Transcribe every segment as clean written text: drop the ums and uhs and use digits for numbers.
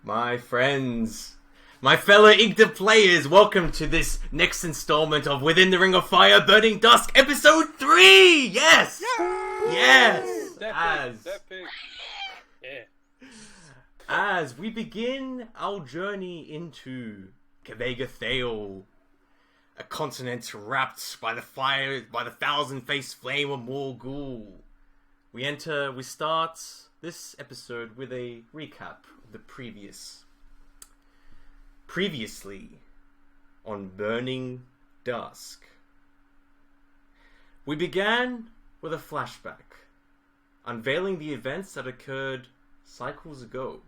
My friends, my fellow Igda players, welcome to this next installment of Within the Ring of Fire Burning Dusk, episode 3! Yes! Yes! As we begin our journey into Kavega Thale, a continent wrapped by the fire, by the thousand-faced flame of Morgul, we start this episode with a recap of the previously on Burning Dusk. We began with a flashback, unveiling the events that occurred cycles ago,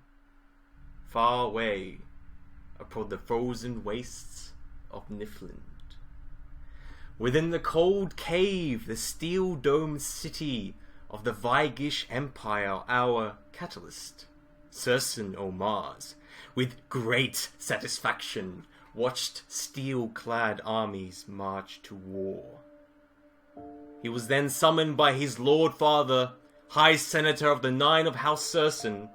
far away upon the frozen wastes of Niflheim. Within the cold cave, the steel-domed city of the Vygish Empire, our catalyst, Sersen Omars, with great satisfaction watched steel-clad armies march to war. He was then summoned by his Lord Father, High Senator of the Nine of House Sersen,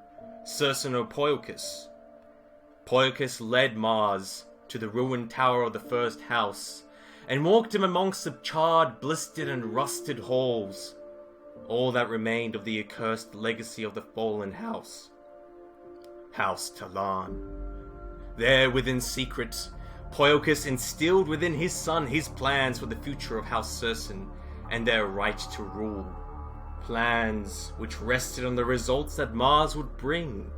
Sersen Opoiocus. Poiocus led Mars to the ruined tower of the first house, and walked him amongst the charred, blistered and rusted halls, all that remained of the accursed legacy of the fallen house, House Talan. There, within secret, Poiocus instilled within his son his plans for the future of House Sersen and their right to rule. Plans which rested on the results that Mars would bring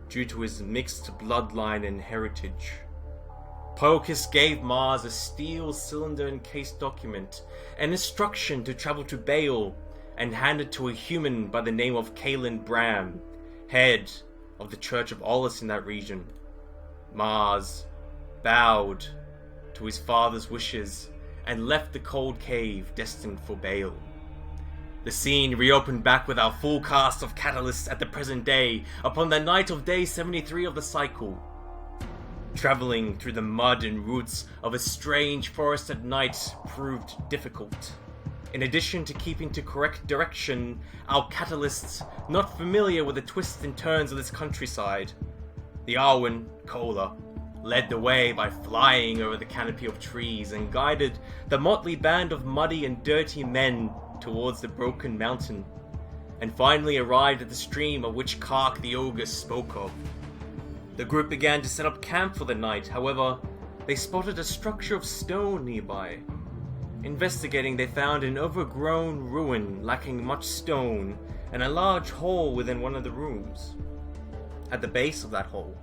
due to his mixed bloodline and heritage. Poiocus gave Mars a steel cylinder-encased document, an instruction to travel to Baal, and handed to a human by the name of Kaelin Bram, head of the Church of Oliss in that region. Mars bowed to his father's wishes and left the cold cave destined for Baal. The scene reopened back with our full cast of catalysts at the present day, upon the night of day 73 of the cycle. Travelling through the mud and roots of a strange forest at night proved difficult. In addition to keeping to correct direction, our catalysts, not familiar with the twists and turns of this countryside, the Arwen, Kola, led the way by flying over the canopy of trees and guided the motley band of muddy and dirty men towards the broken mountain, and finally arrived at the stream of which Kark the Ogre spoke of. The group began to set up camp for the night. However, they spotted a structure of stone nearby. Investigating, they found an overgrown ruin lacking much stone and a large hole within one of the rooms. At the base of that hole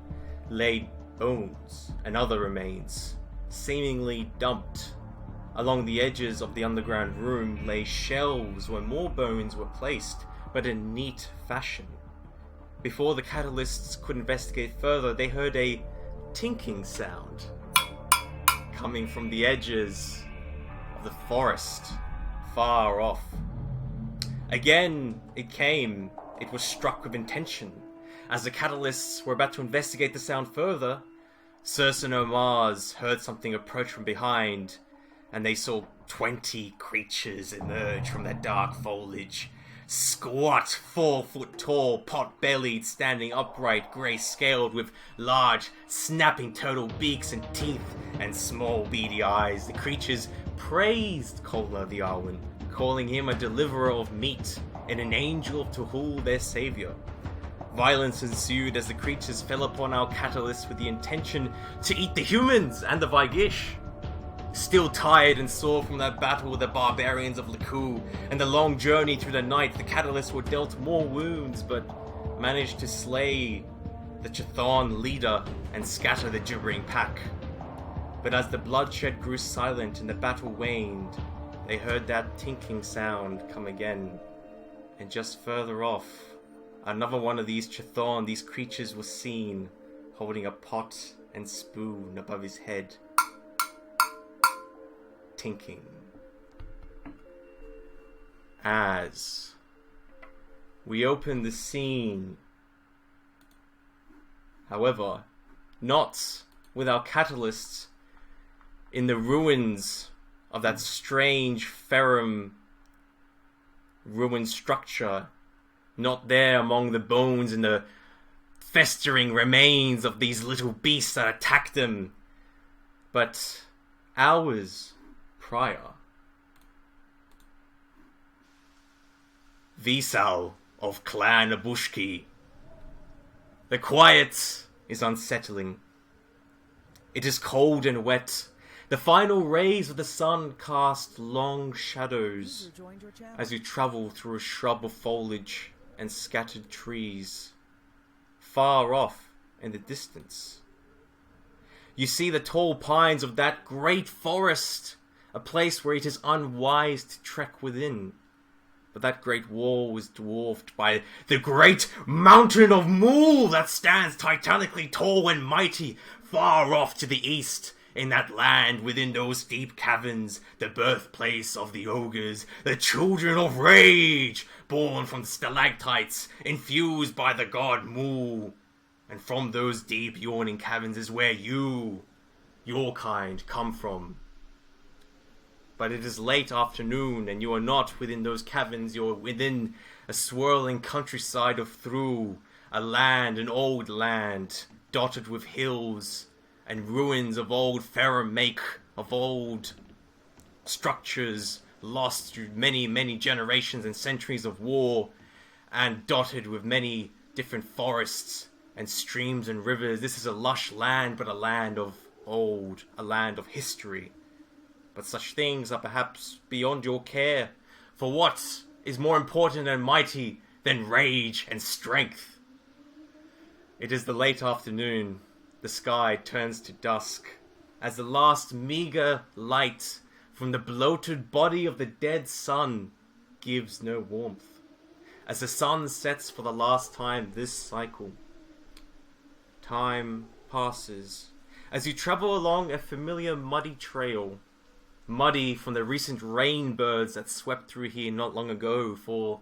lay bones and other remains, seemingly dumped. Along the edges of the underground room lay shelves where more bones were placed, but in neat fashion. Before the catalysts could investigate further, they heard a tinking sound coming from the edges of the forest far off. Again, it came. It was struck with intention. As the catalysts were about to investigate the sound further, Sersen Omars heard something approach from behind, and they saw 20 creatures emerge from the dark foliage. Squat, 4-foot-tall, pot-bellied, standing upright, grey-scaled, with large, snapping turtle beaks and teeth, and small, beady eyes. The creatures praised Kola the Arwen, calling him a deliverer of meat and an angel of Tuhul, their savior. Violence ensued as the creatures fell upon our catalyst with the intention to eat the humans and the Vygish. Still tired and sore from that battle with the barbarians of Laku and the long journey through the night, the catalysts were dealt more wounds, but managed to slay the Chthon leader and scatter the gibbering pack. But as the bloodshed grew silent and the battle waned, they heard that tinking sound come again. And just further off, another one of these Chthon, these creatures, was seen, holding a pot and spoon above his head. Tinking. As we open the scene, however, not with our catalysts in the ruins of that strange Ferrum ruined structure, not there among the bones and the festering remains of these little beasts that attacked them. But hours prior, Visal of Clan Abushki. The quiet is unsettling. It is cold and wet. The final rays of the sun cast long shadows as you travel through a shrub of foliage and scattered trees. Far off in the distance, you see the tall pines of that great forest, a place where it is unwise to trek within. But that great wall is dwarfed by the great mountain of Mool that stands titanically tall and mighty far off to the east. In that land within those deep caverns, the birthplace of the ogres, the children of rage, born from stalactites, infused by the god Mu. And from those deep yawning caverns is where you, your kind, come from. But it is late afternoon, and you are not within those caverns, you are within a swirling countryside of Thru, a land, an old land, dotted with hills, and ruins of old pharaoh make, of old structures lost through many, many generations and centuries of war, and dotted with many different forests and streams and rivers. This is a lush land, but a land of old, a land of history. But such things are perhaps beyond your care, for what is more important and mighty than rage and strength? It is the late afternoon. The sky turns to dusk, as the last meager light from the bloated body of the dead sun gives no warmth. As the sun sets for the last time this cycle, time passes as you travel along a familiar muddy trail. Muddy from the recent rainbirds that swept through here not long ago, for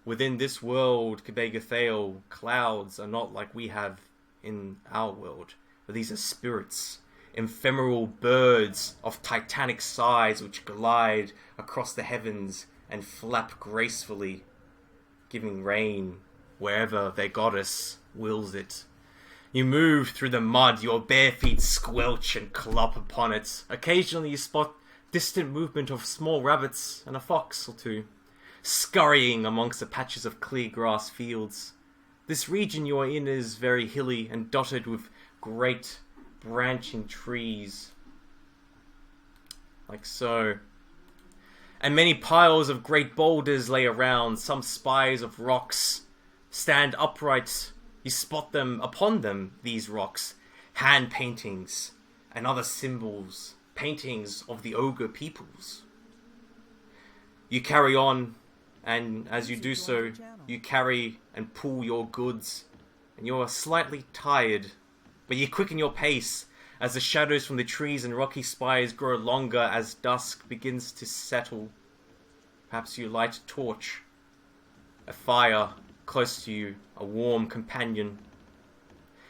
within this world, Kebegathale, clouds are not like we have in our world. But these are spirits, ephemeral birds of titanic size which glide across the heavens and flap gracefully, giving rain wherever their goddess wills it. You move through the mud, your bare feet squelch and clop upon it. Occasionally you spot distant movement of small rabbits and a fox or two, scurrying amongst the patches of clear grass fields. This region you are in is very hilly and dotted with great branching trees, like so. And many piles of great boulders lay around. Some spires of rocks stand upright. You spot them, upon them, these rocks, hand paintings and other symbols, paintings of the ogre peoples. You carry on, and as you do so, you carry and pull your goods, and you are slightly tired, but you quicken your pace as the shadows from the trees and rocky spires grow longer as dusk begins to settle. Perhaps you light a torch, a fire close to you, a warm companion.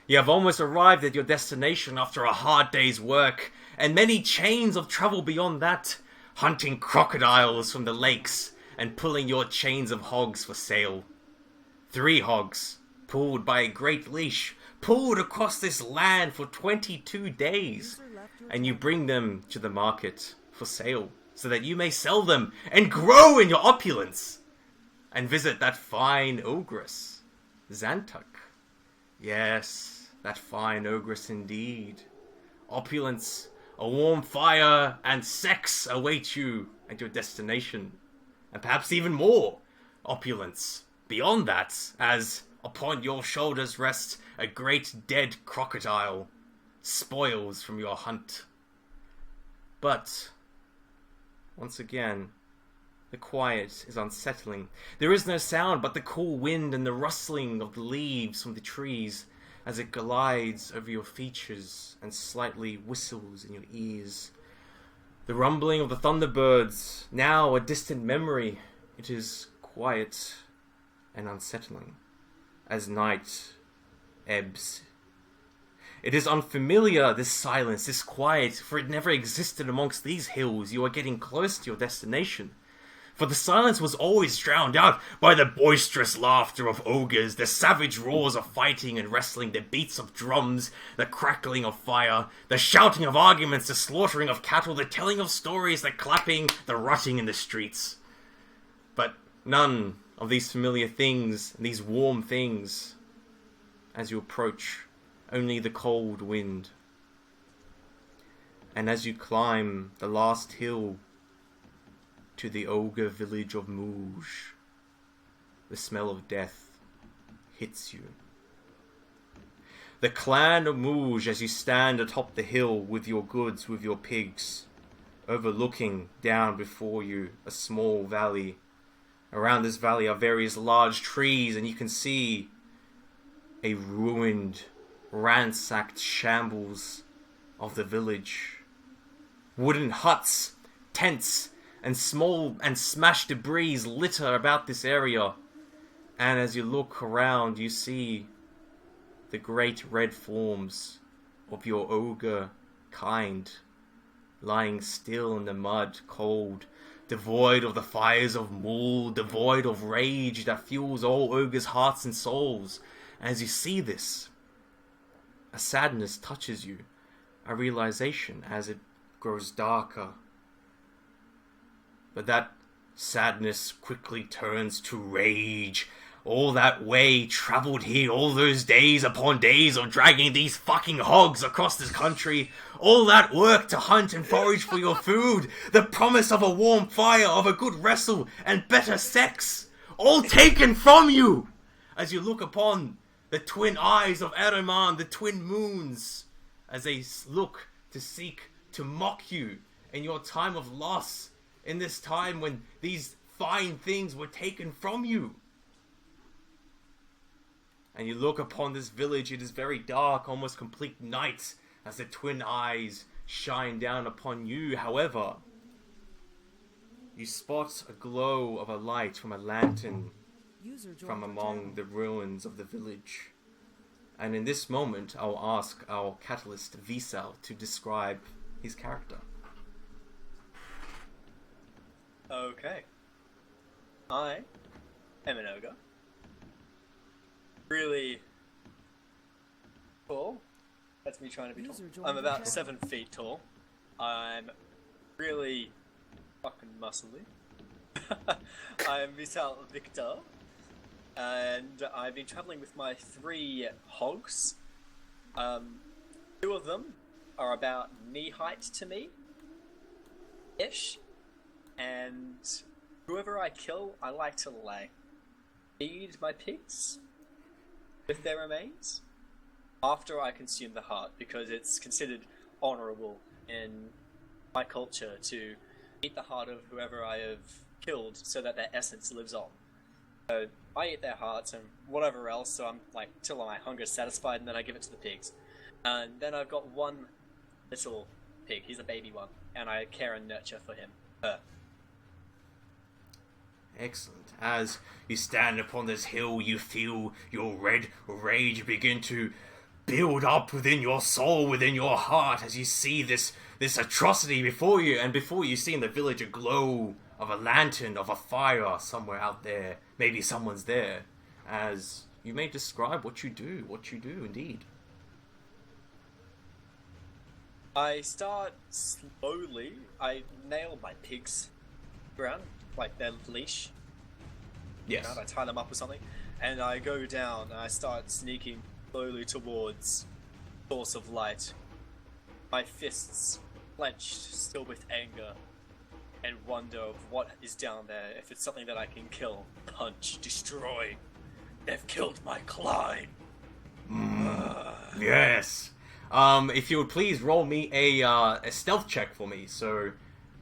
You have almost arrived at your destination after a hard day's work, and many chains of travel beyond that, hunting crocodiles from the lakes and pulling your chains of hogs for sale. 3 hogs, pulled by a great leash, pulled across this land for 22 days, and you bring them to the market for sale, so that you may sell them and grow in your opulence, and visit that fine ogress, Xantuk. Yes, that fine ogress indeed. Opulence, a warm fire, and sex await you at your destination, and perhaps even more opulence beyond that, as upon your shoulders rests a great dead crocodile, spoils from your hunt. But, once again, the quiet is unsettling. There is no sound but the cool wind and the rustling of the leaves from the trees as it glides over your features and slightly whistles in your ears. The rumbling of the thunderbirds, now a distant memory. It is quiet and unsettling as night ebbs. It is unfamiliar, this silence, this quiet, for it never existed amongst these hills. You are getting close to your destination. For the silence was always drowned out by the boisterous laughter of ogres, the savage roars of fighting and wrestling, the beats of drums, the crackling of fire, the shouting of arguments, the slaughtering of cattle, the telling of stories, the clapping, the rutting in the streets. But none of these familiar things, these warm things, as you approach, only the cold wind. And as you climb the last hill to the ogre village of Mouge, the smell of death hits you. The clan of Mouge, as you stand atop the hill with your goods, with your pigs, overlooking down before you a small valley. Around this valley are various large trees, and you can see a ruined, ransacked shambles of the village. Wooden huts, tents, and small and smashed debris litter about this area. And as you look around, you see the great red forms of your ogre kind lying still in the mud, cold, devoid of the fires of Mul, devoid of rage that fuels all ogres' hearts and souls. And as you see this, a sadness touches you, a realization as it grows darker. But that sadness quickly turns to rage. All that way traveled here, all those days upon days of dragging these fucking hogs across this country, all that work to hunt and forage for your food, the promise of a warm fire, of a good wrestle, and better sex, all taken from you, as you look upon the twin eyes of Ereman, the twin moons, as they look to seek to mock you in your time of loss, in this time when these fine things were taken from you. And you look upon this village, it is very dark, almost complete night, as the twin eyes shine down upon you. However, you spot a glow of a light from a lantern from among the ruins of the village. And in this moment, I'll ask our catalyst, Visal, to describe his character. Okay. I am an ogre. Really tall. That's me trying to be tall. I'm about 7 feet tall. I'm really fucking muscly. I'm Visal Victor. And I've been traveling with my 3 hogs. 2 of them are about knee height to me. Ish. And whoever I kill, I like to feed my pigs with their remains after I consume the heart, because it's considered honourable in my culture to eat the heart of whoever I have killed so that their essence lives on. So I eat their hearts and whatever else, so I'm like, till my hunger is satisfied, and then I give it to the pigs. And then I've got one little pig, he's a baby one, and I care and nurture for him. Excellent. As you stand upon this hill, you feel your red rage begin to build up within your soul, within your heart, as you see this atrocity before you, and before you see in the village a glow of a lantern, of a fire somewhere out there. Maybe someone's there. As you may describe what you do indeed. I start slowly. I nail my pigs ground, like their leash. Yes. I tie them up or something, and I go down and I start sneaking slowly towards source of light. My fists clenched, still with anger and wonder of what is down there. If it's something that I can kill, punch, destroy. They've killed my climb. Yes. If you would please roll me a stealth check for me. So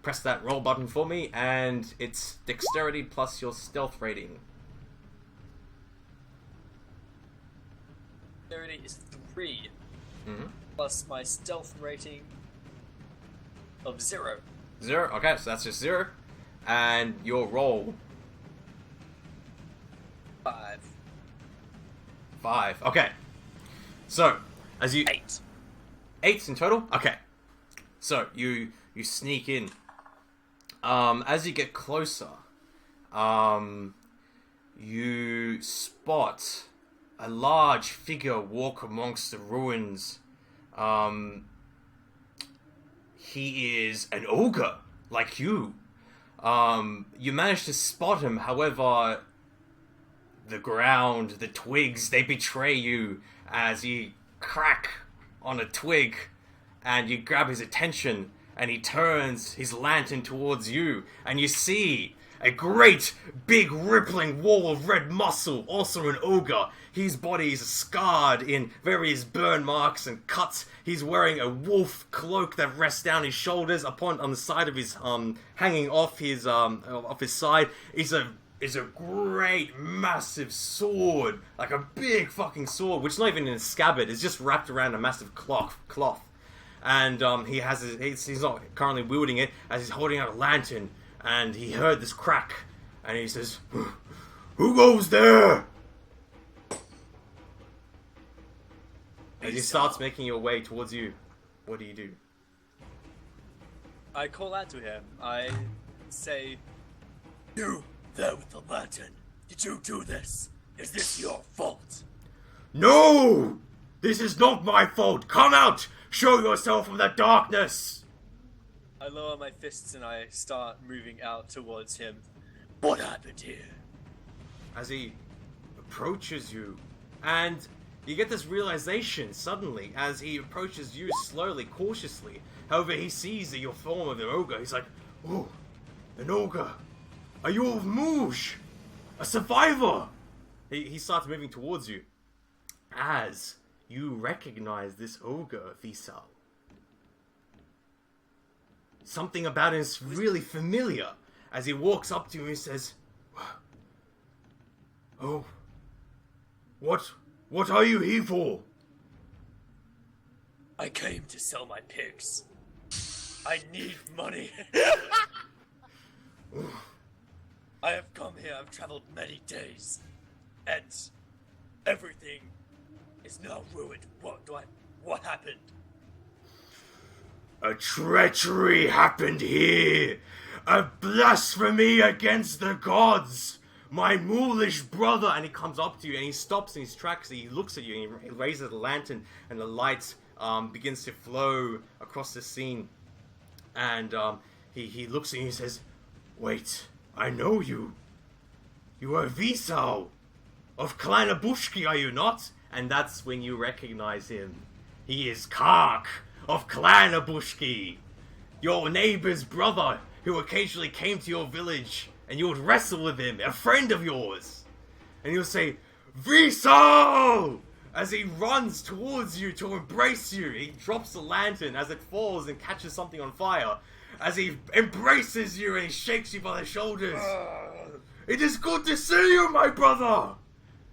press that roll button for me, and it's dexterity plus your stealth rating. Dexterity is 3, Mm-hmm. plus my stealth rating of 0. 0? Okay, so that's just 0. And your roll. 5. 5. Okay. So, as you... 8. 8 in total? Okay. So, you sneak in. As you get closer, you spot a large figure walk amongst the ruins. He is an ogre, like you. You manage to spot him, however, the ground, the twigs, they betray you as you crack on a twig and you grab his attention and he turns his lantern towards you and you see a great, big, rippling wall of red muscle, also an ogre. His body is scarred in various burn marks and cuts. He's wearing a wolf cloak that rests down his shoulders. On the side of his, hanging off his side, is a great, massive sword. Like a big fucking sword, which is not even in a scabbard. It's just wrapped around a massive cloth. And he's not currently wielding it, as he's holding out a lantern. And he heard this crack, and he says, "Who goes there?" As he starts making your way towards you, what do you do? I call out to him. I say, "You there with the lantern? Did you do this? Is this your fault?" "No! This is not my fault! Come out! Show yourself from the darkness!" I lower my fists and I start moving out towards him. What happened here? As he approaches you, and you get this realization suddenly as he approaches you slowly, cautiously. However, he sees that your form of an ogre. He's like, "Oh, an ogre. Are you of Mouge? A survivor?" He starts moving towards you as you recognize this ogre, Visal. Something about him is really familiar. As he walks up to you, he says, "Oh, what are you here for?" "I came to sell my pigs. I need money." "I have come here, I've traveled many days, and everything is now ruined. What happened?" "A treachery happened here. A blasphemy against the gods. My Moolish brother," and he comes up to you and he stops in his tracks and he looks at you and he raises the lantern and the light begins to flow across the scene. And he looks at you and he says, "Wait, I know you. You are Visal of Clan Abushki, are you not?" And that's when you recognize him. He is Kark of Clan Abushki, your neighbor's brother who occasionally came to your village and you would wrestle with him, a friend of yours. And you'll say, "Visal!" as he runs towards you to embrace you. He drops the lantern as it falls and catches something on fire. As he embraces you and he shakes you by the shoulders. "It is good to see you, my brother,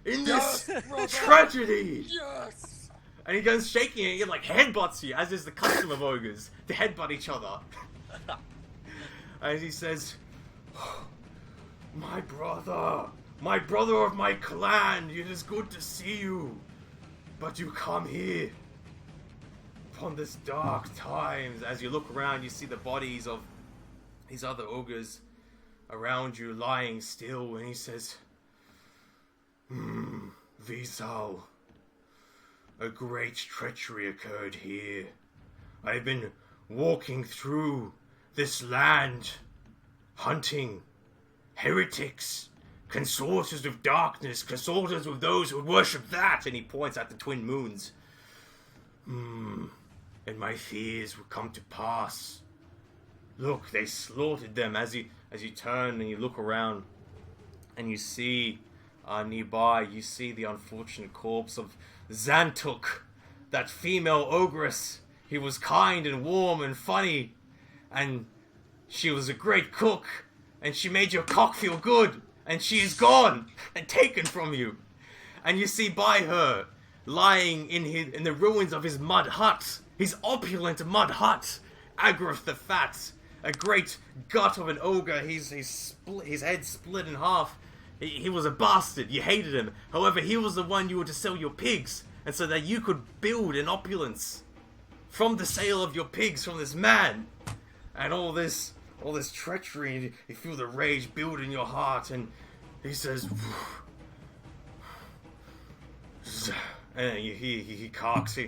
in this tragedy." Yes! And he goes shaking and he like headbutts you, as is the custom of ogres, to headbutt each other. And he says, my brother of my clan, it is good to see you. But you come here upon this dark times." As you look around, you see the bodies of these other ogres around you lying still, and he says, "Visal, a great treachery occurred here. I've been walking through this land, hunting heretics, consorters of darkness, consorters with those who worship that," and he points at the twin moons. "And my fears will come to pass. Look, they slaughtered them." As you turn and you look around, and you see nearby, you see the unfortunate corpse of Xantuk, that female ogress. He was kind and warm and funny, and she was a great cook, and she made your cock feel good, and she is gone and taken from you. And you see by her, lying in the ruins of his mud hut, his opulent mud hut, Agrath the Fat, a great gut of an ogre. His head split in half. He was a bastard. You hated him. However, he was the one you were to sell your pigs, and so that you could build an opulence from the sale of your pigs from this man. And all this all this treachery, and you feel the rage build in your heart, and he says, and you hear he carks,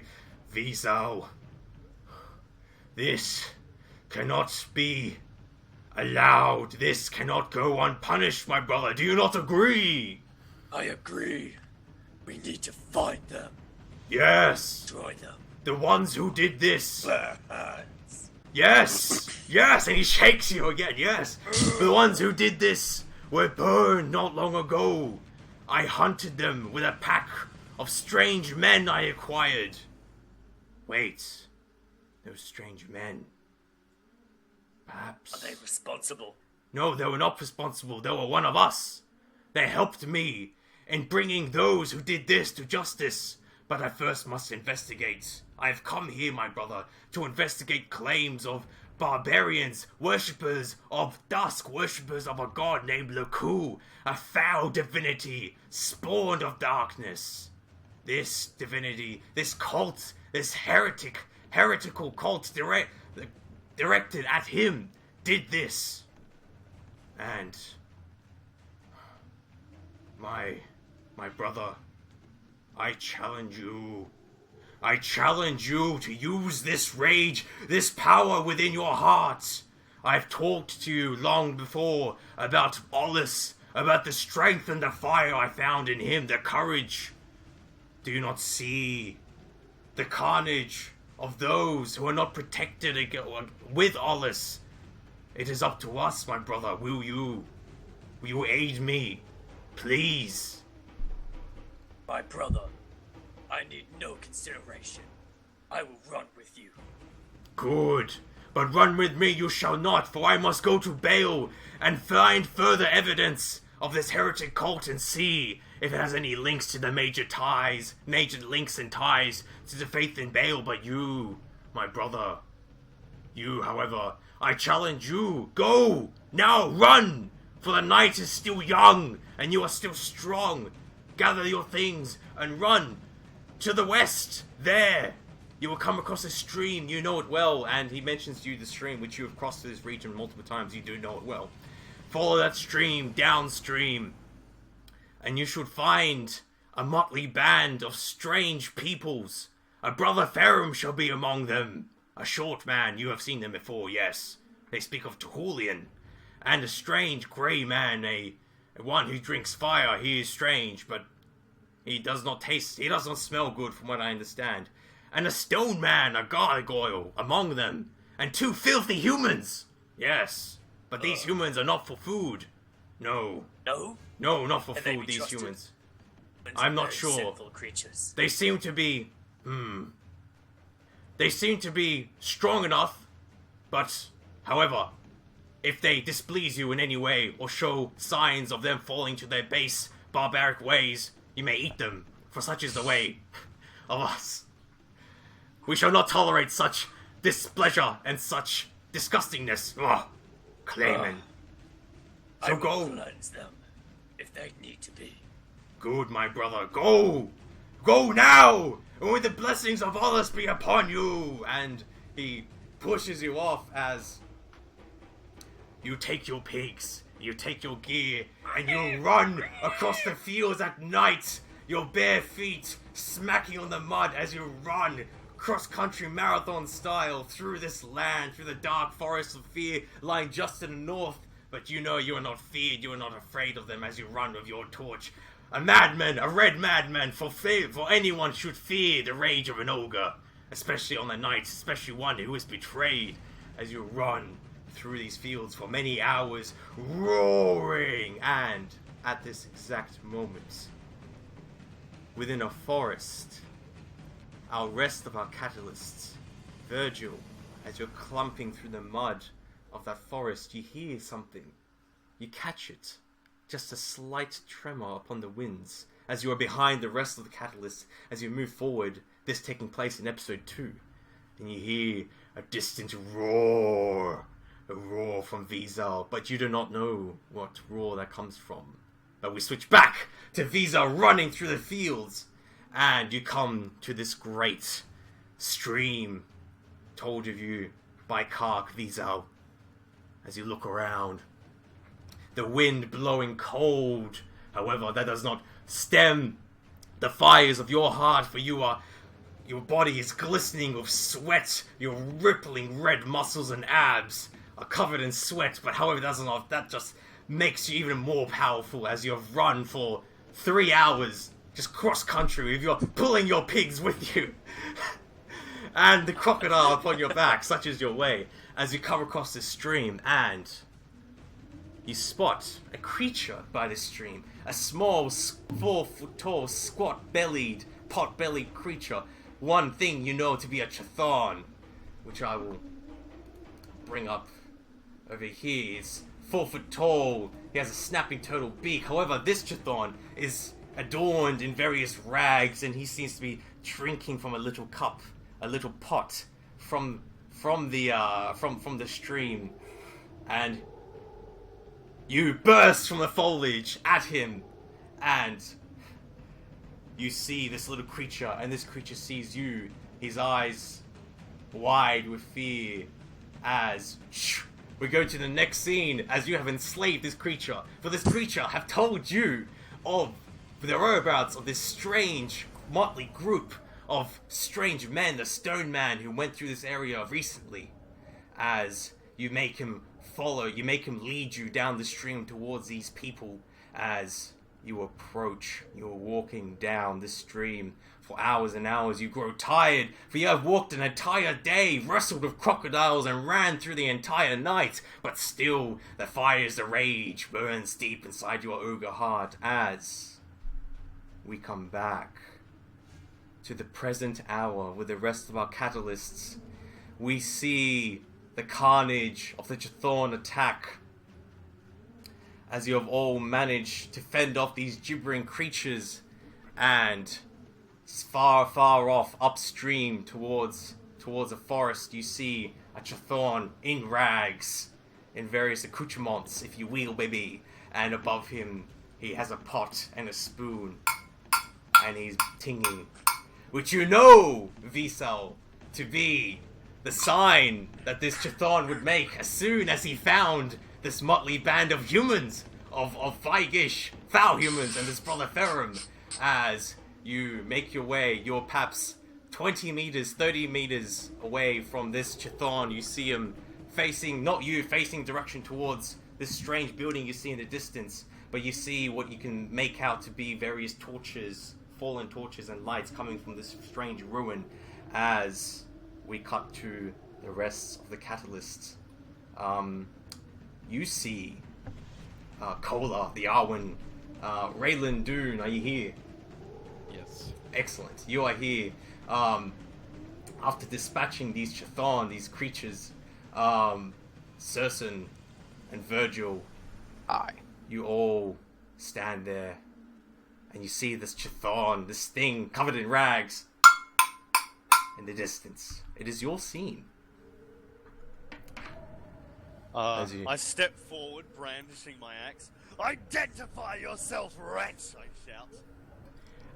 Visal, this cannot be allowed. This cannot go unpunished, my brother. Do you not agree? I agree. We need to find them. Yes. Destroy them. The ones who did this. Bare hands. Yes. Yes, and he shakes you again. Yes. The ones who did this were burned not long ago. I hunted them with a pack of strange men I acquired. Wait. Those strange men. Perhaps. Are they responsible? No, they were not responsible. They were one of us. They helped me in bringing those who did this to justice. But I first must investigate. I have come here, my brother, to investigate claims of barbarians, worshippers of Dusk, worshippers of a god named Laku, a foul divinity spawned of darkness. This divinity, this cult, this heretical cult directed at him, did this. And my brother, I challenge you. I challenge you to use this rage, this power within your heart. I've talked to you long before about Oliss, about the strength and the fire I found in him, the courage. Do you not see the carnage of those who are not protected with Oliss? It is up to us, my brother. Will you aid me? Please. My brother, I need no consideration. I will run with you. Good. But run with me you shall not, for I must go to Baal and find further evidence of this heretic cult and see if it has any links to the major links and ties to the faith in Baal. But you, my brother, you, however, I challenge you, go! Now run! For the night is still young, and you are still strong. Gather your things and run to the west. There, you will come across a stream. You know it well, and he mentions to you the stream, which you have crossed this region multiple times. You do know it well. Follow that stream downstream, and you should find a motley band of strange peoples. A brother Ferrum shall be among them. A short man, you have seen them before, yes. They speak of Tuhulian. And a strange grey man, a one who drinks fire. He is strange, but he does not smell good from what I understand. And a stone man, a gargoyle, among them. And 2 filthy humans! Yes, but these humans are not for food. No. No? No, not for food, these humans. I'm not sure. Creatures. They seem to be... They seem to be strong enough, but, however, if they displease you in any way or show signs of them falling to their base barbaric ways, you may eat them, for such is the way of us. We shall not tolerate such displeasure and such disgustingness. Claiming. So go. I will cleanse them, if they need to be. Good, my brother. Go! Go now! And with the blessings of Oliss be upon you! And he pushes you off as you take your pigs, you take your gear, and you run across the fields at night, your bare feet smacking on the mud as you run cross-country marathon style through this land, through the dark forests of fear lying just to the north. But you know you are not feared, you are not afraid of them as you run with your torch. A madman, a red madman, for anyone should fear the rage of an ogre, especially on the night, especially one who is betrayed, as you run through these fields for many hours, roaring. And at this exact moment, within a forest, our rest of our catalysts, Virgil, as you're clumping through the mud of that forest, you hear something. You catch it. Just a slight tremor upon the winds as you are behind the rest of the catalysts as you move forward, this taking place in episode 2. And you hear a distant roar. A roar from Visal, but you do not know what roar that comes from. But we switch back to Visal running through the fields, and you come to this great stream told of you by Kark Visal. as you look around. The wind blowing cold, however, that does not stem the fires of your heart, for your body is glistening with sweat. Your rippling red muscles and abs are covered in sweat, but however, that just makes you even more powerful as you have run for 3 hours, just cross-country, with pulling your pigs with you. And the crocodile upon your back, such is your way, as you come across this stream, and you spot a creature by the stream. A small, 4-foot-tall, squat-bellied, pot-bellied creature. One thing you know to be a Chthon, which I will bring up over here. Is 4 foot tall. He has a snapping turtle beak. However, this Chthon is adorned in various rags, and he seems to be drinking from a little cup, a little pot from the stream. And you burst from the foliage at him, and you see this little creature, and this creature sees you, his eyes wide with fear, as we go to the next scene, as you have enslaved this creature. For this creature have told you of the whereabouts of this strange, motley group of strange men, the stone man who went through this area recently. As you make him follow, you make him lead you down the stream towards these people. As you approach, you are walking down the stream for hours and hours. You grow tired, for you have walked an entire day, wrestled with crocodiles, and ran through the entire night. But still, the fires of rage burns deep inside your ogre heart. As we come back to the present hour with the rest of our catalysts, we see the carnage of the Chthon attack, as you have all managed to fend off these gibbering creatures, and far, far off, upstream towards a forest, you see a Chthon in rags, in various accoutrements, if you will, baby. And above him, he has a pot and a spoon, and he's tinging, which you know, Visal, to be the sign that this Chthon would make as soon as he found this motley band of humans, of feigish, foul humans, and his brother Ferrum. As you make your way, you're perhaps 20 meters, 30 meters away from this Chthon. You see him facing, not you, facing direction towards this strange building you see in the distance, but you see what you can make out to be various torches, fallen torches and lights coming from this strange ruin. As we cut to the rest of the catalysts, you see Kola, the Arwen, Raylan Dune, are you here? Yes. Excellent, you are here. After dispatching these Chthon, these creatures, Cerson and Virgil, Aye. you all stand there, and you see this Chthon, this thing covered in rags, in the distance. It is your scene. I step forward, brandishing my axe. Identify yourself, wretch! I shout.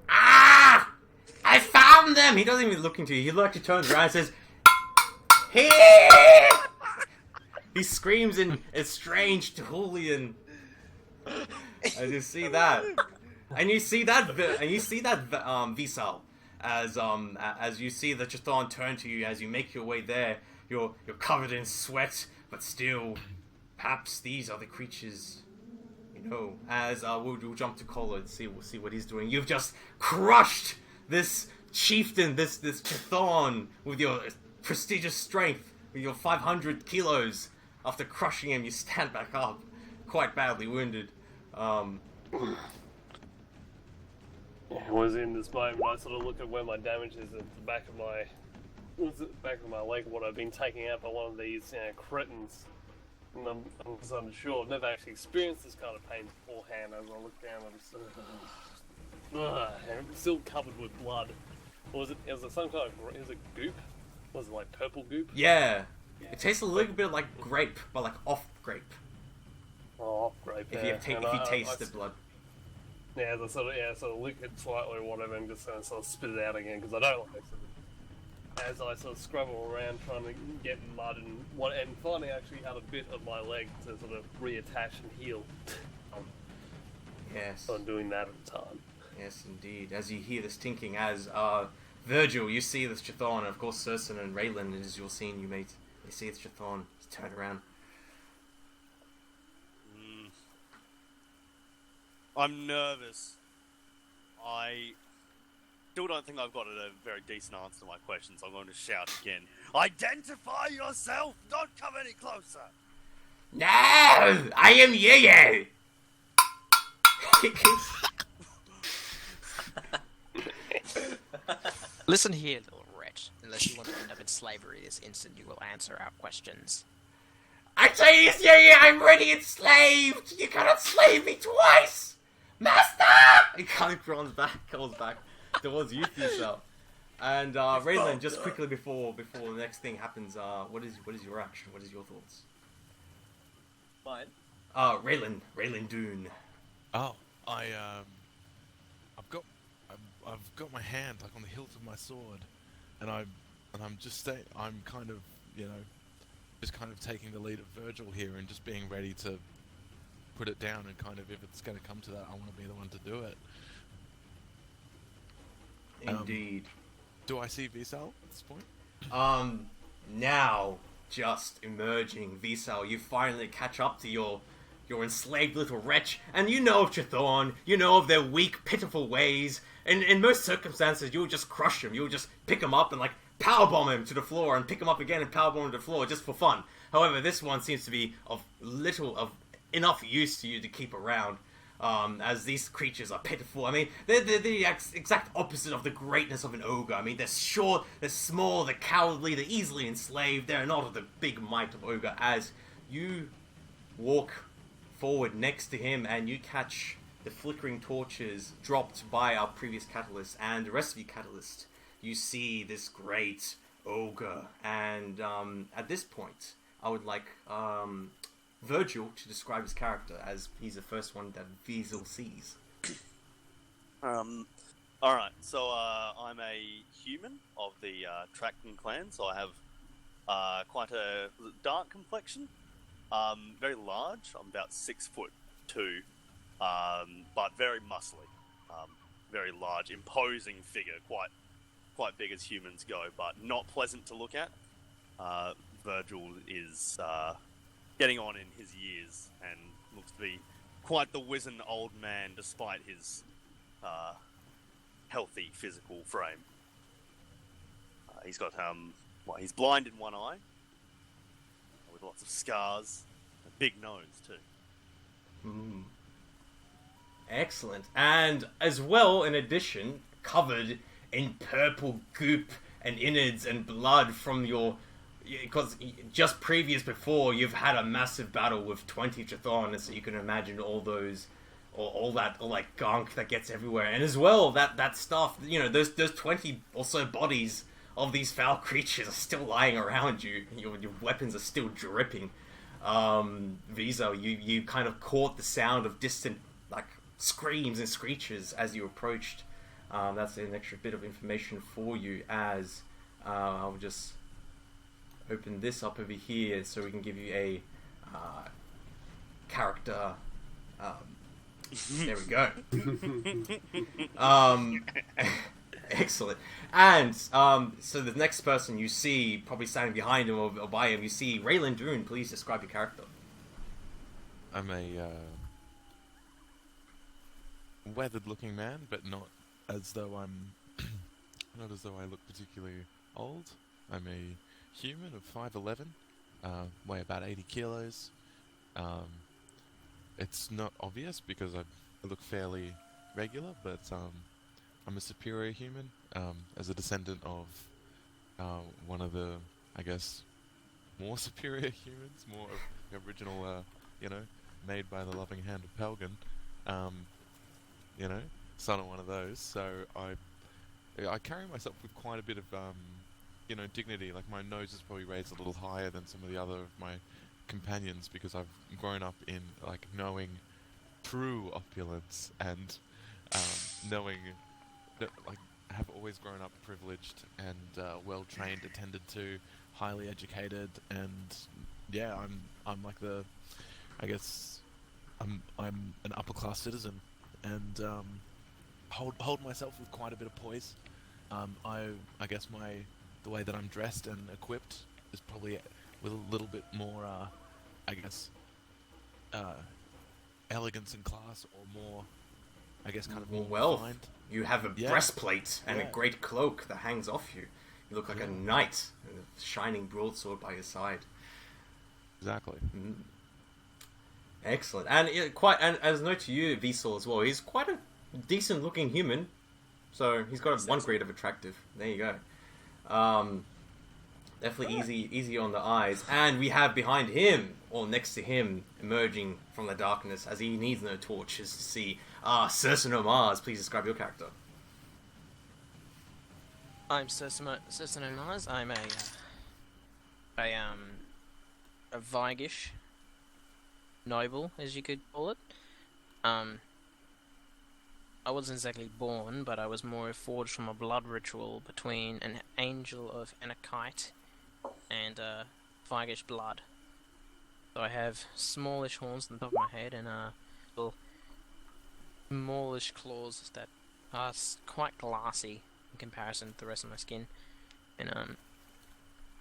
Ah! I found them! He doesn't even look into you. He actually turns around and says, "Here!" He screams in a strange Thulian. As you see that, and you see that Visal, as you see the Chthon turn to you as you make your way there. You're covered in sweat, but still, perhaps these are the creatures. You know, as we'll jump to Kola and see what he's doing. You've just crushed this chieftain, this Chthon, with your prestigious strength, with your 500 kilos. After crushing him, you stand back up, quite badly wounded. It was in this moment I sort of look at where my damage is at the back of my leg, what I've been taking out by one of these cretins. And I'm unsure. I've never actually experienced this kind of pain beforehand. As I look down, I'm still covered with blood. Or was it some kind of, is it goop? Was it like purple goop? Yeah. It tastes a little bit like grape, but like off grape. Oh, off grape. If you taste the blood. Yeah, I sort of lick it slightly or whatever, and just sort of spit it out again because I don't like it. as I sort of scrabble around trying to get mud and finally actually have a bit of my leg to sort of reattach and heal. Yes. So I'm doing that at the time. Yes, indeed. As you hear this tinking, as Virgil, you see this Chthon, and of course Circin and Raylan, as you're seeing you mate, they see this Chthon, just turn around. I'm nervous. I still don't think I've got a very decent answer to my questions. I'm going to shout again. Identify yourself! Don't come any closer! No! I am Yeye! Listen here, little wretch. Unless you want to end up in slavery this instant, you will answer our questions. I tell you this, Yeye, I'm already enslaved! You cannot slave me twice! Master! He kind of calls back towards you, yourself. And Raylan, just quickly before the next thing happens, what is your action? What is your thoughts? Mine? Raylan Dune. Oh, I've got my hand like on the hilt of my sword, and I'm kind of, just kind of taking the lead of Virgil here and just being ready to put it down, and kind of, if it's going to come to that, I want to be the one to do it. Indeed. Do I see Visal at this point? Now, just emerging, Visal, you finally catch up to your enslaved little wretch, and you know of Chthon, you know of their weak, pitiful ways, and in most circumstances, you'll just crush him, you'll just pick him up and, powerbomb him to the floor, and pick him up again and powerbomb him to the floor, just for fun. However, this one seems to be of enough use to you to keep around, as these creatures are pitiful. I mean, they're the exact opposite of the greatness of an ogre. I mean, they're short, they're small, they're cowardly, they're easily enslaved, they're not of the big might of ogre. As you walk forward next to him and you catch the flickering torches dropped by our previous catalyst and the rest of you catalyst, you see this great ogre. And at this point, I would like Virgil to describe his character, as he's the first one that Visal sees. Alright, so I'm a human of the Chthon clan, so I have quite a dark complexion, very large. I'm about 6'2", but very muscly, very large, imposing figure, quite big as humans go, but not pleasant to look at. Virgil is getting on in his years and looks to be quite the wizened old man despite his healthy physical frame. He's got he's blind in one eye with lots of scars, a big nose too. Excellent. And as well, in addition, covered in purple goop and innards and blood from your... Because just before, you've had a massive battle with 20 Chthon, so you can imagine all those... all that gunk that gets everywhere. And as well, that stuff, those 20 or so bodies of these foul creatures are still lying around you. Your weapons are still dripping. Visal, you kind of caught the sound of distant, screams and screeches as you approached. That's an extra bit of information for you, as I'll just open this up over here so we can give you a character. There we go. Excellent. And so the next person you see, probably standing behind him or by him, you see Raylan Dune. Please describe your character. I'm a weathered-looking man, but not as though I look particularly old. I'm a human of 5'11", weigh about 80 kilos. It's not obvious because I look fairly regular, but I'm a superior human, as a descendant of one of the, I guess, more superior humans, more of the original, made by the loving hand of Pelgan, son of one of those. So I carry myself with quite a bit of, dignity. Like, my nose is probably raised a little higher than some of the other of my companions because I've grown up in, knowing true opulence and knowing that, have always grown up privileged and well trained, attended to, highly educated, and yeah, I'm like I guess I'm an upper class citizen, and hold myself with quite a bit of poise. I guess the way that I'm dressed and equipped is probably with a little bit more I guess elegance and class, or more, I guess, kind of more wealth. refined. You have a breastplate and a great cloak that hangs off you. You look like a knight with a shining broadsword by your side. Exactly. Excellent. And as a note to you, Vsol, as well, he's quite a decent looking human. So he's got one grade of attractive. There you go. Definitely easy on the eyes. And we have behind him, or next to him, emerging from the darkness, as he needs no torches to see, Cersei Mars. Please describe your character. I'm Cersei Mars. I'm a Vigish noble, as you could call it. I wasn't exactly born, but I was more forged from a blood ritual between an angel of Anarchite and Vigish blood. So I have smallish horns on the top of my head and little smallish claws that are quite glassy in comparison to the rest of my skin,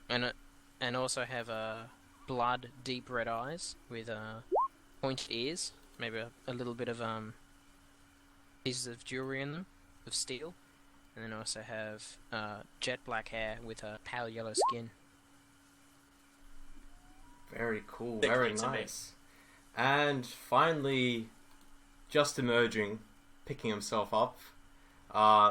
and also have blood deep red eyes with pointed ears, maybe a little bit of pieces of jewelry in them, of steel, and then also have jet black hair with a pale yellow skin. Very cool, very nice. And finally, just emerging, picking himself up,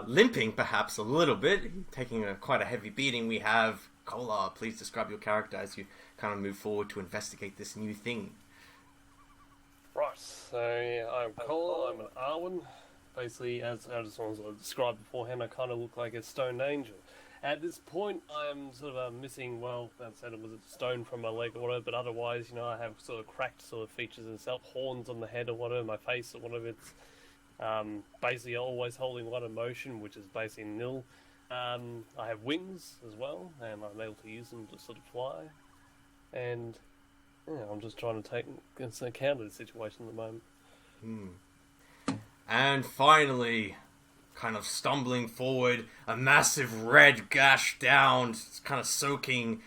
limping perhaps a little bit, taking quite a heavy beating, we have Kola. Please describe your character as you kind of move forward to investigate this new thing. Right, so yeah, I'm Kola, I'm an Arwen. Basically, as I described beforehand, I kind of look like a stoned angel. At this point, I'm sort of missing, well, as I said, it was a stone from my leg or whatever, but otherwise, you know, I have sort of cracked sort of features and stuff, horns on the head or whatever, my face or whatever. It's basically always holding one emotion, which is basically nil. I have wings as well, and I'm able to use them to sort of fly. And yeah, I'm just trying to take into account of the situation at the moment. And finally, kind of stumbling forward, a massive red gash down, kind of soaking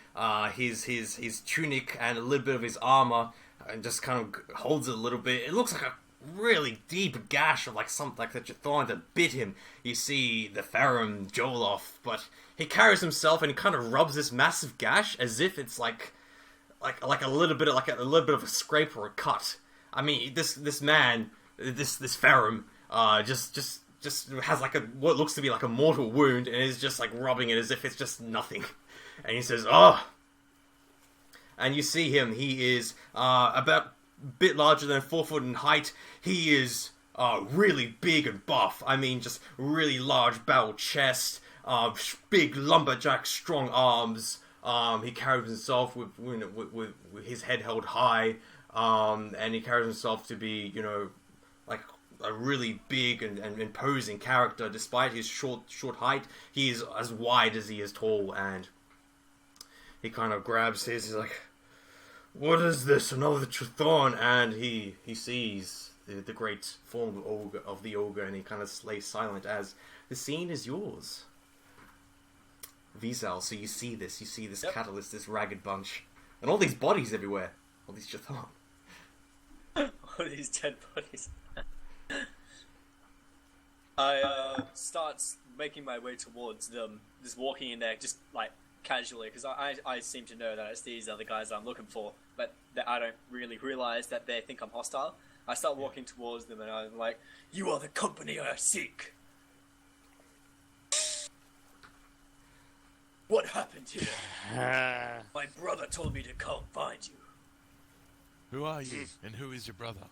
his tunic and a little bit of his armor, and just kind of holds it a little bit. It looks like a really deep gash of like something like the Chthon that bit him. You see the Farum Joloff, but he carries himself and he kind of rubs this massive gash as if it's like a little bit of a scrape or a cut. I mean, this man, this Farum, just has like what looks to be like a mortal wound, and is just like rubbing it as if it's just nothing. And he says, "Oh." And you see him. He is about a bit larger than 4 foot in height. He is really big and buff. I mean, just really large barrel chest, big lumberjack, strong arms. He carries himself with his head held high, and he carries himself to be, you know, like a really big and imposing character. Despite his short height, he is as wide as he is tall, and he kind of grabs he's like, "What is this? Another Chthon?" And he sees the great form of the ogre, and he kind of lays silent as the scene is yours. Vizal, so you see this Yep. catalyst, this ragged bunch, and all these bodies everywhere, all these Chthon. All these dead bodies. I start making my way towards them, just walking in there, just like casually, because I seem to know that it's these are the guys I'm looking for, but that I don't really realize that they think I'm hostile. I start walking towards them, and I'm like, "You are the company I seek. What happened here? My brother told me to come find you." Who are you, and who is your brother?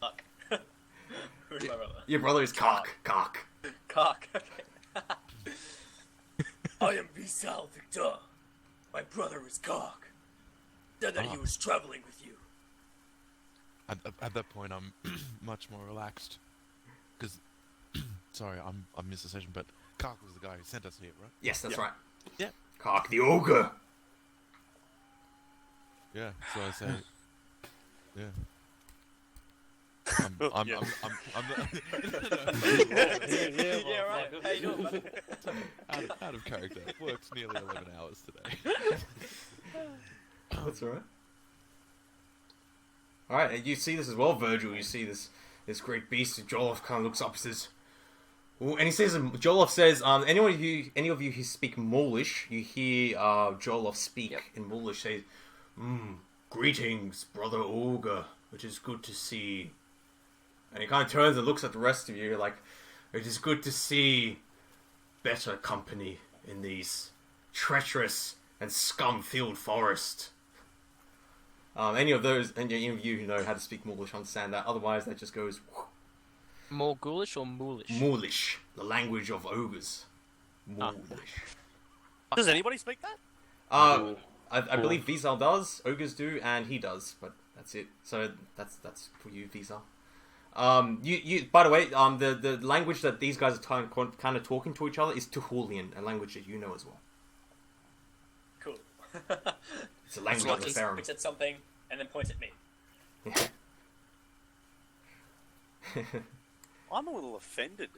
Fuck. Who's my brother? Your brother is Cock. Cock. Okay. I am Vizal Victor. My brother is Cock. Said that he was traveling with you. At that point, I'm much more relaxed, because sorry, I missed the session, but Kark was the guy who sent us here, right? Yes, that's right. Yeah. Kark the ogre. Yeah. So I say, yeah. I'm Yeah. Yeah, right. How you doing, buddy? out of character. Worked nearly 11 hours today. That's alright. Alright, and you see this as well, Virgil. You see this great beast. Joloff kind of looks up and says, ooh, and he says, Joloff says, any of you who speak Maulish, you hear Joloff speak in Maulish, say, greetings, brother ogre. It is good to see. And he kind of turns and looks at the rest of you like, it is good to see better company in these treacherous and scum-filled forest. Any of you who know how to speak Maulish understand that. Otherwise, that just goes... More ghoulish or moolish? Maulish, the language of ogres. Maulish. Does anybody speak that? I believe Vizal does, ogres do, and he does, but that's it. So that's for you, Vizal. You by the way, the language that these guys are kind of talking to each other is Tuhulian, a language that you know as well. Cool. It's a language of the Farum. Points at something and then points at me. I'm a little offended,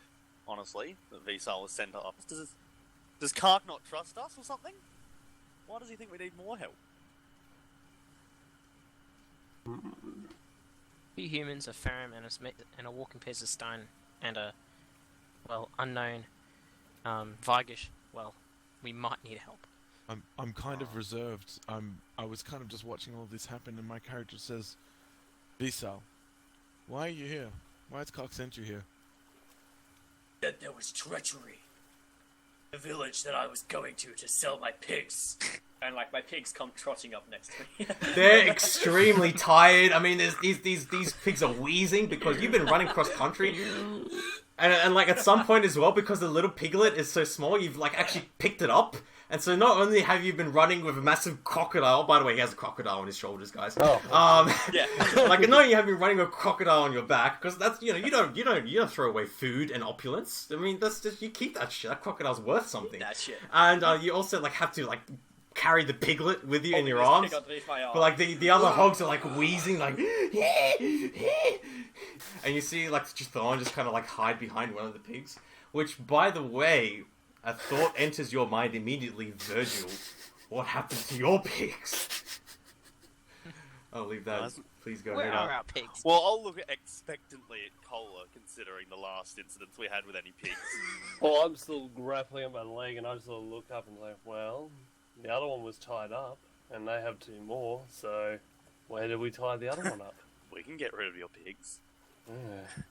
honestly, that Vsal was sent to us. Does Kark not trust us or something? Why does he think we need more help? Few humans, a Farum, and a walking piece of stone, and a, unknown, Vigish. Well, we might need help. I'm kind of reserved. I was kind of just watching all this happen, and my character says, Vsal, why are you here? Why has Kark sent you here? That there was treachery. The village that I was going to sell my pigs. And like my pigs come trotting up next to me. They're extremely tired. I mean, these pigs are wheezing because you've been running cross country, and like at some point as well, because the little piglet is so small, you've like actually picked it up. And so not only have you been running with a massive crocodile, by the way, he has a crocodile on his shoulders, guys. Oh. Yeah. Like not only have you been running with a crocodile on your back, because that's you don't throw away food and opulence. I mean, that's just you keep that shit. That crocodile's worth something. That shit. And you also like have to like carry the piglet with you in your this arms. pig underneath my arm. But like the other hogs are like wheezing, like, and you see like Chthon just kind of like hide behind one of the pigs. Which, by the way, a thought enters your mind immediately, Virgil. What happened to your pigs? I'll leave that. Please go Where ahead. are our pigs? Well, I'll look expectantly at Cola, considering the last incidents we had with any pigs. Well, I'm still grappling at my leg, and I just sort of look up and say, well, the other one was tied up, and they have 2 more, so where did we tie the other one up? We can get rid of your pigs. Yeah.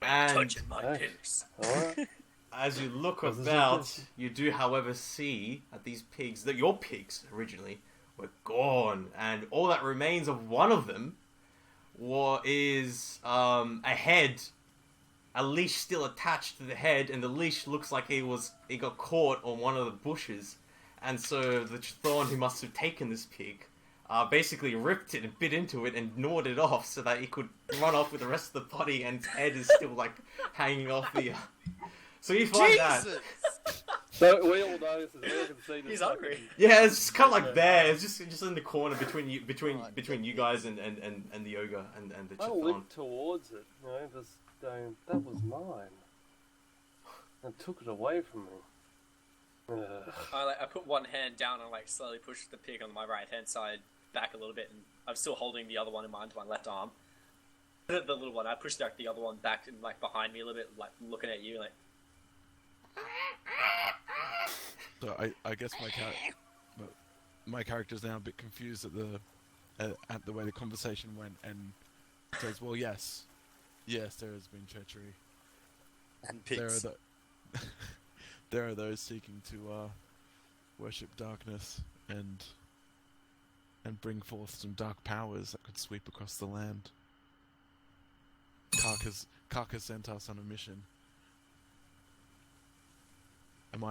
And touching my pigs. Alright. as you look This is about, interesting. you do, however, see that these pigs, that your pigs originally, were gone, and all that remains of one of them is a head, a leash still attached to the head, and the leash looks like he got caught on one of the bushes, and so the Chthon who must have taken this pig basically ripped it and bit into it and gnawed it off so that he could run off with the rest of the body, and its head is still like hanging off the. So you find that. So we all notice as well can see this. He's hungry. Yeah, it's just kind of like there. It's just in the corner between you guys and the ogre and the I Chthon. limped towards it, just going, that was mine. And took it away from me. I put one hand down and like slowly push the pig on my right hand side back a little bit, and I'm still holding the other one in my left arm. The little one, I pushed the other one back and like behind me a little bit, like looking at you, like. So I guess my character's now a bit confused at the way the conversation went, and says, "Well, yes, there has been treachery. And pigs. There are those seeking to worship darkness and bring forth some dark powers that could sweep across the land. Kark has sent us on a mission. Am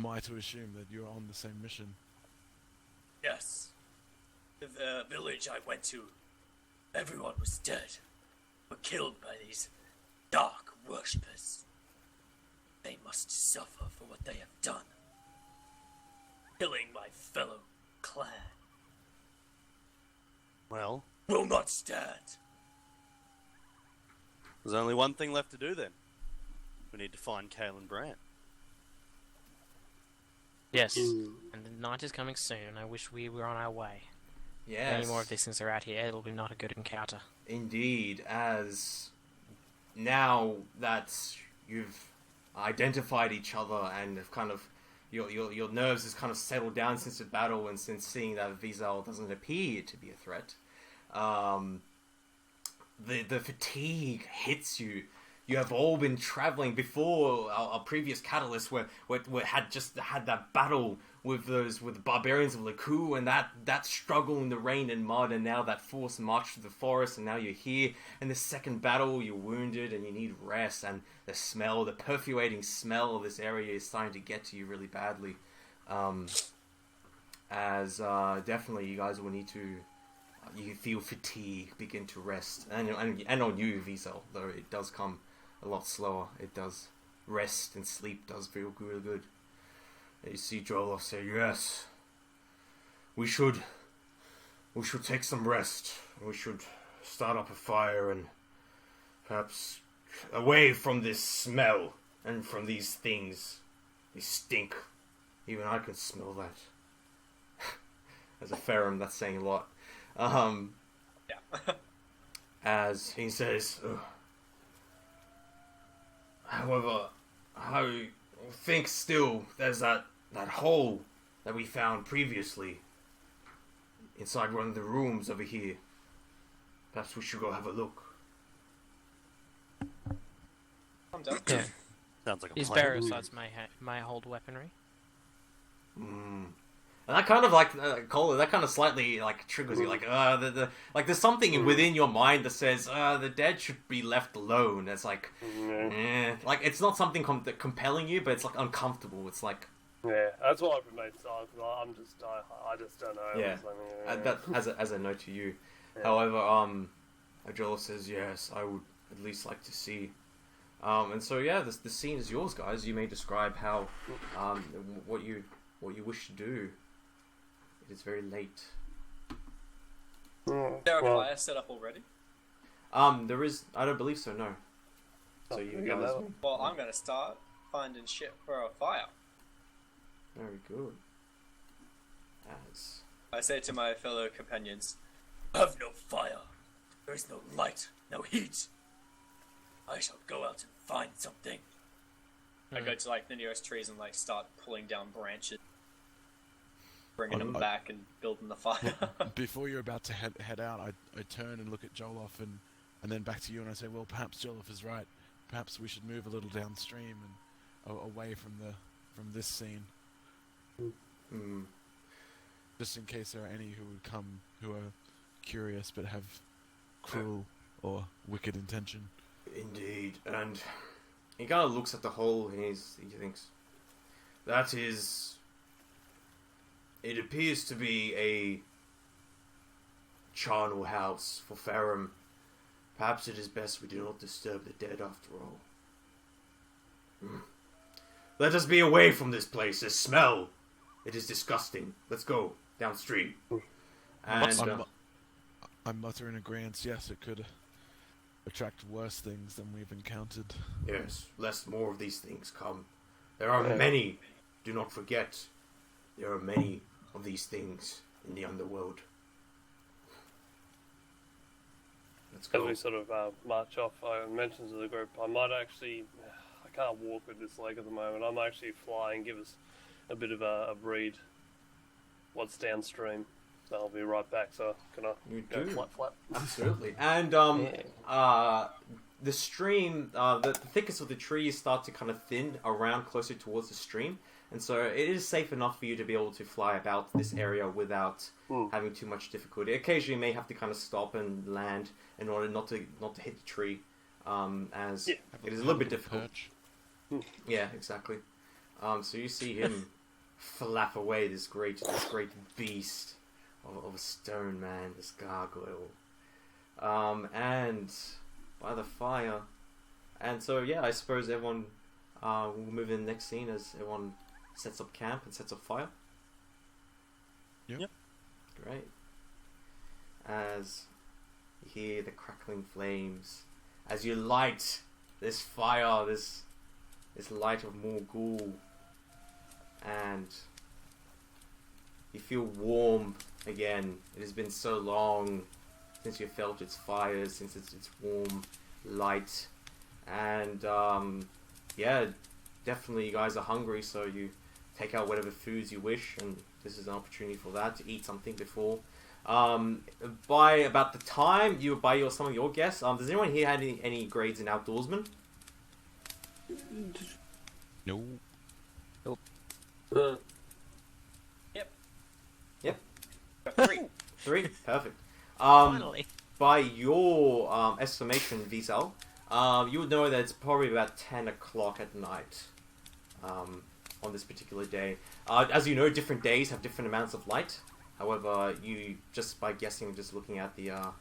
I to assume that you're on the same mission?" Yes. The village I went to, everyone was dead. Were killed by these dark worshippers. They must suffer for what they have done. Killing my fellow clan Well, will not stand. there's only one thing left to do then. We need to find Kale and Brant. Yes, and the night is coming soon, and I wish we were on our way. If any Yes. more of these things are out here, it'll be not a good encounter. Indeed, as now that you've identified each other and have kind of your nerves has kind of settled down since the battle and since seeing that Vizal doesn't appear to be a threat, the fatigue hits you. You have all been traveling before our previous catalyst, where had just had that battle with the barbarians of Laku, and that struggle in the rain and mud, and now that forced march through the forest, and now you're here. And the second battle, you're wounded and you need rest, and the perfumating smell of this area is starting to get to you really badly. Definitely you guys will need to. You feel fatigue begin to rest, and on you, Vizal, though it does come a lot slower. It does. Rest and sleep does feel really good. And you see Joloff say, yes, we should take some rest. We should start up a fire and perhaps away from this smell and from these things. They stink. Even I can smell that. As a Ferrum, that's saying a lot. Yeah. As he says, however, I think still there's that hole that we found previously inside one of the rooms over here. Perhaps we should go have a look. I'm done. Yeah. Sounds like a These plan. barricides may hold weaponry. And that kind of Cola, that kind of slightly triggers you, there's something within your mind that says the dead should be left alone. It's it's not something compelling you, but it's uncomfortable. It's Yeah, that's what I've made. I just don't know. Yeah. That as a note to you. Yeah. However, Ajola says yes, I would at least like to see. And so yeah, the scene is yours, guys. You may describe how what you wish to do. It is very late. Is there a fire set up already? There is. I don't believe so. No. So you guys. Well, I'm gonna start finding shit for a fire. Very good. As I say to my fellow companions, have no fire. There is no light, no heat. I shall go out and find something. I go to the nearest trees and start pulling down branches, bringing them back and building the fire. Before you're about to head out, I turn and look at Joloff and then back to you and I say, well, perhaps Joloff is right. Perhaps we should move a little downstream and away from this scene. Just in case there are any who would come who are curious but have cruel or wicked intention. indeed, and he kind of looks at the hole and he thinks, that is. It appears to be a charnel house for Ferrum. Perhaps it is best we do not disturb the dead after all. Let us be away from this place. The smell. It is disgusting. Let's go downstream. And I'm muttering agreement. Yes, it could attract worse things than we've encountered. yes, lest more of these things come. There are many. Do not forget. There are many of these things in the underworld. Let's As go. we sort of march off, I mentioned to the group, I can't walk with this leg at the moment. I'm actually flying, give us a bit of a read what's downstream. So I'll be right back, so can I You go do. flap? Absolutely. And the stream, the thickest of the trees start to kind of thin around closer towards the stream, and so it is safe enough for you to be able to fly about this area without having too much difficulty. Occasionally, you may have to kind of stop and land in order not to hit the tree, as it is a little bit difficult. Perch. Yeah, exactly. So you see him flap away this great beast of a stone man, this gargoyle, and by the fire. And so yeah, I suppose everyone we'll move in the next scene as everyone sets up camp and sets up fire. Yep. Great. As you hear the crackling flames, as you light this fire, this light of more ghoul, and you feel warm again. It has been so long since you felt its fire, since its warm light, and yeah, definitely you guys are hungry, so you take out whatever foods you wish, and this is an opportunity for that, to eat something before. By about the time you buy some of your guests, does anyone here have any grades in outdoorsman? No. Yep. 3. 3? Perfect. Finally. By your estimation, Vizal, you would know that it's probably about 10 o'clock at night on this particular day. As you know, different days have different amounts of light. However, you just by guessing, just looking at the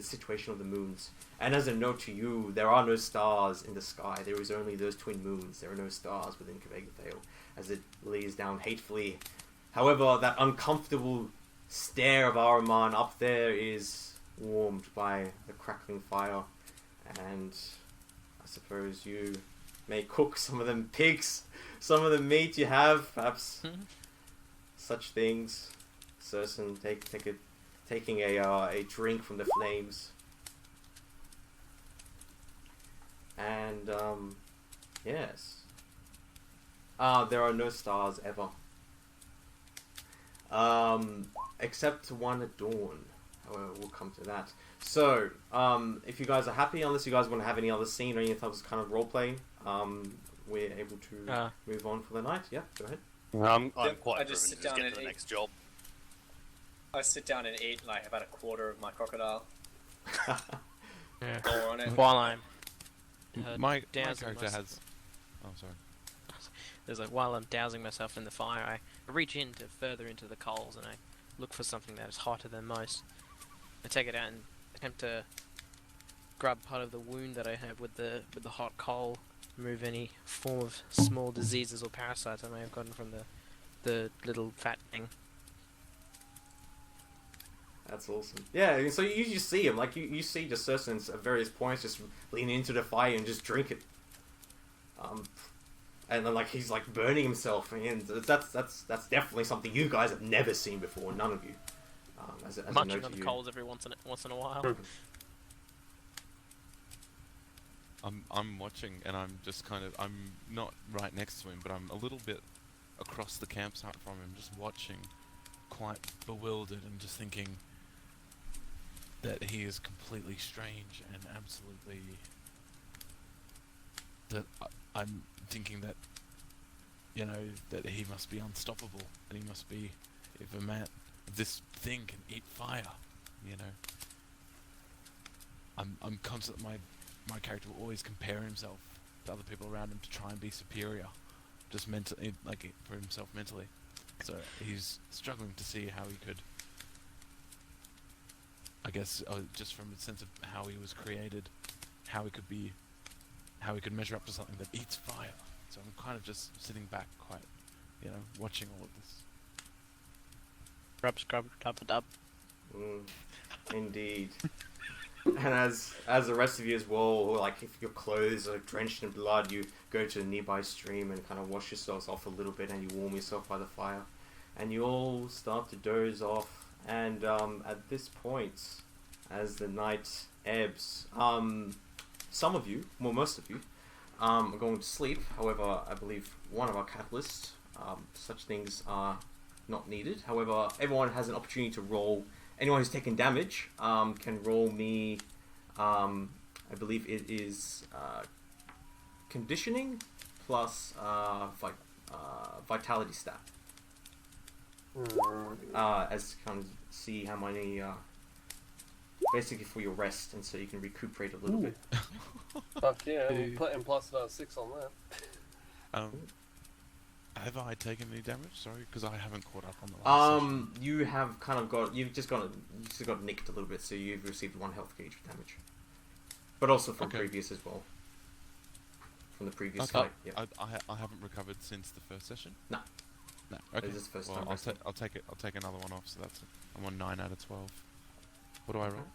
situation of the moons. And as a note to you, there are no stars in the sky. There is only those twin moons. There are no stars within Kvegathale, as it lays down hatefully. However, that uncomfortable stare of Ahriman up there is warmed by the crackling fire, and I suppose you may cook some of them pigs, some of the meat you have, perhaps such things. Certain taking a drink from the flames, and yes, there are no stars ever. Except one at dawn. However, we'll come to that. So, if you guys are happy, unless you guys want to have any other scene or anything else kind of role-playing, we're able to move on for the night. Yeah, go ahead. I'm Yep, quite I driven just to sit just down get and to the eat. next job. I sit down and eat like about a quarter of my crocodile. Yeah. Or on it. While I'm My dousing character myself- has. Oh, sorry. There's like, while I'm dousing myself in the fire, I reach further into the coals and I look for something that is hotter than most. I take it out and attempt to grab part of the wound that I have with the hot coal, remove any form of small diseases or parasites I may have gotten from the little fat thing. That's awesome. Yeah, so you just see him, like you see just certain at various points just lean into the fire and just drink it. And then like he's like burning himself, and that's definitely something you guys have never seen before, none of you. As a Munching note on to the you. coals every once in a while. I'm watching, and I'm just I'm not right next to him, but I'm a little bit across the campsite from him, just watching, quite bewildered, and just thinking that he is completely strange and absolutely. I'm thinking that, that he must be unstoppable, and he must be, if this thing can eat fire, I'm constant. My character will always compare himself to other people around him to try and be superior, just mentally, like for himself mentally. So he's struggling to see how he could, I guess, just from a sense of how he was created, how he could measure up to something that eats fire. So I'm kind of just sitting back, quite, watching all of this. Rub, scrub, dub, dub. Indeed. And as the rest of you as well, like if your clothes are drenched in blood, you go to a nearby stream and kind of wash yourselves off a little bit, and you warm yourself by the fire, and you all start to doze off. And at this point, as the night ebbs, some of you, well most of you, are going to sleep. However, I believe one of our catalysts, such things are not needed. However, everyone has an opportunity to roll. Anyone who's taken damage can roll me, I believe it is conditioning plus vitality stat. As to kind of see how many, basically for your rest, and so you can recuperate a little bit. Fuck yeah, and plus 6 on that. Have I taken any damage? Sorry, because I haven't caught up on the last session. You have kind of you just got nicked a little bit, so you've received 1 health gauge of damage, but also from Okay. previous as well. from the previous Okay. fight. Yep. I haven't recovered since the first session. No. No. Okay. This is the first Well, time. I'll take it. I'll take another one off. So that's it. I'm on 9 out of 12. What do I roll?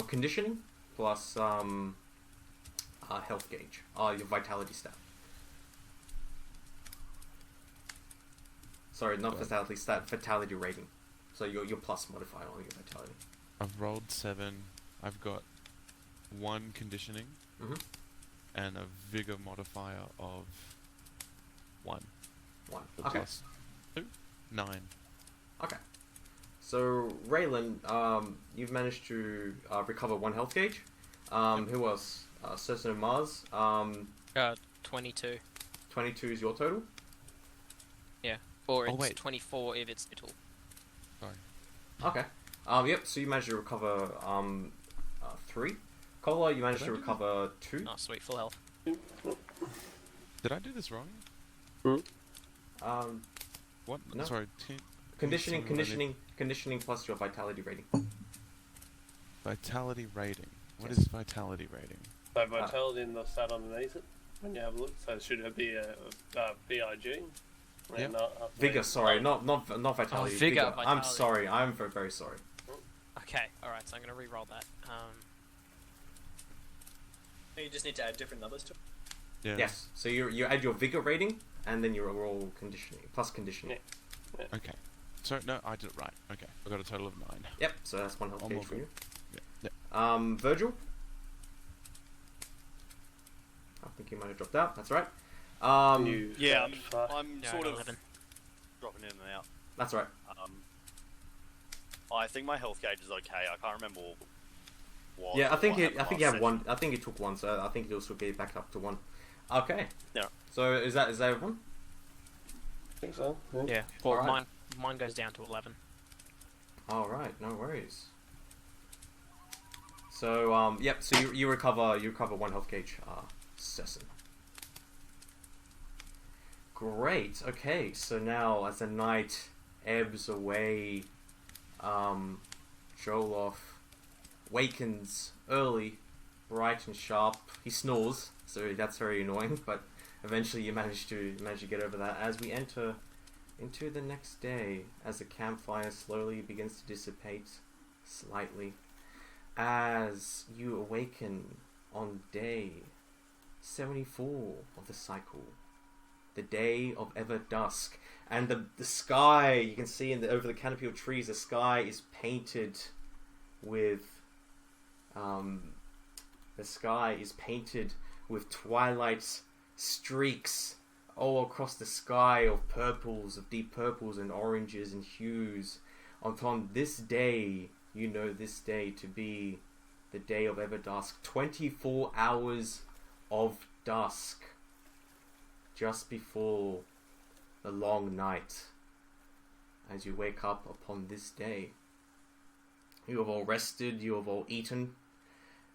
Conditioning plus health gauge. Your vitality stat. Sorry, not vitality stat. Vitality rating. So your plus modifier on your vitality. I've rolled 7. I've got 1 conditioning and a vigor modifier of 1. 1. So Okay. plus 2, 9. Okay. So Raylan, you've managed to recover 1 health gauge. Who else? Citizen of Mars. 22. 22 is your total. Yeah. Or it's wait. 24 if it's little. Sorry. Okay. Yep. So you managed to recover 3. Cola, you managed Did to I do recover 2. Oh, sweet, full health. Did I do this wrong? What? No. Sorry. Conditioning, Something conditioning plus your vitality rating. Vitality rating. What Yes. is vitality rating? So vitality in the stat underneath it, when you have a look, so should it be a BIG? Yep. Vigor, sorry, not vitality. vigor, I'm vitality. sorry. I'm very, very sorry. Okay, alright, so I'm gonna re-roll that. You just need to add different numbers to it. Yeah. Yes. So you add your vigor rating and then you roll conditioning plus conditioning. Yeah. Okay. So no, I did it right. Okay, I got a total of 9. Yep. So that's 1 health I'm gauge all for good. you. Yeah. Virgil. I think you might have dropped out. That's right. Yeah, start. I'm Yeah, sort I of got 11. dropping in and out. That's right. I think my health gauge is okay. I can't remember what. Yeah, I think what you happened have last 1. I think you took 1, so I think you'll still get back up to 1. Okay. Yeah. So is that everyone? I think so. Yeah, well, Alright. mine goes down to 11. All right. No worries. So yep. So you recover 1 health gauge, Cessin. Great. Okay. So now as the night ebbs away, Joloff wakens early, bright and sharp. He snores, so that's very annoying. But eventually, you manage to get over that. As we enter into the next day, as the campfire slowly begins to dissipate, slightly, as you awaken on day 74 of the cycle, the day of ever dusk, and the sky, you can see over the canopy of trees, the sky is painted with twilight streaks all across the sky of purples, of deep purples and oranges and hues. Upon this day, you know this day to be the day of ever dusk. 24 hours of dusk just before the long night. As you wake up upon this day, you have all rested, you have all eaten,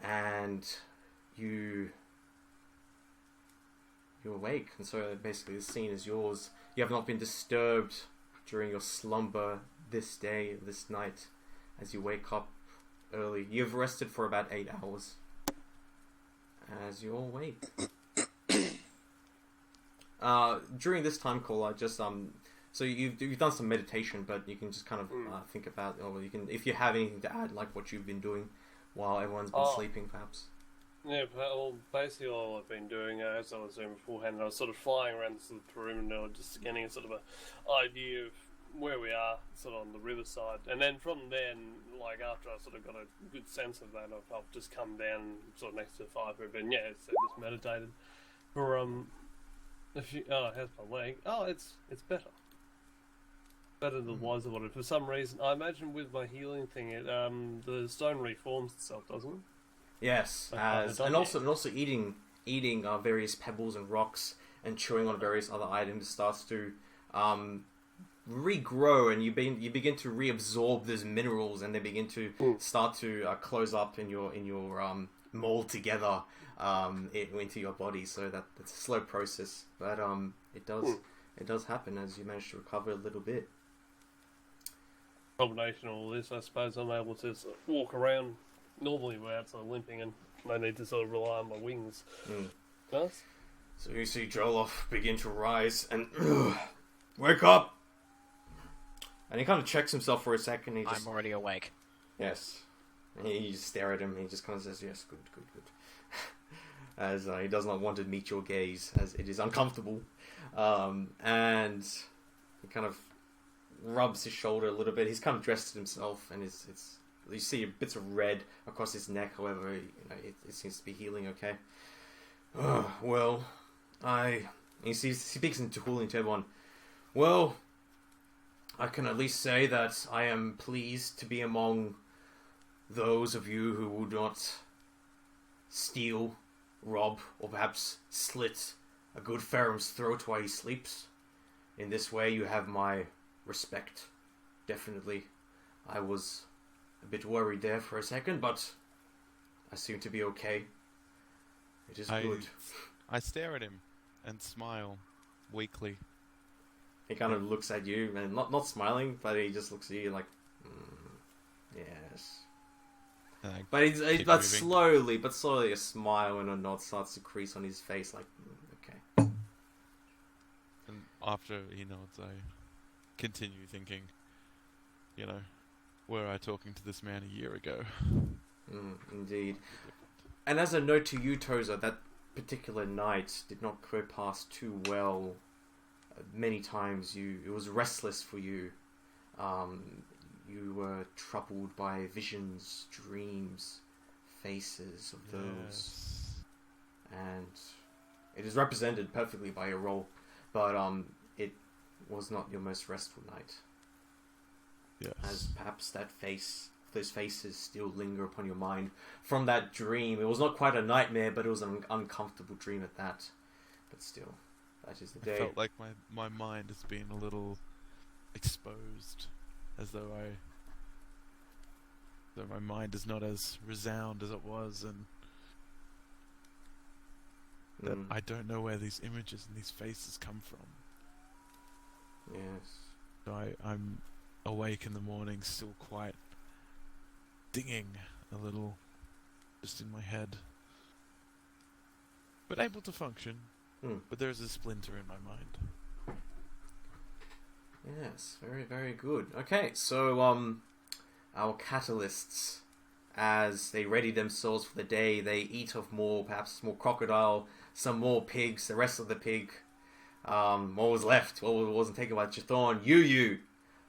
and you're awake, and so basically the scene is yours. You have not been disturbed during your slumber this day, this night, as you wake up early. You've rested for about 8 hours as you all wake. During this time call, I just so you've done some meditation, but you can just kind of think about, or you can, if you have anything to add, like what you've been doing while everyone's been sleeping, perhaps. Yeah, well, basically all I've been doing, as I was doing beforehand, I was sort of flying around the perimeter, just getting a sort of an idea of where we are, sort of on the riverside. And then from then, like after I sort of got a good sense of that, I've just come down sort of next to the fire pit, and yeah, so just meditated for how's my leg? Oh, it's better. Better than it was or whatever. For some reason, I imagine with my healing thing, the stone reforms itself, doesn't it? Yes, and also eating various pebbles and rocks and chewing on various other items starts to regrow, and you begin to reabsorb those minerals, and they begin to start to close up in your mold together into your body. So that's a slow process, but it does happen as you manage to recover a little bit. Combination of all this, I suppose I'm able to sort of walk around normally without sort of limping, and no need to sort of rely on my wings. Gus? So you see Joloff begin to rise and wake up. And he kind of checks himself for a second. He just, I'm already awake. yes. And you just stare at him. And he just kind of says, "Yes, good." As he does not want to meet your gaze, as it is uncomfortable. And he kind of rubs his shoulder a little bit. He's kind of dressed himself, and you see bits of red across his neck. However, it seems to be healing okay. Well, he speaks into cooling to everyone. Well, I can at least say that I am pleased to be among those of you who would not steal, rob, or perhaps slit a good Ferrum's throat while he sleeps. In this way, you have my respect. Definitely. I was a bit worried there for a second, but I seem to be okay. It is good. I stare at him and smile weakly. He kind of looks at you, and not smiling, but he just looks at you like, yes. But slowly a smile and a nod starts to crease on his face, like, okay. And after he nods, I continue thinking, were I talking to this man a year ago? Indeed. And as a note to you, Tozer, that particular night did not go past too well. Many times it was restless for you. You were troubled by visions, dreams, faces of those. Yes. And it is represented perfectly by your role, but it was not your most restful night. Yes. As perhaps those faces still linger upon your mind from that dream. It was not quite a nightmare, but it was an uncomfortable dream at that. But still, that is the day. I felt like my mind has been a little exposed, as though my mind is not as resound as it was, and that I don't know where these images and these faces come from. Yes. So I'm awake in the morning, still quite dinging a little, just in my head, but able to function. But there's a splinter in my mind. Yes, very, very good. Okay, so our catalysts, as they ready themselves for the day, they eat of perhaps more crocodile, some more pigs, the rest of the pig. What was left? What wasn't taken by Chthon? The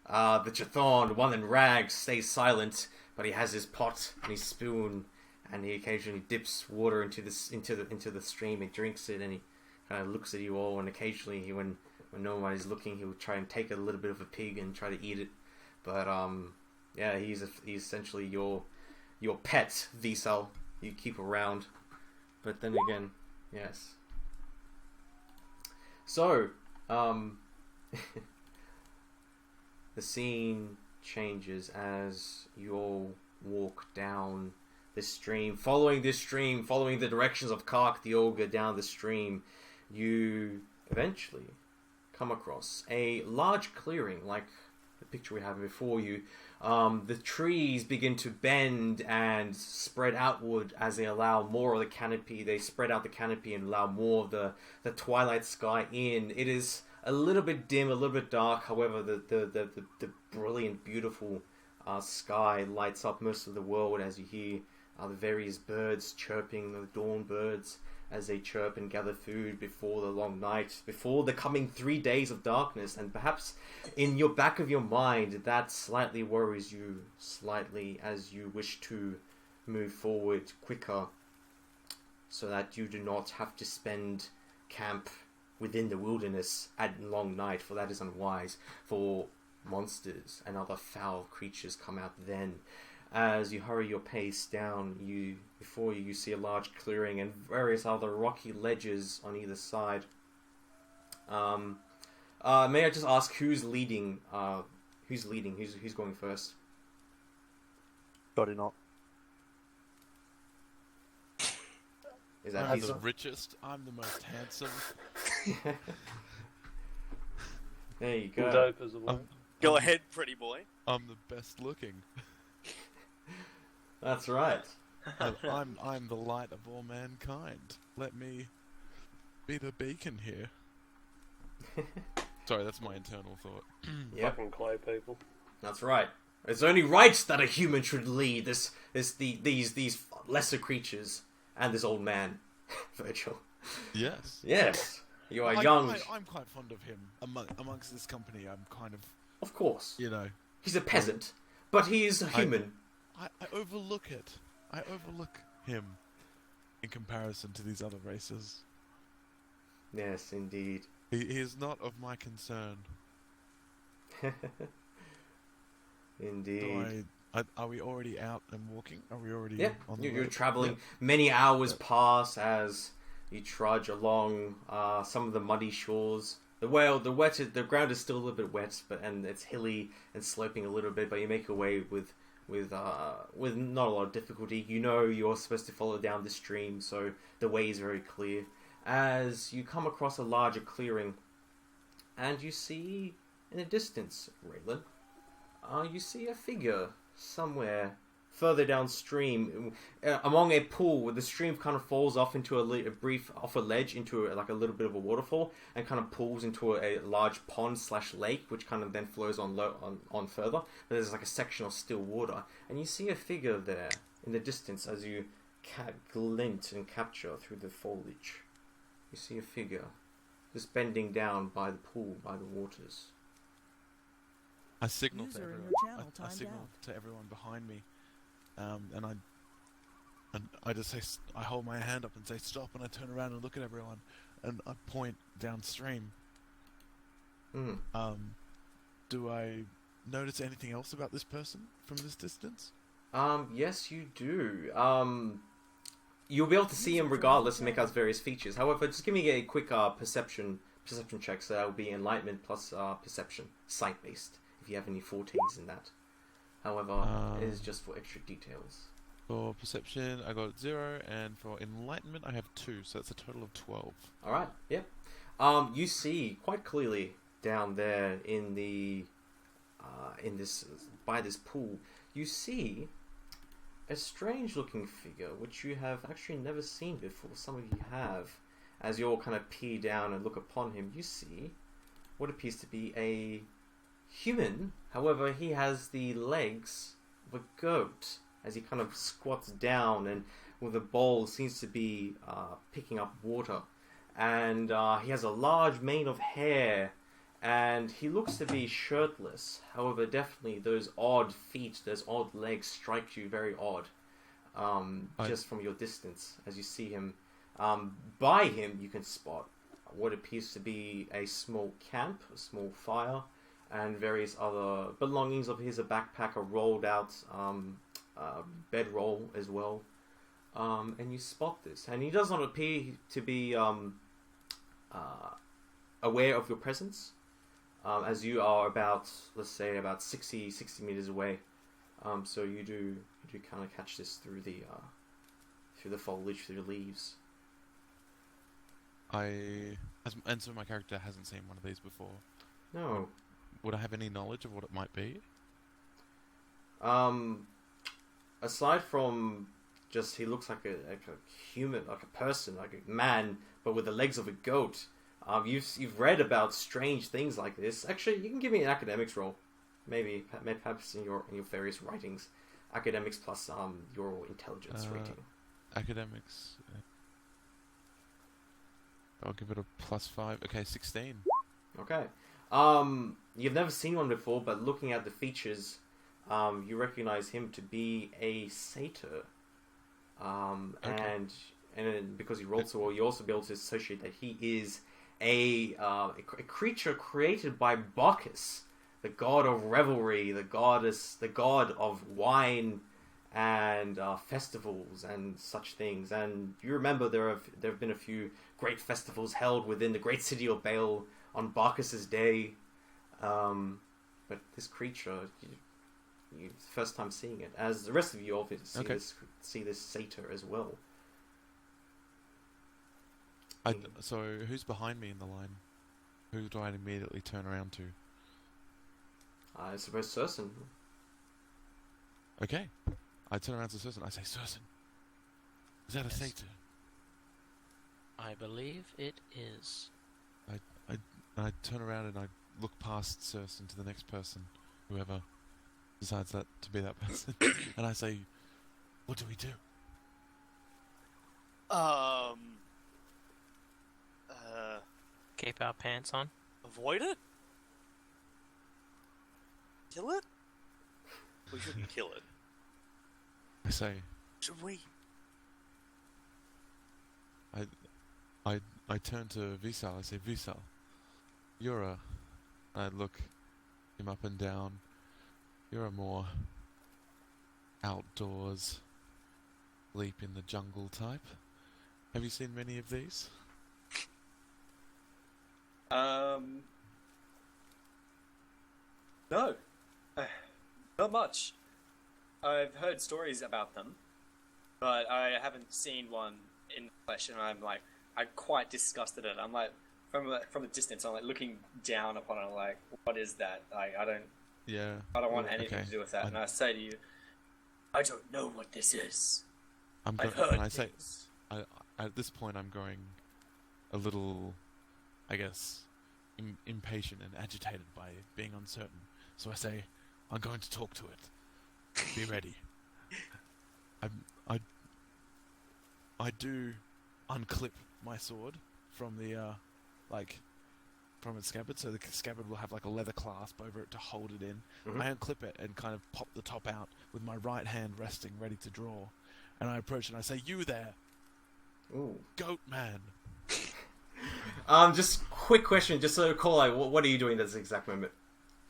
Chthon, the one in rags, stays silent, but he has his pot and his spoon, and he occasionally dips water into the stream. He drinks it, and he kind of looks at you all, and occasionally when no one is looking, he will try and take a little bit of a pig and try to eat it. But he's essentially your pet, Visal. You keep around. But then again, yes. So, the scene changes as you all walk down this stream, following the directions of Kark the Ogre down the stream. You eventually come across a large clearing, like the picture we have before you. The trees begin to bend and spread outward as they allow more of the canopy. They spread out the canopy and allow more of the twilight sky in. It is a little bit dim, a little bit dark. However, the brilliant, beautiful sky lights up most of the world as you hear the various birds chirping, the dawn birds, as they chirp and gather food before the long night, before the coming 3 days of darkness. And perhaps in your back of your mind, that slightly worries you slightly as you wish to move forward quicker so that you do not have to spend camp within the wilderness at long night, for that is unwise, for monsters and other foul creatures come out then. As you hurry your pace down, before you see a large clearing and various other rocky ledges on either side. May I just ask who's leading? Who's going first? Got it not. Is that I'm Hazel? the richest. I'm the most handsome. There you go. Dope as well. Go ahead, pretty boy. I'm the best looking. That's right. I'm the light of all mankind. Let me bit of bacon here. Sorry, that's my internal thought. Yep, Fucking clay people. that's right. It's only right that a human should lead these lesser creatures and this old man, Virgil. Yes. Yes, you are I- young. I'm quite fond of him. Amongst this company, I'm kind of, Of course, you know, he's a peasant, but he is a human. I overlook it. I overlook him in comparison to these other races. Yes, indeed. He is not of my concern. Indeed. Are we already out and walking? Are we already Yeah, on the you're road? traveling. Yeah. Many hours pass as you trudge along some of the muddy shores. The ground is still a little bit wet, and it's hilly and sloping a little bit. But you make your way with not a lot of difficulty. You know you're supposed to follow down the stream, so the way is very clear. As you come across a larger clearing, and you see in the distance, Raylan, you see a figure somewhere further downstream, among a pool where the stream kind of falls off into a ledge into like a little bit of a waterfall, and kind of pools into a large pond/lake, which kind of then flows on further. But there's like a section of still water, and you see a figure there in the distance as you glint and capture through the foliage. You see a figure just bending down by the pool, by the waters. I signal to User in everyone. your channel I timed signal out. to everyone behind me, and I just say I hold my hand up and say stop, and I turn around and look at everyone, and I point downstream. Do I notice anything else about this person from this distance? Yes, you do. You'll be able to see him regardless and make out various features. However, just give me a quick perception check. So that will be enlightenment plus perception, sight based. If you have any 14s in that. However, it is just for extra details. For perception, I got 0, and for enlightenment, I have 2, so that's a total of 12. All right. Yep. You see quite clearly down there in the by this pool. You see a strange-looking figure which you have actually never seen before. Some of you have. As you all kind of peer down and look upon him, you see what appears to be a human. However, he has the legs of a goat as he kind of squats down and with a bowl seems to be picking up water. And he has a large mane of hair and he looks to be shirtless. However, definitely those odd feet, those odd legs strike you very odd just from your distance as you see him. By him, you can spot what appears to be a small camp, a small fire, and various other belongings of his, a backpack, a rolled out bedroll as well. And you spot this. And he does not appear to be aware of your presence, as you are about, let's say, about 60 meters away. So you do kind of catch this through the foliage, through the leaves. And so my character hasn't seen one of these before. No. Would I have any knowledge of what it might be? Aside from just he looks like a human, like a person, like a man, but with the legs of a goat. You've read about strange things like this. Actually, you can give me an academics roll, maybe perhaps in your various writings, academics plus your intelligence rating. Academics. I'll give it a +5. Okay, 16. Okay. You've never seen one before, but looking at the features, you recognize him to be a satyr. Okay. And because he rolled so well, you also be able to associate that he is a creature created by Bacchus, the god of revelry, the god of wine and festivals and such things. And you remember there have been a few great festivals held within the great city of Bale on Bacchus's day. But this creature, you first time seeing it, as the rest of you obviously see this satyr as well. So who's behind me in the line? Who do I immediately turn around to? I suppose Sursen. Okay. I turn around to Sursen. I say, Sursen, is that a satyr? I believe it is. I turn around and I look past Circe into the next person, whoever decides that to be that person, and I say, "What do we do?" Keep our pants on. Avoid it? Kill it? We shouldn't kill it. I say, Should we? I turn to Visal. I say, Visal, you're a. I look him up and down. You're a more outdoors, sleep in the jungle type. Have you seen many of these? No. Not much. I've heard stories about them, but I haven't seen one in flesh, and I'm quite disgusted at it. I'm like, from a distance, I'm like looking down upon it, like, what is that? Like, I don't want anything to do with that. And I say to you, I don't know what this is. I've heard and I say, things. at this point, I'm growing a little, I guess, impatient and agitated by being uncertain. So I say, I'm going to talk to it. Be ready. I do unclip my sword from the from its scabbard, so the scabbard will have like a leather clasp over it to hold it in. Mhm. I unclip it and kind of pop the top out with my right hand resting, ready to draw. And I approach and I say, "You there, Ooh. goat man." Just quick question, just so call out, what are you doing at this exact moment?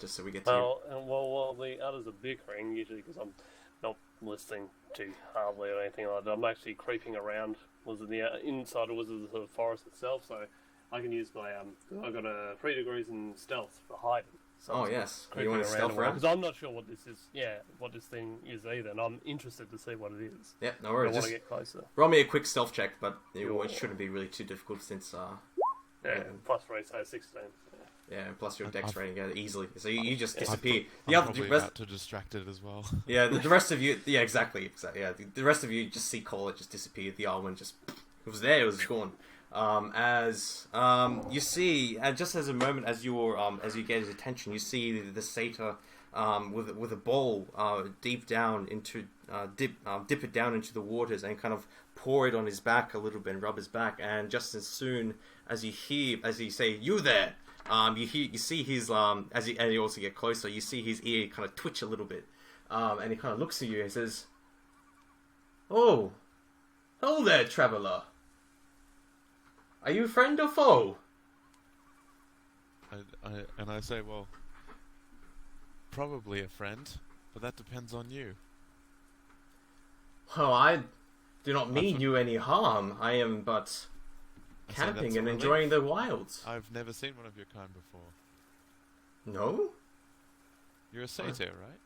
Just so we get to you. While the others are bickering, usually because I'm not listening too hardly or anything like that, I'm actually creeping around inside of the forest itself, so I can use my I've got a 3 degrees in stealth for hiding. So Oh, I'm yes. creeping You want to stealth around? because I'm not sure what this is. Yeah, what this thing is either, and I'm interested to see what it is. Yeah, no I worries. want Just to get closer. roll me a quick stealth check, but Sure. it shouldn't be really too difficult since Yeah, plus 3, so 16. yeah, and plus your dex I've- rating easily. So you just Yeah. disappear. I'm The probably rest, about to distract it as well. yeah, the rest of you, yeah, exactly. Yeah, the rest of you just see Collet just disappear. The Alwyn just, it was there, it was gone. As you see, and just as a moment as you get his attention, you see the satyr with a bowl deep down into dip it down into the waters and kind of pour it on his back a little bit and rub his back. And just as soon as you say, "You there," you see his and you also get closer, you see his ear kind of twitch a little bit, and he kind of looks at you and says, "Oh, hello there, traveler. Are you friend or foe?" And I say, well, probably a friend, but that depends on you. "Oh, I do not mean you any harm. I am but I say, camping "That's a and relief. enjoying the wilds." I've never seen one of your kind before. "No?" You're a satyr, right?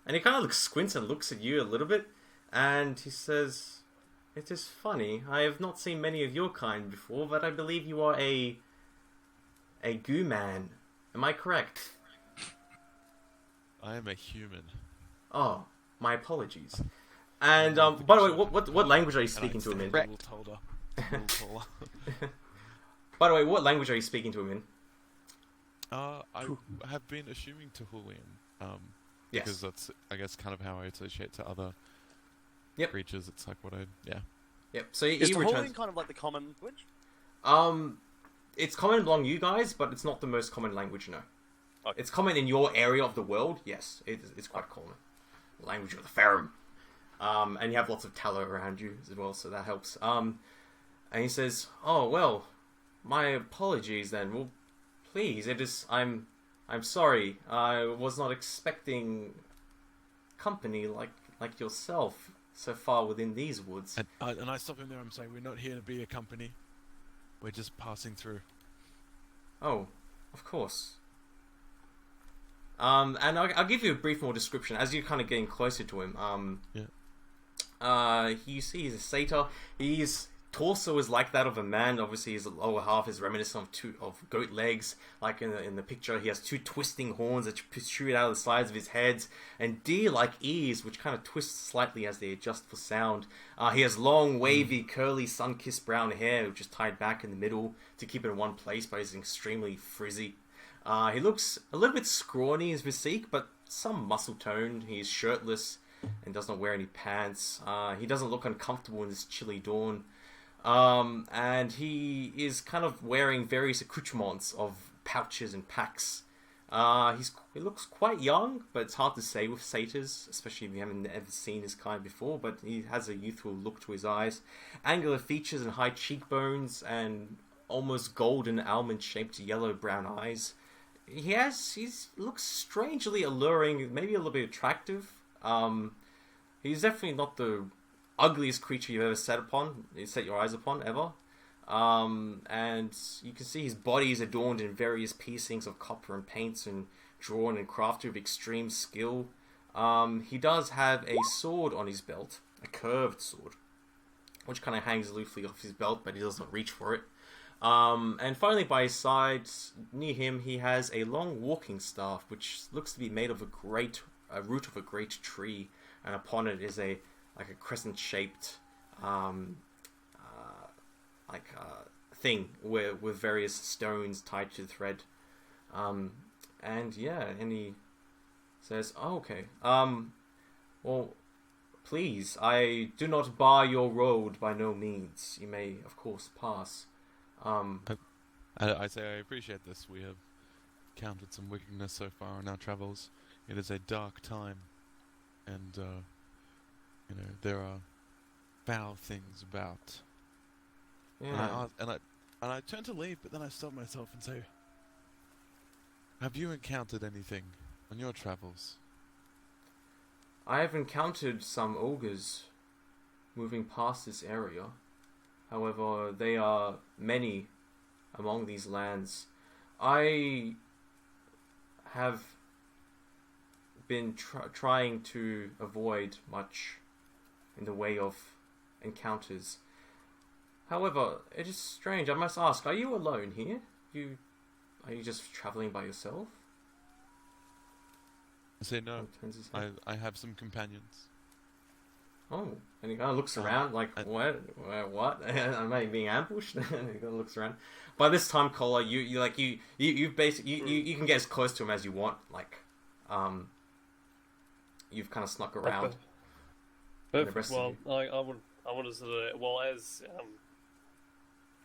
And he kind of squints and looks at you a little bit, and he says, "It is funny. I have not seen many of your kind before, but I believe you are a goo man. Am I correct?" I am a human. "Oh, my apologies." And by the way, what language are you speaking to him in? A little taller. A little taller. By the way, what language are you speaking to him in? I have been assuming Tehulian, Yes. because that's, I guess, kind of how I associate to other Yep. creatures. It's like what I, yeah. Yep. So Is he the returns. kind of like the common language? It's common among you guys, but it's not the most common language, no. Okay. It's common in your area of the world, yes. It's quite common. Language of the Farum. And you have lots of tallow around you as well, so that helps. And he says, "Oh, well, my apologies then. Well, please, I'm sorry. I was not expecting company like yourself so far within these woods." And I stop him there and say, "We're not here to be a company. We're just passing through." "Oh, of course." And I'll give you a brief more description as you're kind of getting closer to him. Yeah. You see he's a satyr. He's torso is like that of a man. Obviously, his lower half is reminiscent of goat legs. Like in the picture, he has two twisting horns that protrude out of the sides of his head, and deer-like ears, which kind of twist slightly as they adjust for sound. He has long, wavy, curly, sun-kissed brown hair, which is tied back in the middle to keep it in one place, but is extremely frizzy. He looks a little bit scrawny in his physique, but some muscle tone. He is shirtless and does not wear any pants. He doesn't look uncomfortable in this chilly dawn. And he is kind of wearing various accoutrements of pouches and packs. He looks quite young, but it's hard to say with satyrs, especially if you haven't ever seen his kind before, but he has a youthful look to his eyes. Angular features and high cheekbones and almost golden almond-shaped yellow-brown eyes. He looks strangely alluring, maybe a little bit attractive. He's definitely not the ugliest creature you've ever set your eyes upon, ever. And you can see his body is adorned in various piecings of copper and paints and drawn and crafted with extreme skill. He does have a sword on his belt, a curved sword, which kind of hangs loosely off his belt, but he does not reach for it. And finally, by his side, near him, he has a long walking staff, which looks to be made of a root of a great tree, and upon it is a crescent-shaped thing with various stones tied to the thread. And he says, "Oh, okay. Well, please, I do not bar your road by no means. You may, of course, pass." I say I appreciate this. We have counted some wickedness so far in our travels. It is a dark time, and there are foul things about. Yeah. And I turn to leave, but then I stop myself and say, "Have you encountered anything on your travels?" I have encountered some ogres moving past this area. However, they are many among these lands. I have been trying to avoid much in the way of encounters. However, it is strange. I must ask, are you alone here? Are you just traveling by yourself? I say no. I have some companions. Oh, and he kind of looks around like, what? Am I being ambushed? And he kind of looks around. By this time, Kola, you can get as close to him as you want. You've kind of snuck around. Perfect. Well, I want to sort of, as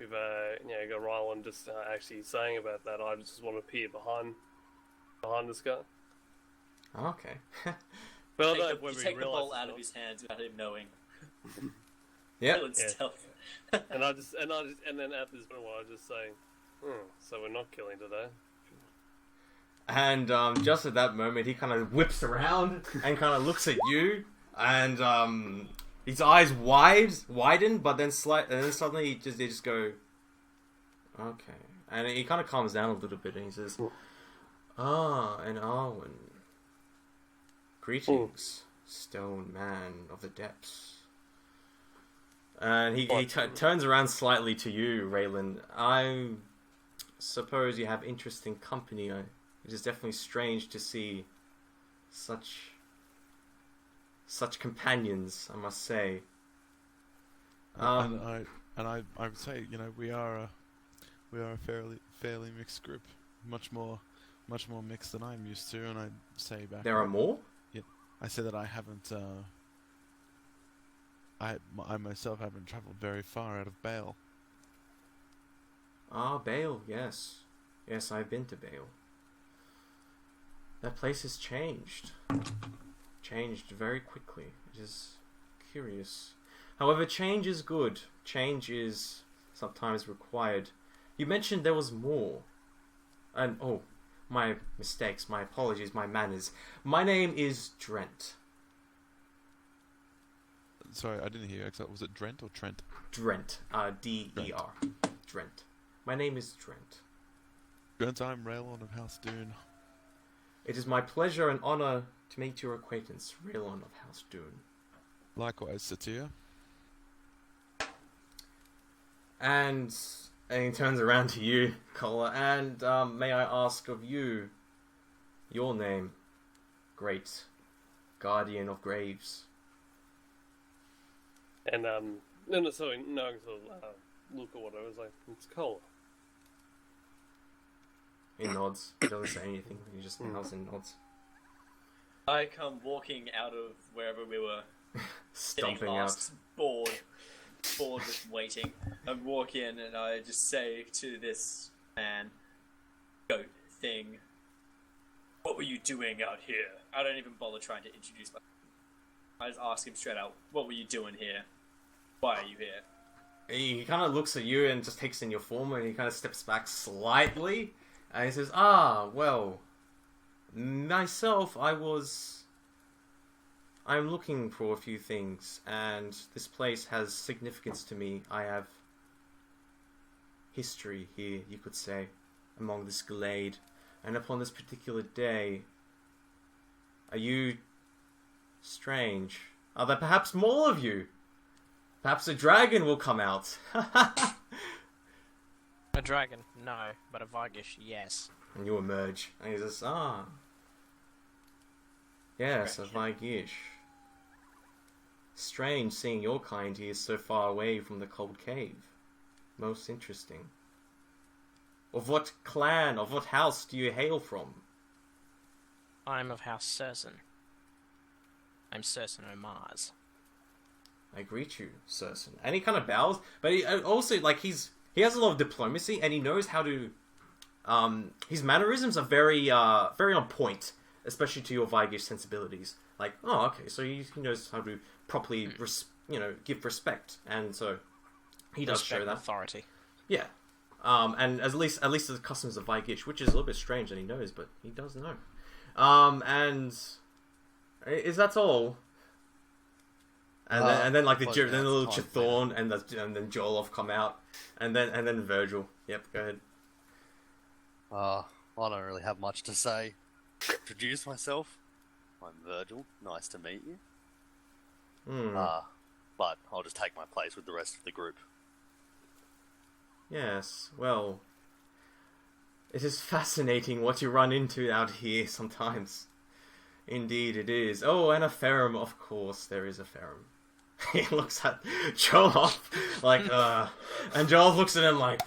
we've got Rylan just actually saying about that, I just want to peer behind this guy. Okay. But you take the bolt out of his hands without him knowing. Yeah. Stealth. and then at this point, I was just saying, so we're not killing today. And just at that moment, he kind of whips around and kind of looks at you, and his eyes widen, but then suddenly they just go, okay, and he kind of calms down a little bit, and he says, and Arwen. Greetings, stone man of the depths. And he turns around slightly to you, Raylan. I suppose you have interesting company. It is definitely strange to see such companions, I must say. And I would say, we are a fairly mixed group, much more mixed than I'm used to. And I'd say back there are more. I say that I haven't. I myself haven't travelled very far out of Bale. Bale, yes. Yes, I've been to Bale. That place has changed. Changed very quickly. It is curious. However, change is good. Change is sometimes required. You mentioned there was more. And, my mistakes, my apologies, my manners. My name is Drent. Sorry, I didn't hear you. Was it Drent or Trent? Drent. D-E-R. Drent. My name is Drent. Drent, I'm Raylon of House Dune. It is my pleasure and honour to make your acquaintance, Raylon of House Dune. Likewise, Satir. And he turns around to you, Kola, and may I ask of you your name, great guardian of graves? And no, sorry, no, sort of look at what I was like. It's Cola. He nods. He doesn't say anything. He just nods and nods. I come walking out of wherever we were sitting Stomping out. last, bored with waiting. I walk in and I just say to this man, goat thing, what were you doing out here? I don't even bother trying to introduce myself. I just ask him straight out, what were you doing here? Why are you here? He kind of looks at you and just takes in your form, and he kind of steps back slightly, and he says, "Ah, well, myself, I'm looking for a few things, and this place has significance to me. I have history here, you could say, among this glade, and upon this particular day, are you strange? Are there perhaps more of you? Perhaps a dragon will come out." A dragon, no, but a Vargish, yes. And you emerge, and he says, yes, a Vygish. Strange seeing your kind here so far away from the cold cave. Most interesting. Of what clan, of what house do you hail from? I'm of House Cerson. I'm Cerson O'Mars. I greet you, Cerson. And he kind of bows, but he also, like, he has a lot of diplomacy, and he knows how to, his mannerisms are very on point, especially to your Vygish sensibilities. Like, oh, okay, so he knows how to properly, give respect, and so he does Respect show that. authority. Yeah. And at least the customs of Vygish, which is a little bit strange that he knows, but he does know. And is that all? And then like the little Chthon and then Jolov come out, and then Virgil. Yep, go ahead. I don't really have much to say. Introduce myself. I'm Virgil. Nice to meet you. But I'll just take my place with the rest of the group. Yes, well, it is fascinating what you run into out here sometimes. Indeed it is. Oh, and a Ferrum, of course, there is a Ferrum. He looks at Jolov, like, and Jolov looks at him like,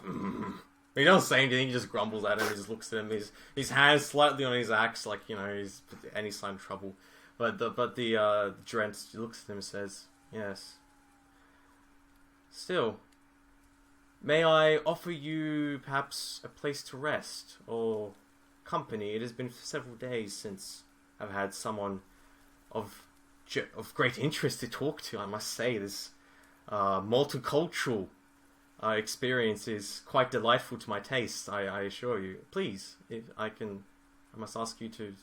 He doesn't say anything, he just grumbles at him, he just looks at him, his hands slightly on his axe, like, he's any sign of trouble. But the Drent looks at him and says, yes. Still, may I offer you perhaps a place to rest, or company? It has been several days since I've had someone of great interest to talk to, I must say. This multicultural experience is quite delightful to my taste, I assure you. Please, if I must ask you to,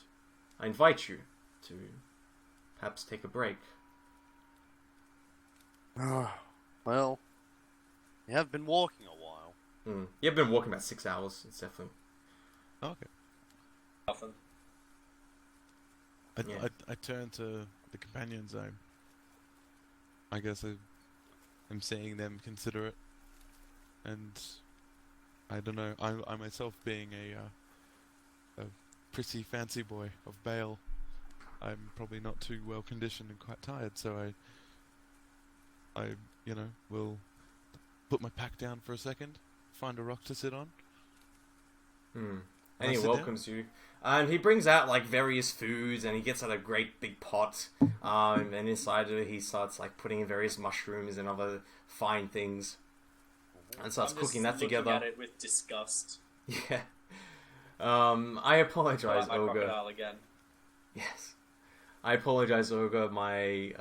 I invite you to perhaps take a break. Well, you have been walking a while. You've been walking about 6 hours, it's definitely. Okay. Nothing. I turn to the companions. I guess I'm seeing them consider it, and I don't know. I myself being a pretty fancy boy of Bale, I'm probably not too well conditioned and quite tired. So I will put my pack down for a second, find a rock to sit on. And he welcomes you. And he brings out, like, various foods, and he gets out a great big pot. And inside of it, he starts, like, putting in various mushrooms and other fine things. And starts cooking that together. I'm looking at it with disgust. Yeah. I apologize, my Ogre. crocodile again. Yes. I apologize, Ogre. My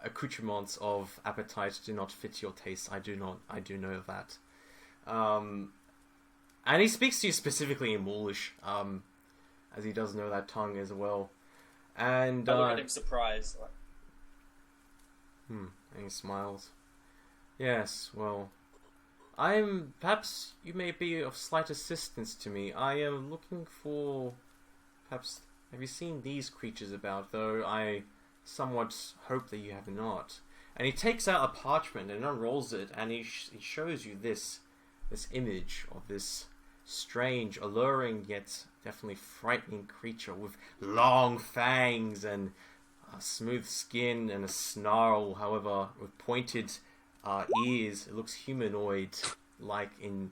accoutrements of appetite do not fit your taste. I do know that. And he speaks to you specifically in Moolish, as he does know that tongue as well. And I look at him surprised. And he smiles. Yes, well, perhaps you may be of slight assistance to me. I am looking for, perhaps, have you seen these creatures about, though I somewhat hope that you have not. And he takes out a parchment and unrolls it, and he shows you this image of this strange, alluring yet definitely frightening creature with long fangs and smooth skin and a snarl. However, with pointed ears, it looks humanoid-like in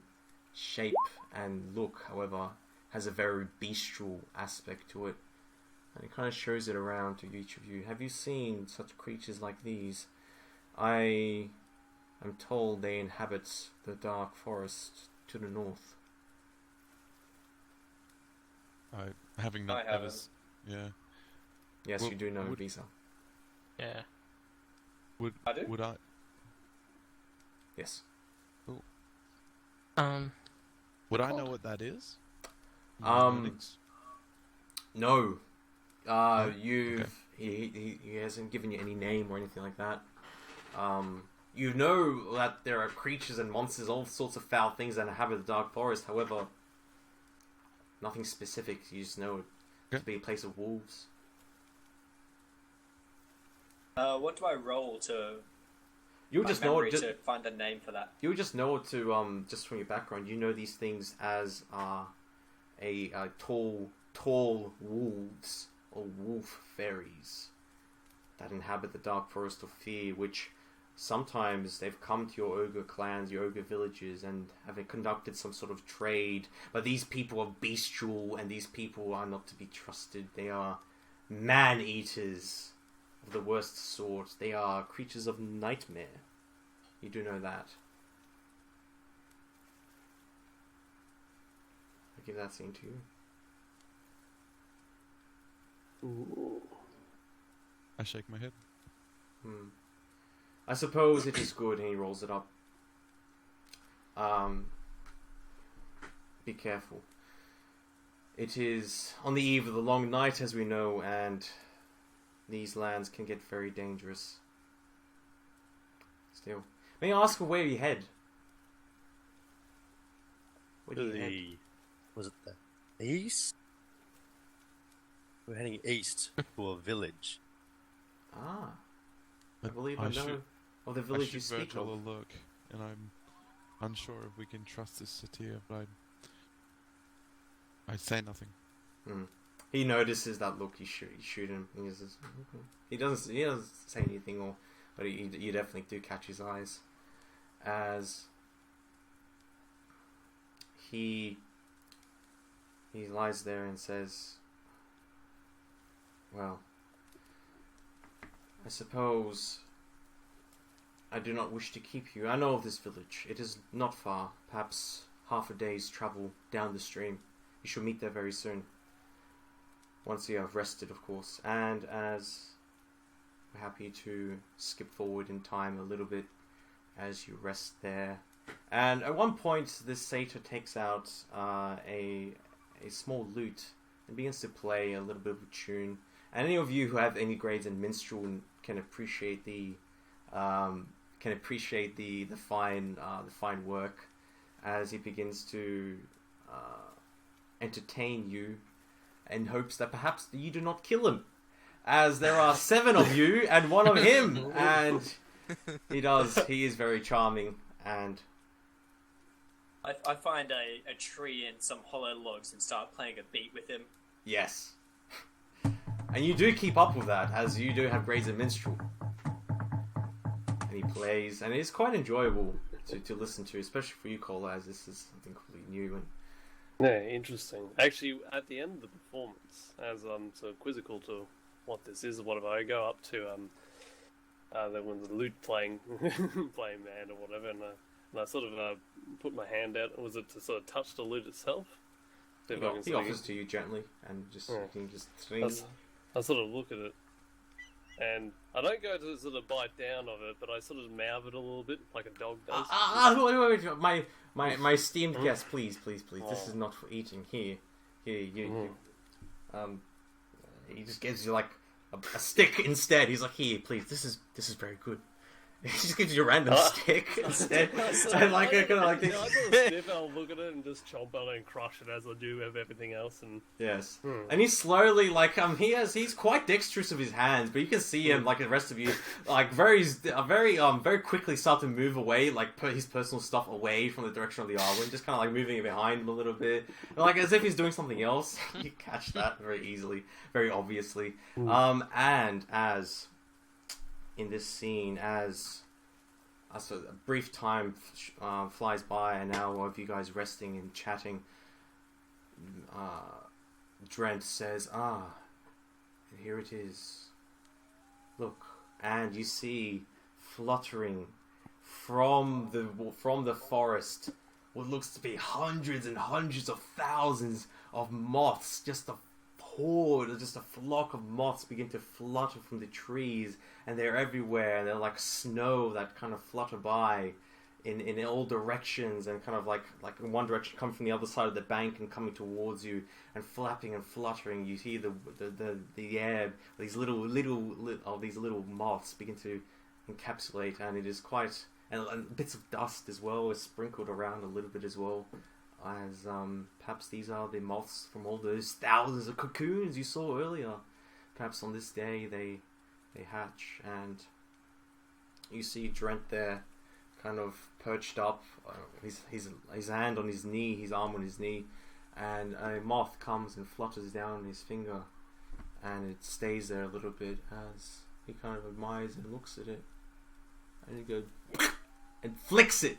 shape and look. However, has a very bestial aspect to it. And it kind of shows it around to each of you. Have you seen such creatures like these? I am told they inhabit the dark forest to the north. Having not I ever... haven't. Yeah. Yes, Well, you do know would- Visa. Yeah. I do? Would I... Yes. Would I know what that is? No. Okay. He hasn't given you any name or anything like that. You know that there are creatures and monsters, all sorts of foul things that inhabit the dark forest. However, nothing specific. You just know it to be a place of wolves. What do I roll to You'll my just know memory it. to find a name for that? You'll just know it to just from your background. You know these things as a tall wolves or wolf fairies that inhabit the dark forest of fear, which sometimes they've come to your ogre clans, your ogre villages, and have conducted some sort of trade. But these people are bestial, and these people are not to be trusted. They are man-eaters of the worst sort. They are creatures of nightmare. You do know that. I'll give that scene to you. Ooh. I shake my head. I suppose it is good, and he rolls it up. Be careful. It is on the eve of the long night, as we know, and these lands can get very dangerous. Still. May I ask where you head? Where do you head? Was it the east? We're heading east to a village. Ah. I But believe I know shoot- of the I village you shoot speak Virgil of. a look, and I'm unsure if we can trust this city, but I say nothing. He notices that look. You shoot him. He says, okay. He doesn't say anything, but you definitely do catch his eyes as he lies there and says, "Well, I suppose I do not wish to keep you. I know of this village. It is not far, perhaps half a day's travel down the stream. You shall meet there very soon. Once you have rested, of course. And as we're happy to skip forward in time a little bit as you rest there. And at one point, this satyr takes out a small lute and begins to play a little bit of a tune. And any of you who have any grades in minstrel can appreciate the fine work as he begins to entertain you in hopes that perhaps you do not kill him, as there are 7 of you and 1 of him, and he does. He is very charming, and I find a tree and some hollow logs and start playing a beat with him. yes. And you do keep up with that, as you do have grades in minstrel. And he plays, and it's quite enjoyable to listen to, especially for you, Cola, as this is something completely new. And Yeah, interesting. Actually, at the end of the performance, as I'm sort of quizzical to what this is or whatever, I go up to the lute playing man or whatever, and I sort of put my hand out. Was it to sort of touch the lute itself? See if I can he sort of- offers to you gently, and just Yeah. you can just swing. I sort of look at it, and I don't go to sort of bite down of it, but I sort of mouth it a little bit, like a dog does. Wait. My esteemed guest, please. This is not for eating. Here, you. He just gives you like a stick instead. He's like, here, please. This is very good. He just gives you a random stick instead. And like, I kind of like Yeah, I sort of sniff and I'll look at it and just chomp on it and crush it as I do with everything else. And yes, and he slowly like he's quite dexterous with his hands, but you can see him like the rest of you like very quickly start to move away, like put his personal stuff away from the direction of the island, just kind of like moving it behind him a little bit, like as if he's doing something else. You catch that very easily, very obviously. And as in this scene, as so a brief time flies by, and now of you guys resting and chatting, Drent says, and here it is. Look, and you see fluttering from the forest what looks to be hundreds and hundreds of thousands of moths, just a flock of moths begin to flutter from the trees, and they're everywhere, and they're like snow that kind of flutter by in all directions, and kind of like in one direction coming from the other side of the bank and coming towards you, and flapping and fluttering. You hear the air, these little moths begin to encapsulate, and it is quite, and bits of dust as well is sprinkled around a little bit as well. As perhaps these are the moths from all those thousands of cocoons you saw earlier. Perhaps on this day they hatch, and you see Drent there, kind of perched up, his hand on his knee, his arm on his knee, and a moth comes and flutters down his finger, and it stays there a little bit as he kind of admires and looks at it, and he goes and flicks it,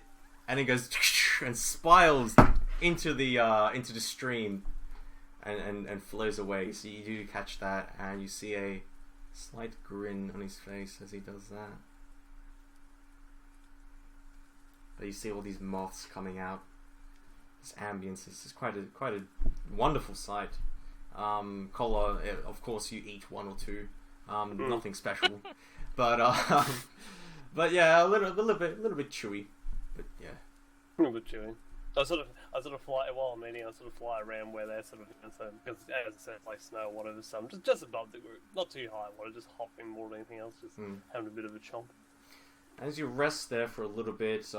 and it goes and spirals into the stream, and flows away. So you do catch that, and you see a slight grin on his face as he does that. But you see all these moths coming out. This ambience is quite a wonderful sight. Cola, of course, you eat one or two. Nothing special, but yeah, a little bit chewy, but yeah. A little bit chewy. I sort of fly while I'm eating. I sort of fly around where they're sort of, because as I said, it's like snow or whatever. So I'm just above the group, not too high. I want to just hop in more than anything else, just having a bit of a chomp. As you rest there for a little bit,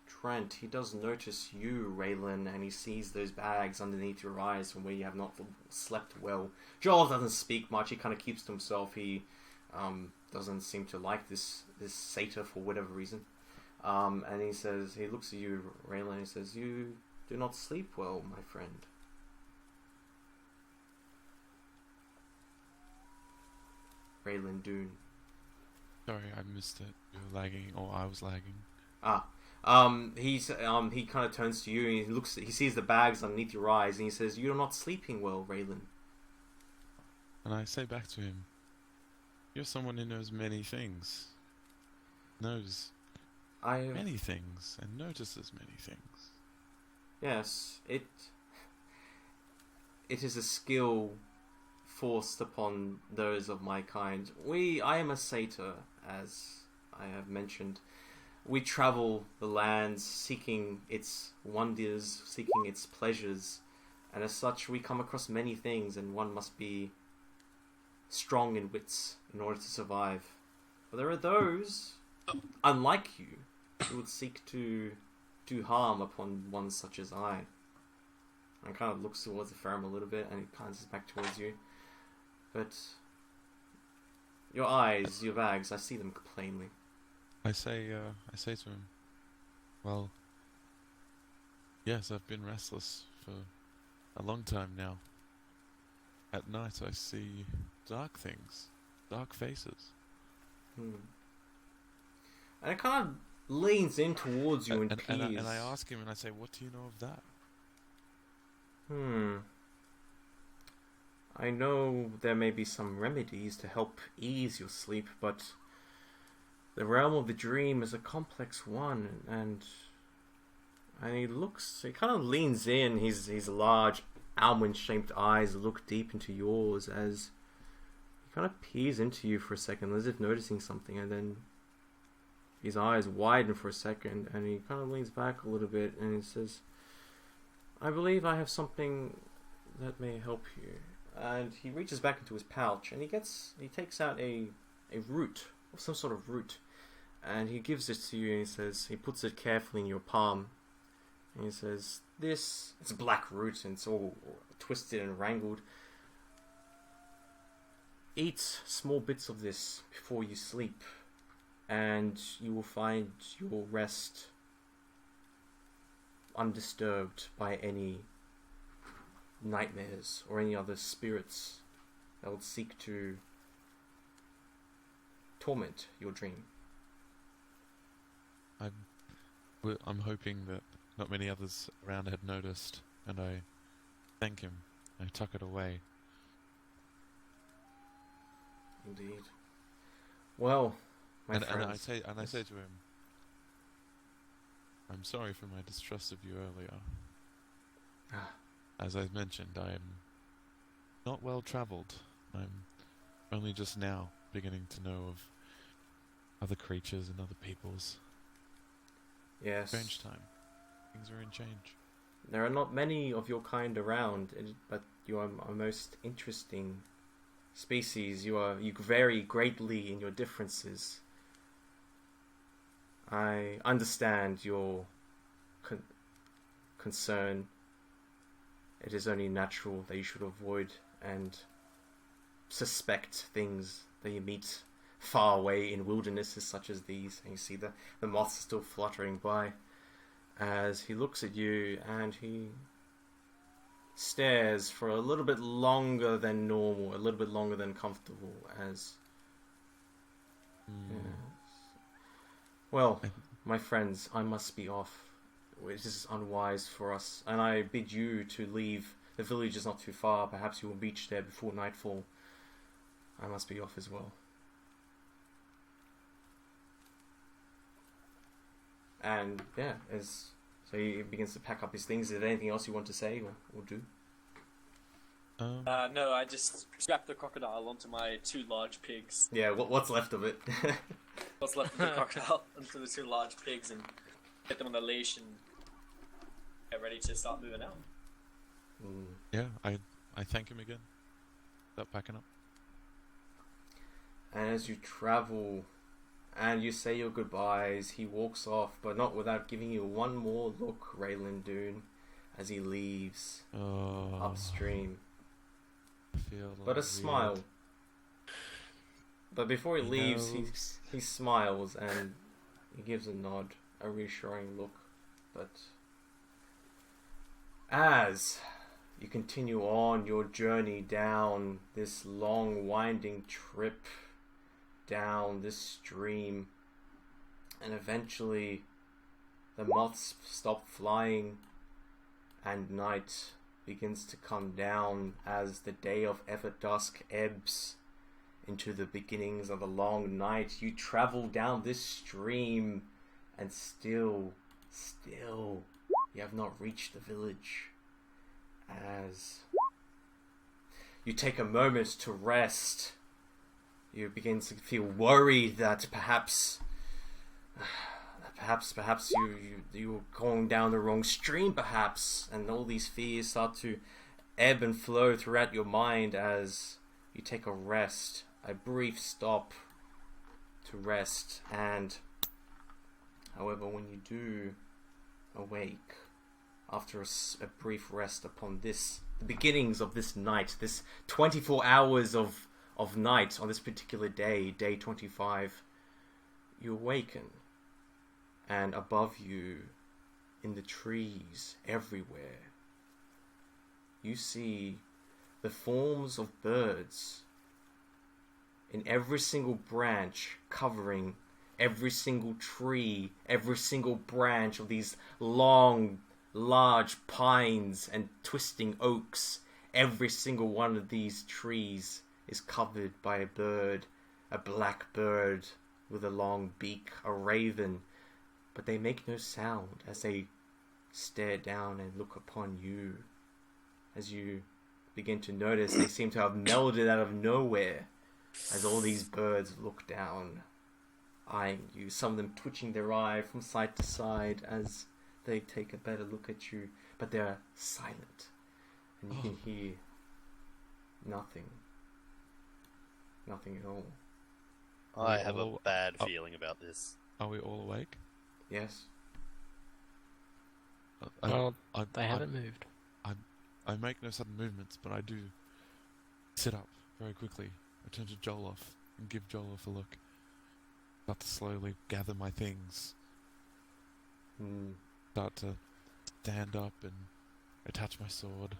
Trent, he does notice you, Raylan, and he sees those bags underneath your eyes from where you have not slept well. Joel doesn't speak much. He kind of keeps to himself. He doesn't seem to like this satyr for whatever reason. And he looks at you, Raylan, and he says, "You do not sleep well, my friend." Raylan Doon. Sorry, I missed it. You were lagging, or I was lagging. He kind of turns to you, and he sees the bags underneath your eyes, and he says, "You are not sleeping well, Raylan." And I say back to him, "You're someone who knows many things. Knows many things, and notices many things." Yes, it is a skill forced upon those of my kind. I am a satyr, as I have mentioned. We travel the lands, seeking its wonders, seeking its pleasures, and as such we come across many things, and one must be strong in wits in order to survive. But there are those, unlike you, who would seek to do harm upon one such as I. And kind of looks towards the Ferrum a little bit, and he glances back towards you. But your eyes, your bags, I see them plainly. I say to him, "Well, yes, I've been restless for a long time now. At night I see dark things, dark faces." And it kind of leans in towards you and peers. And I ask him, and I say, "What do you know of that?" I know there may be some remedies to help ease your sleep, but the realm of the dream is a complex one, and he kind of leans in, his large almond-shaped eyes look deep into yours as he kind of peers into you for a second, as if noticing something, and then his eyes widen for a second, and he kind of leans back a little bit, and he says, "I believe I have something that may help you." And he reaches back into his pouch, and he takes out a root, some sort of root, and he gives it to you, and he says, he puts it carefully in your palm, and he says, it's a black root, and it's all twisted and wrangled. Eat small bits of this before you sleep, and you will find your rest undisturbed by any nightmares or any other spirits that would seek to torment your dream. I'm hoping that not many others around had noticed, and I thank him. I tuck it away. Indeed. Well, my And I friends. say to him, I'm sorry for my distrust of you earlier. Ah. As I mentioned, I am not well travelled. I'm only just now beginning to know of other creatures and other peoples. Yes. Strange time. Things are in change. There are not many of your kind around, but you are a most interesting species. You vary greatly in your differences. I understand your concern. It is only natural that you should avoid and suspect things that you meet far away in wildernesses such as these. And you see the moths are still fluttering by as he looks at you, and he stares for a little bit longer than normal, a little bit longer than comfortable, as... Yes. Well, my friends, I must be off. It is unwise for us, and I bid you to leave. The village is not too far. Perhaps you will reach there before nightfall. I must be off as well. And yeah, so he begins to pack up his things. Is there anything else you want to say or do? No, I just strapped the crocodile onto my 2 large pigs. Yeah, what's left of it? What's left of the crocodile onto the 2 large pigs and get them on the leash and get ready to start moving out. Yeah, I thank him again. Start packing up. And as you travel and you say your goodbyes, he walks off, but not without giving you one more look, Raylan Dune, as he leaves upstream. But a smile. But before he leaves, he smiles and he gives a nod, a reassuring look. But as you continue on your journey down this long, winding trip down this stream, and eventually the moths stop flying and night begins to come down as the day of ever dusk ebbs into the beginnings of a long night. You travel down this stream and still you have not reached the village, as you take a moment to rest. You begin to feel worried that perhaps you're going down the wrong stream, perhaps, and all these fears start to ebb and flow throughout your mind as you take a rest, a brief stop to rest. And however, when you do awake after a brief rest upon the beginnings of this night, this 24 hours of night on this particular day, day 25, you awaken, and above you, in the trees everywhere, you see the forms of birds in every single branch, covering every single tree, every single branch of these long, large pines and twisting oaks. Every single one of these trees is covered by a bird, a black bird with a long beak, a raven, but they make no sound as they stare down and look upon you. As you begin to notice, they seem to have melded out of nowhere as all these birds look down, eyeing you, some of them twitching their eye from side to side as they take a better look at you, but they're silent, and you can hear nothing at all. I have a bad feeling about this. Are we all awake? Yes. They haven't moved. I make no sudden movements, but I do sit up very quickly. I turn to Joloff and give Joloff a look. Start to slowly gather my things. Start to stand up and attach my sword.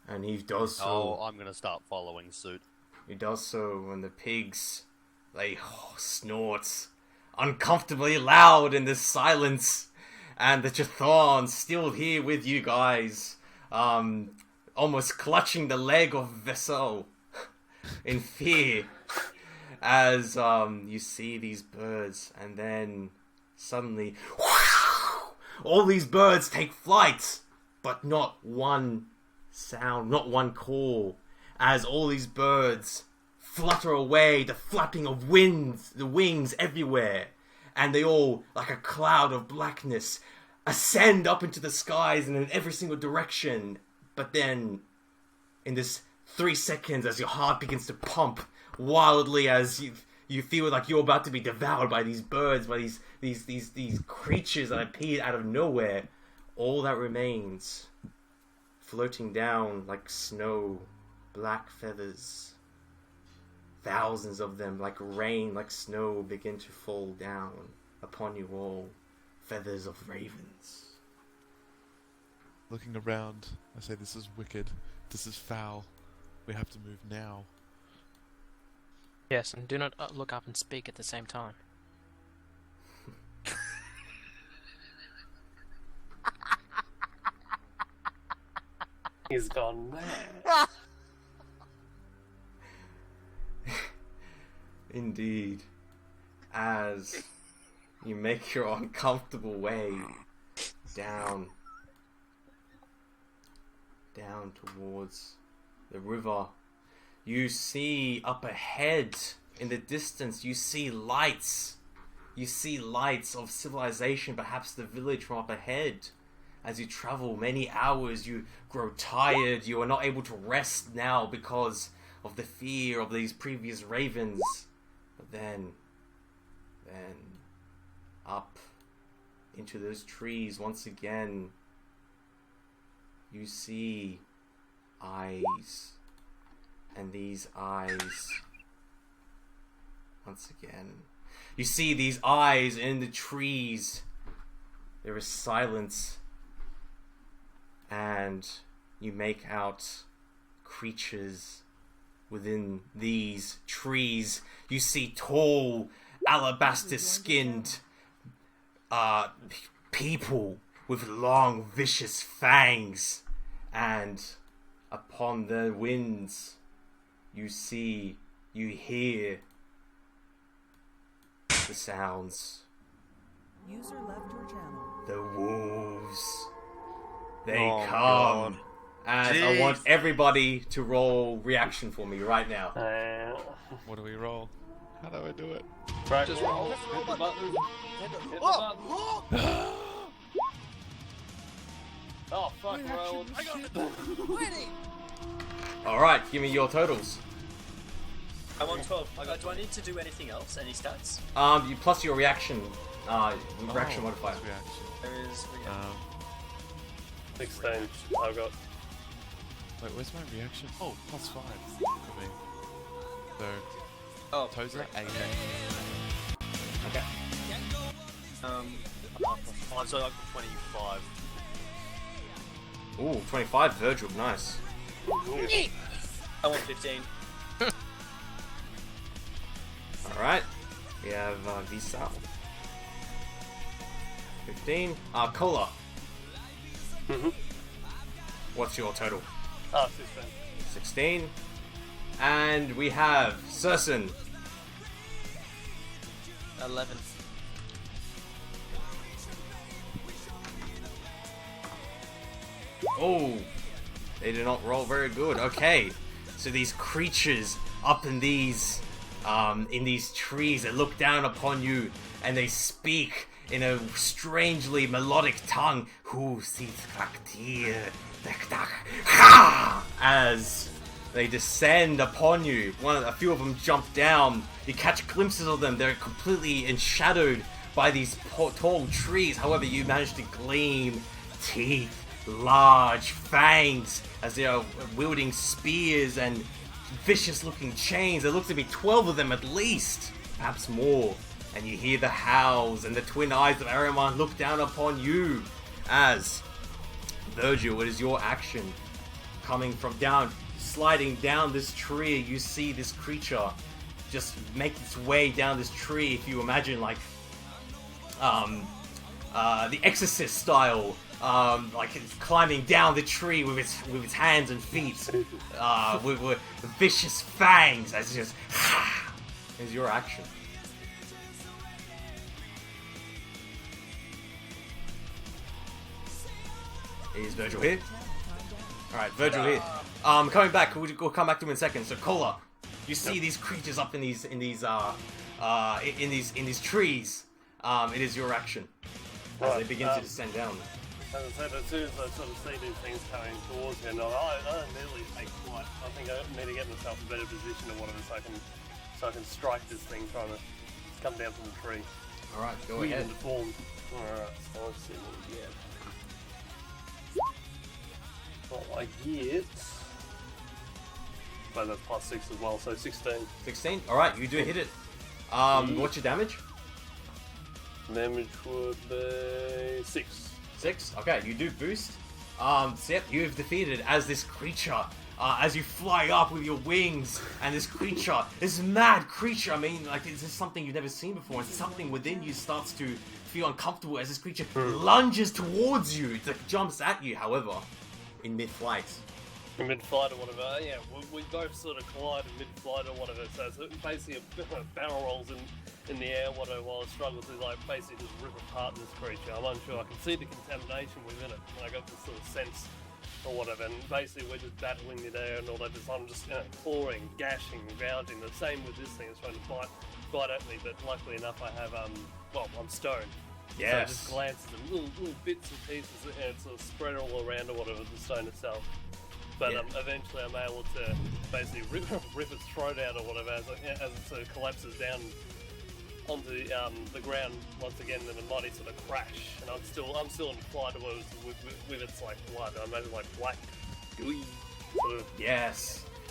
And he does so. Oh, I'm gonna start following suit. He does so, and the pigs, they snort uncomfortably loud in this silence. And the Chthon still here with you guys, almost clutching the leg of Vessel in fear as you see these birds, and then suddenly all these birds take flight, but not one sound, not one call, as all these birds flutter away, the flapping of winds, the wings everywhere, and they all, like a cloud of blackness, ascend up into the skies and in every single direction. But then, in this 3 seconds, as your heart begins to pump wildly, as you feel like you're about to be devoured by these birds, by these creatures that appear out of nowhere, all that remains, floating down like snow, black feathers, thousands of them, like rain, like snow, begin to fall down upon you all. Feathers of ravens. Looking around, I say, this is wicked. This is foul. We have to move now. Yes, and do not look up and speak at the same time. He's gone mad. Indeed. As you make your uncomfortable way down towards the river, you see up ahead in the distance, you see lights of civilization, perhaps the village from up ahead. As you travel many hours, you grow tired, you are not able to rest now because of the fear of these previous ravens. But then up into those trees once again, you see eyes, and these eyes, once again, you see these eyes in the trees. There is silence, and you make out creatures within these trees. You see tall, alabaster-skinned people with long, vicious fangs, and upon the winds, you hear the sounds. User left your channel. The wolves. They Oh, come. God. And I want everybody to roll reaction for me right now. What do we roll? How do I do it? Right. Just roll. Hit the button. Hit the Oh! button. Oh, fuck, rolled. I got it. Alright, give me your totals. I'm on 12. Do I need to do anything else? Any stats? You plus your reaction modifier. Reaction. There is. 16. I've got. Wait, where's my reaction? Oh, +5 for me. So, Oh, Tozer, right. 8. Okay. So I got 25. Ooh, 25, Virgil, nice. I want 15. Alright. We have Visa. 15. Cola. Mm-hmm. What's your total? 16. 16. And we have Surson. 11. Oh, they did not roll very good. Okay, so these creatures up in these trees, they look down upon you and they speak in a strangely melodic tongue. Who sees as They descend upon you. A few of them jump down. You catch glimpses of them. They're completely enshadowed by these tall trees. However, you manage to glean teeth, large fangs, as they are wielding spears and vicious-looking chains. There looks to be 12 of them at least, perhaps more. And you hear the howls, and the twin eyes of Ahriman look down upon you. As Virgil, it is your action. Coming from down, sliding down this tree, you see this creature just make its way down this tree. If you imagine, like, the Exorcist style, like it's climbing down the tree with its hands and feet, with vicious fangs. As it just is your action. Is Virgil here? Alright, Virgil here. Coming back, we'll come back to him in a second. So Kola, you see these creatures up in these trees. It is your action as they begin to descend down. As I said, as soon as I sort of see these things coming towards me, I don't nearly take flight. I think I need to get myself in a better position or whatever, so I can strike this thing trying to come down from the tree. Alright, go ahead. Alright, so let's see what we get. Well, I get... Well, that's plus 6 as well, so 16. 16? Alright, you do hit it. What's your damage? Damage would be 6. 6? Okay, you do boost. So yep, you've defeated as this creature, as you fly up with your wings, and this creature, this mad creature, I mean, like, this is something you've never seen before, and something within you starts to feel uncomfortable as this creature lunges towards you. It jumps at you, however, in mid-flight. In mid-flight or whatever, yeah, we both sort of collide in mid-flight or whatever, so it's basically a barrel rolls in the air, whatever, while I struggle to, like, basically just rip apart this creature. I'm unsure, I can see the contamination within it, and I got this sort of sense or whatever, and basically we're just battling in the air and all that, I'm just, clawing, gashing, gouging, the same with this thing, it's trying to bite at me, but luckily enough I have, I'm stoned. Yes. So I just glances at little bits and pieces, and it's sort of spread all around or whatever, the stone itself. But eventually I'm able to basically rip its throat out or whatever as it sort of collapses down onto the ground once again in a mighty sort of crash. And I'm still in flight with its like blood. I imagine like black, gooey sort of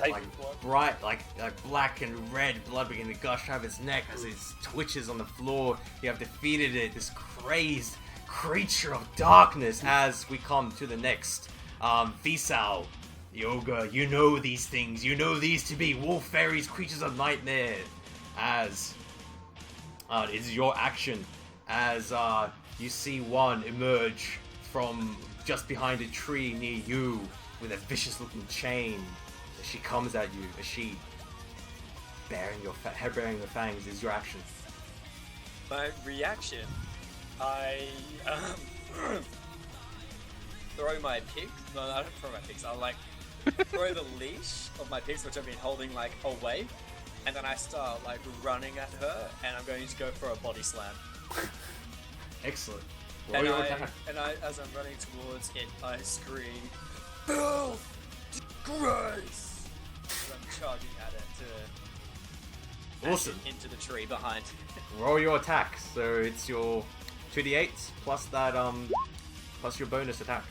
like blood. Bright, like black and red blood beginning to gush out of its neck as it twitches on the floor. You have defeated it, this crazed creature of darkness. As we come to the next, Visal. Yoga, you know these things. You know these to be wolf fairies, creatures of nightmare. As it is your action, as you see one emerge from just behind a tree near you with a vicious-looking chain. As she comes at you, as she bearing the fangs, is your action. My reaction, I throw my pigs. No, I don't throw my pigs. I like throw the leash of my pigs, which I've been holding like away, and then I start like running at her, and I'm going to go for a body slam. Excellent. And as I'm running towards it, I scream, "Filth! Disgrace!" As I'm charging at it to awesome into the tree behind. Roll your attack. So it's your 2d8 plus that plus your bonus attack.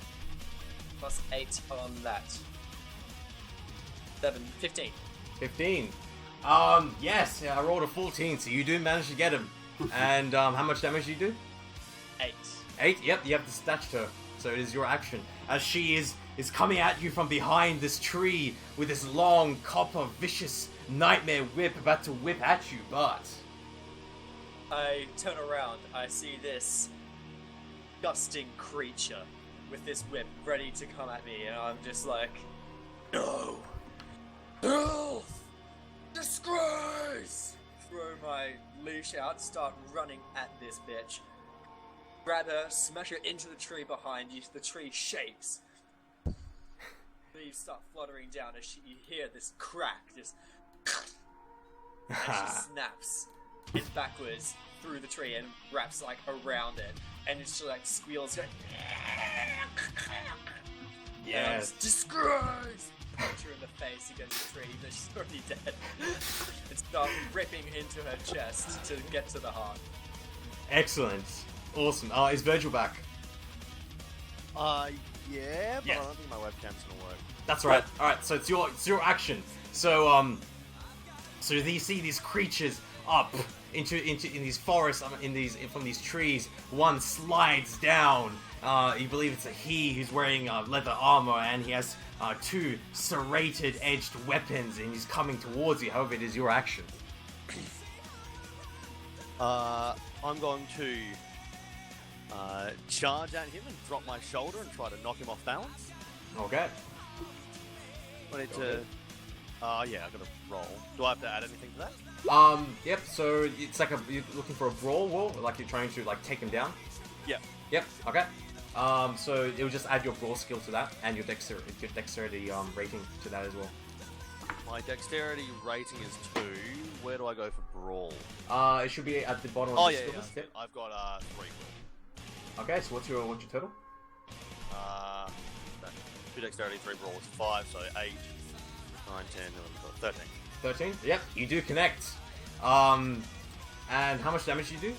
Plus 8 on that. 15. 15. Yes, I rolled a 14, so you do manage to get him. And how much damage do you do? 8. 8? Yep, you have dispatched her. So it is your action. As she is coming at you from behind this tree with this long, copper, vicious nightmare whip about to whip at you, but... I turn around, I see this disgusting creature with this whip ready to come at me, and I'm just like, no! Filth! Disgrace! Throw my leash out, start running at this bitch. Grab her, smash her into the tree behind you, the tree shakes. Leaves start fluttering down as you hear this crack, just... and she snaps it backwards through the tree and wraps like around it. And it's just like squeals, going... Yes. Disgrace! punch her in the face against a tree, but she's already dead. And start ripping into her chest to get to the heart. Excellent. Awesome. Is Virgil back? Yeah, but Yeah. I don't think my webcam's gonna work. That's right. All right. So it's your action. So so you see these creatures up in these forests, from these trees. One slides down. You believe it's a he who's wearing leather armor, and he has two serrated edged weapons, and he's coming towards you. However, it is your action. I'm going to charge at him and drop my shoulder and try to knock him off balance. Okay. I need to. Yeah, I gotta roll. Do I have to add anything to that? Yep. So it's like you're looking for a brawl wall, like you're trying to take him down. Yeah. Yep. Okay. So it will just add your brawl skill to that, and your dexterity rating to that as well. My dexterity rating is 2. Where do I go for brawl? It should be at the bottom of Oh the yeah, skill yeah. list. Yep. I've got 3. Okay. So what's your total? 2 dexterity, 3 brawl is 5, so 8, 9, 10, 11, 12, 13. 13. Yep. You do connect. And how much damage do you do?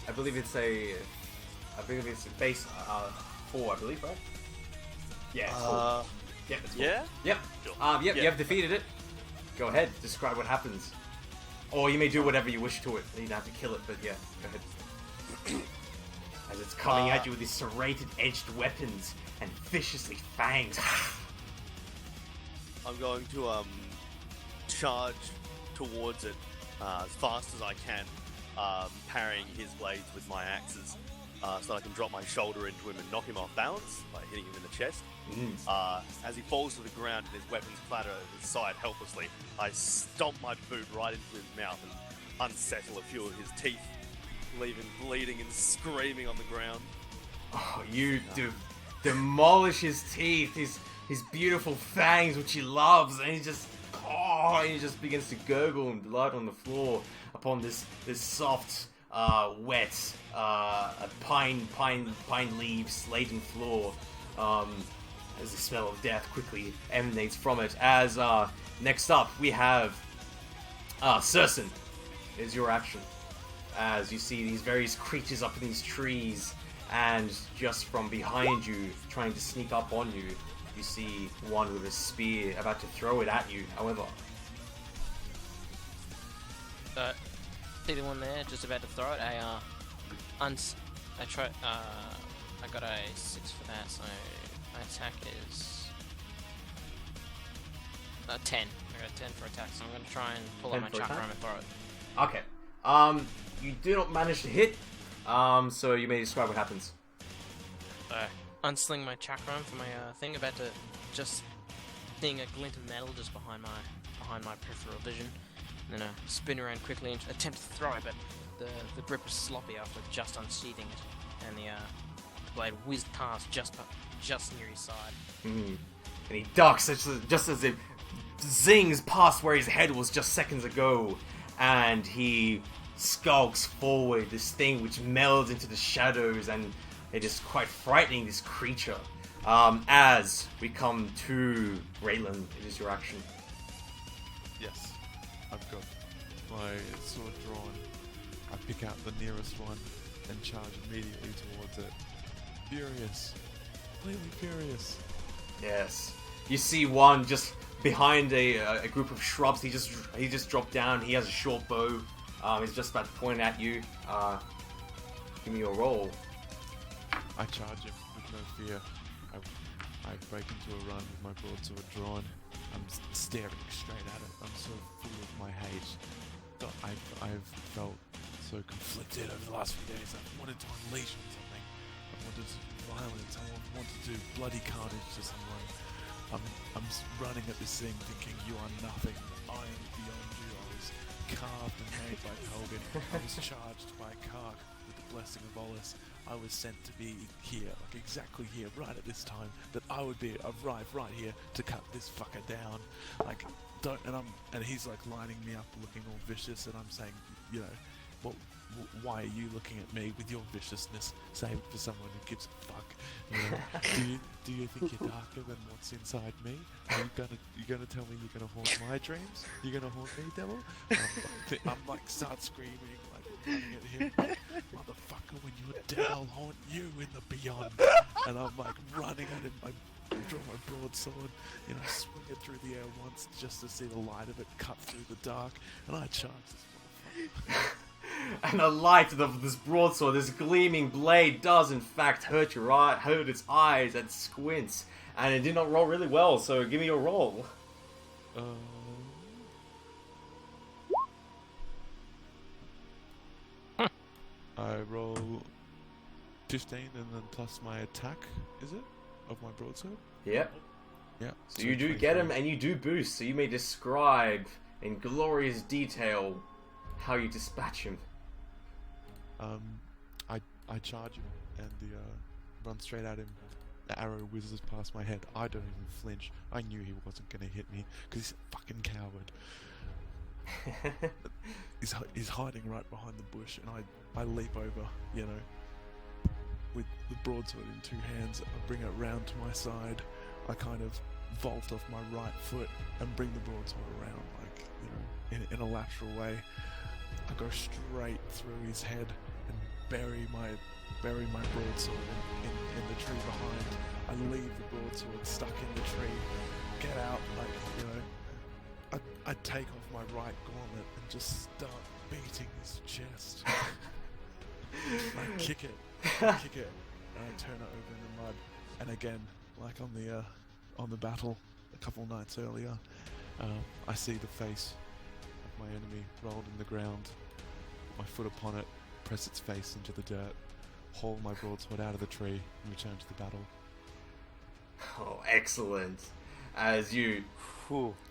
I believe it's a base 4. I believe, right? Yeah. It's 4. Yep. It's 4. Yeah? Yep. Sure. Yep. Yeah. You have defeated it. Go ahead. Describe what happens. Or you may do whatever you wish to it. You don't have to kill it, but yeah. Go ahead. As it's coming at you with these serrated edged weapons and viciously fangs. I'm going to charge towards it as fast as I can, parrying his blades with my axes, so that I can drop my shoulder into him and knock him off balance by hitting him in the chest. As he falls to the ground and his weapons clatter over his side helplessly, I stomp my boot right into his mouth and unsettle a few of his teeth, leaving bleeding and screaming on the ground. Oh, you demolish his teeth, his beautiful fangs, which he loves, and he just begins to gurgle and blood on the floor upon this soft, wet, pine leaves laden floor. As the smell of death quickly emanates from it. As next up we have Sursen. Is your action as you see these various creatures up in these trees, and just from behind you, trying to sneak up on you, you see one with a spear about to throw it at you. However, see the one there, just about to throw it. I got a 6 for that, so my attack is 10. I got a 10 for attack, so I'm going to try and pull out my 10 for chakram attack? and throw it. okay. You do not manage to hit. So you may describe what happens. Unsling my chakram for my thing, about to just seeing a glint of metal just behind my peripheral vision. And then spin around quickly and attempt to throw it, but the grip was sloppy after just unsheathing it, and the blade whizzed past just near his side. And he ducks just as it zings past where his head was just seconds ago, and he skulks forward, this thing which melds into the shadows, and it is quite frightening, this creature. As we come to Raylan, it is your action. Yes, I've got my sword drawn. I pick out the nearest one and charge immediately towards it. Furious. Completely furious. Yes. You see one just behind a group of shrubs. He just dropped down. He has a short bow. He's just about to point at you. Give me your roll. I charge him with no fear. I break into a run with my broadsword drawn. I'm staring straight at it. I'm so full of my hate. I've felt so conflicted over the last few days. I wanted to unleash on something. I wanted violence. I wanted to do bloody carnage to someone. I'm running at this thing thinking you are nothing. I am beyond you. I was carved and made by Pelgan. I was charged by Kark with the blessing of Oliss. I was sent to be here, like exactly here, right at this time, that I would arrive right here to cut this fucker down. Like, and he's like lining me up looking all vicious, and I'm saying, you know, Well, why are you looking at me with your viciousness? Save it for someone who gives a fuck. You know, do you think you're darker than what's inside me? Are you gonna tell me you're gonna haunt my dreams? You're gonna haunt me, devil? I'm like start screaming, like running at him, like, motherfucker, when you're dead, I'll haunt you in the beyond. And I'm like running at him. I draw my broadsword, you know, swing it through the air once just to see the light of it cut through the dark, and I charge this motherfucker. And the light of this broadsword, this gleaming blade, does in fact hurt its eyes and squints. And it did not roll really well, so give me your roll. I roll 15 and then plus my attack, is it? Of my broadsword? Yep. Yeah. So you do get him and you do boost, so you may describe in glorious detail how you dispatch him. I charge him and run straight at him. The arrow whizzes past my head. I don't even flinch. I knew he wasn't going to hit me because he's a fucking coward. He's hiding right behind the bush, and I leap over, you know, with the broadsword in two hands. I bring it round to my side. I kind of vault off my right foot and bring the broadsword around, like, you know, in a lateral way. I go straight through his head and bury my broadsword in the tree behind. I leave the broadsword stuck in the tree. Get out, like, you know. I take off my right gauntlet and just start beating his chest. I kick it, and I turn it over in the mud. And again, like on the battle a couple nights earlier, I see the face of my enemy rolled in the ground. Put my foot upon it, press its face into the dirt, haul my broadsword out of the tree, and return to the battle. Oh, excellent. As you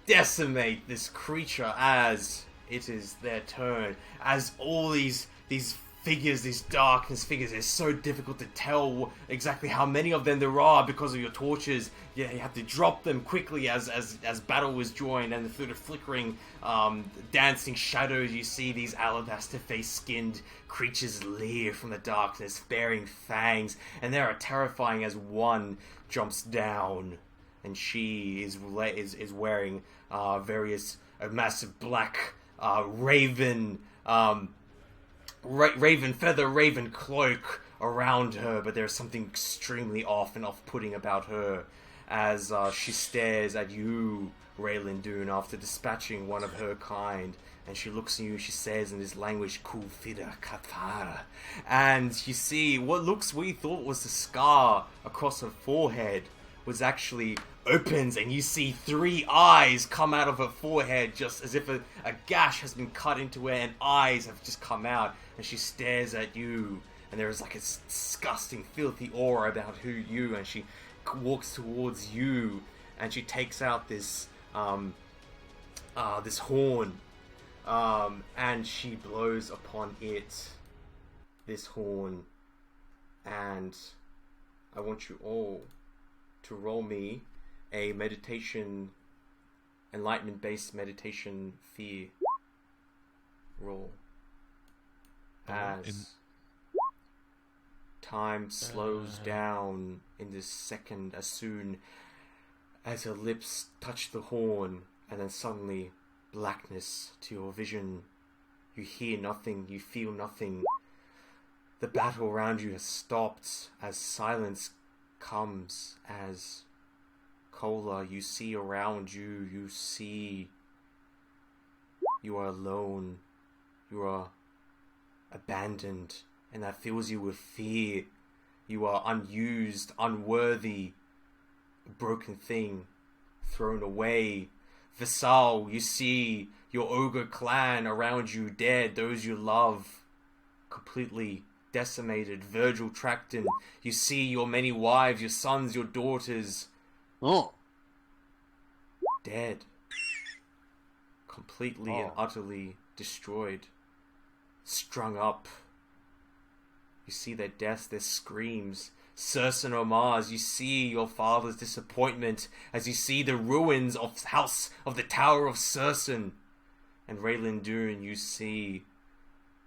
decimate this creature as it is their turn. As all these figures, these darkness figures, it's so difficult to tell exactly how many of them there are because of your torches. Yeah, you have to drop them quickly as battle was joined, and through the flickering, dancing shadows, you see these alabaster face-skinned creatures leer from the darkness, bearing fangs, and they are terrifying as one jumps down, and she is wearing various massive black raven feather, raven cloak around her, but there's something extremely off and off-putting about her as she stares at you, Raylan Dune, after dispatching one of her kind, and she looks at you, she says in this language, Kufida Katara, and you see what we thought was the scar across her forehead was actually opens, and you see 3 eyes come out of her forehead, just as if a gash has been cut into her, and eyes have just come out, and she stares at you, and there is like a disgusting, filthy aura about you, and she walks towards you, and she takes out this this horn, and she blows upon it, this horn, and I want you all to roll me a meditation, enlightenment-based meditation fear roll. As time slows down in this second, as soon as her lips touch the horn, and then suddenly blackness to your vision. You hear nothing, you feel nothing. The battle around you has stopped as silence comes, as Cola, you see around you, you see you are alone, you are abandoned, and that fills you with fear. You are unused, unworthy, a broken thing, thrown away. Vassal, you see your ogre clan around you dead, those you love completely decimated. Virgil Tracton, you see your many wives, your sons, your daughters, dead, completely and utterly destroyed, strung up. You see their deaths, their screams. Cerson Omars, you see your father's disappointment as you see the ruins of the Tower of Cerson. And Raylan Dune, you see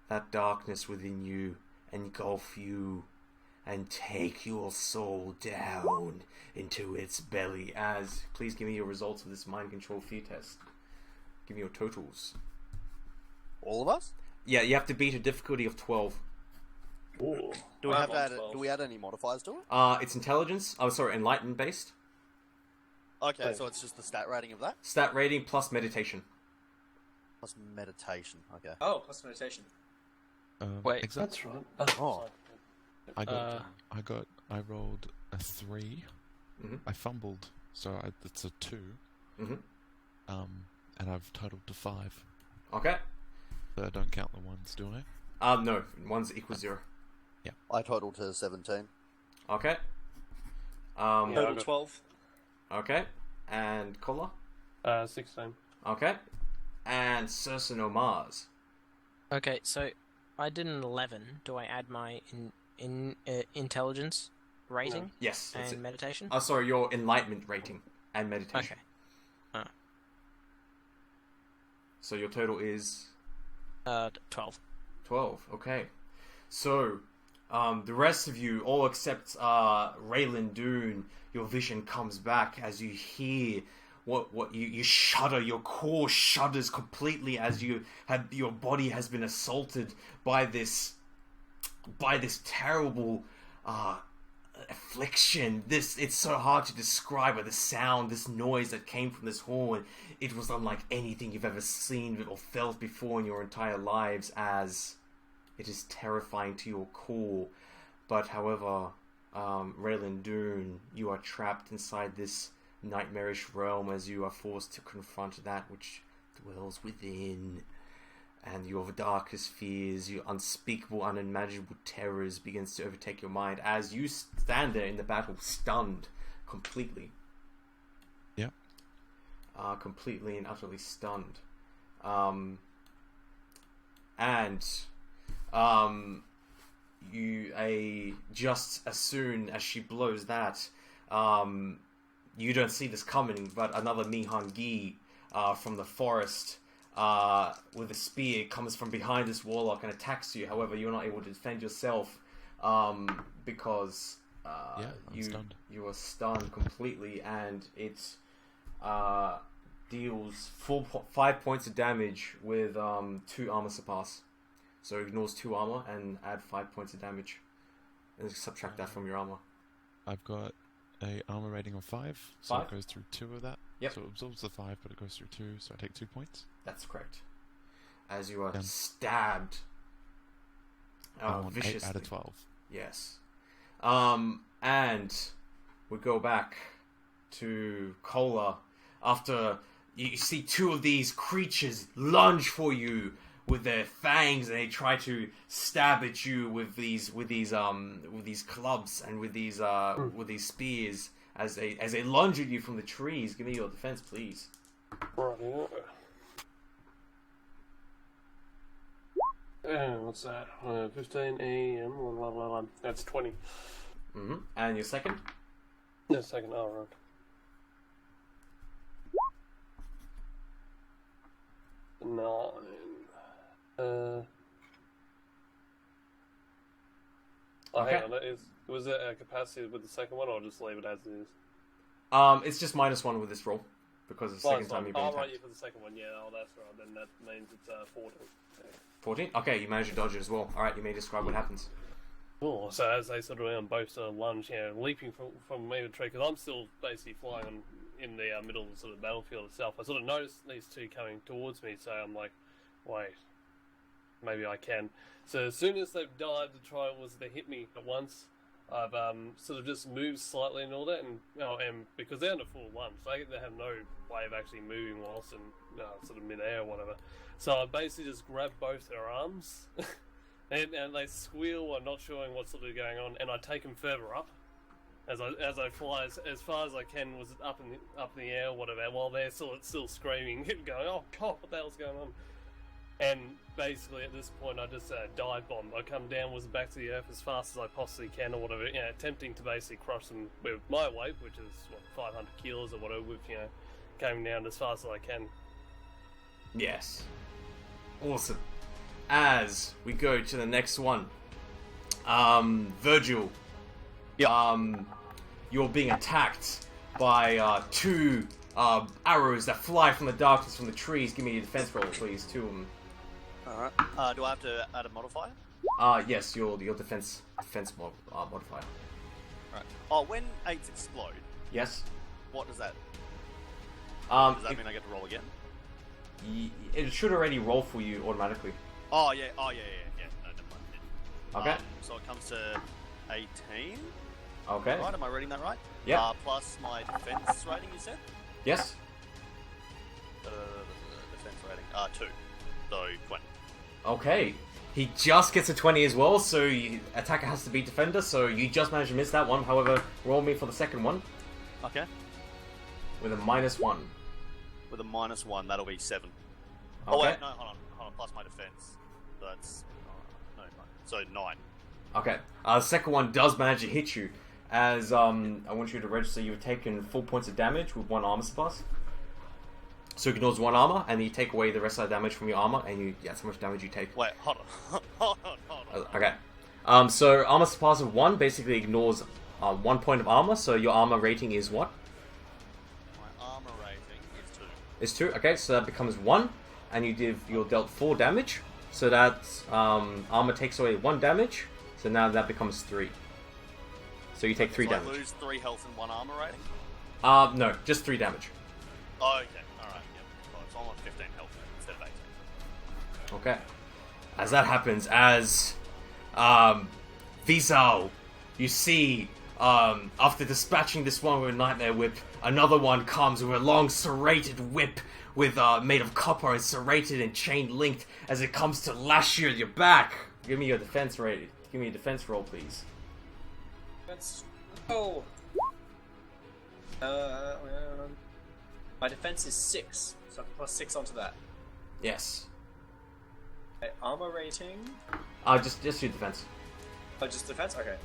that darkness within you engulf you and take your soul down into its belly. As please give me your results of this mind control fear test. Give me your totals. All of us? Yeah, you have to beat a difficulty of 12. Ooh. Do we I'm have to on add? 12. Do we add any modifiers to it? It's intelligence. Oh, sorry, enlightenment based. Okay, so it's just the stat rating of that Stat rating plus meditation. plus meditation. Okay. Oh, plus meditation. Wait. Exactly. That's right. Oh. I rolled a 3. Mhm. I fumbled, so it's a 2. Mhm. And I've totaled to 5. Okay. So I don't count the ones, do I? No, one's equals 0. I totaled to 17. Okay. Yeah. Total got- 12. Okay. And Kola. 16. Okay. And Sursano Mars. Okay, so I did an 11. Do I add my intelligence rating Yes. That's and it. meditation? Oh, sorry, your enlightenment rating and meditation. Okay. So your total is 12. 12. Okay. So, the rest of you, all except Raylan Doon, your vision comes back as you hear what you shudder. Your core shudders completely as your body has been assaulted by this terrible affliction. It's so hard to describe, but the sound, this noise that came from this horn, it was unlike anything you've ever seen or felt before in your entire lives, as it is terrifying to your core. But however, Raylan Doon, you are trapped inside this nightmarish realm as you are forced to confront that which dwells within. And your darkest fears, your unspeakable, unimaginable terrors begins to overtake your mind as you stand there in the battle, stunned completely. Yep. Completely and utterly stunned. Just as soon as she blows that, you don't see this coming, but another Mihan Gi from the forest with a spear comes from behind this warlock and attacks you. However, you're not able to defend yourself because I'm stunned. you are stunned completely, and it deals 5 points of damage with 2 armor surpass. So it ignores 2 armor and add 5 points of damage, and subtract that from your armor. I've got a armor rating of 5, so 5? it goes through 2 of that. Yep. So it absorbs the 5, but it goes through 2, so I take 2 points. That's correct. As you are And- stabbed I want 8 viciously. out of 12. Yes. And we go back to Kola after you see 2 of these creatures lunge for you with their fangs, and they try to stab at you with these clubs and with these spears as they lunge at you from the trees. Give me your defense, please. Right, what's that? 15 AM. That's 20. And your second? No, second. Oh, right. Okay. Hang on. Was it a capacity with the second one, or just leave it as it is? It's just -1 with this roll because it's the second time you've been Oh, attacked. right, yeah, for the second one. Yeah, oh, that's right. Then that means it's 14. Yeah. 14? Okay, you managed to dodge it as well. Alright, you may describe what happens. Cool. So as they sort of both sort of lunge, leaping from me to the tree, because I'm still basically flying in the middle of the sort of battlefield itself. I sort of noticed these 2 coming towards me, so I'm like, wait, maybe I can. So as soon as they've dived to try to hit me at once, I've sort of just moved slightly and all that, and because they're in a full lunge, they have no way of actually moving whilst in sort of mid-air or whatever. So I basically just grab both their arms. And they squeal while not showing what's sort of going on, and I take them further up as I fly as far as I can, was up in the air or whatever, while they're still screaming and going, oh god, what the hell's going on? And basically at this point I just dive bomb. I come downwards back to the earth as fast as I possibly can or whatever, attempting to basically crush them with my weight, which is 500 kilos or whatever, with coming down as fast as I can. Yes. Awesome. as we go to the next one. Virgil. You're being attacked by 2 arrows that fly from the darkness from the trees. Give me a defense roll, please. 2 of them. Alright. Do I have to add a modifier? Yes, your defense modifier. Right. Oh, when 8s explode, Yes. what does that... Does Does that mean I get to roll again? It should already roll for you automatically. Oh, yeah. No, never mind. Okay. So it comes to 18. Okay. Right, am I reading that right? Yeah. Plus my defense rating, you said? Yes. Defense rating. 2. So 20. Okay. He just gets a 20 as well, so attacker has to beat defender, so you just managed to miss that one. However, roll me for the second one Okay. with a -1. With a -1, that'll be 7. Okay. Oh, wait, no, hold on. Plus my defense. That's... no. So 9. Okay. The second one does manage to hit you, as I want you to register you've taken 4 points of damage with 1 armor surplus. So it ignores 1 armor, and you take away the rest of the damage from your armor, and that's how much damage you take. Wait, hold on. hold on. Okay. So armor surplus of 1 basically ignores 1 point of armor, so your armor rating is what? My armor rating is 2. Is 2. Okay, so that becomes 1, and you're dealt 4 damage. So that armor takes away 1 damage, so now that becomes 3. So you take 3 so damage. I lose 3 health and 1 armor rating? No, just 3 damage. Oh, okay. Alright, yeah. Well, it's almost 15 health instead of 18. Okay. As that happens, as Vizal, you see, after dispatching this one with a nightmare whip, another one comes with a long serrated whip with made of copper and serrated and chain linked as it comes to lash you at your back. Give me your defense rating. Give me a defense roll, please. That's... Oh! My defense is 6, so I can plus 6 onto that. Yes. Okay, armor rating... Just your defense. Oh, just defense? Okay.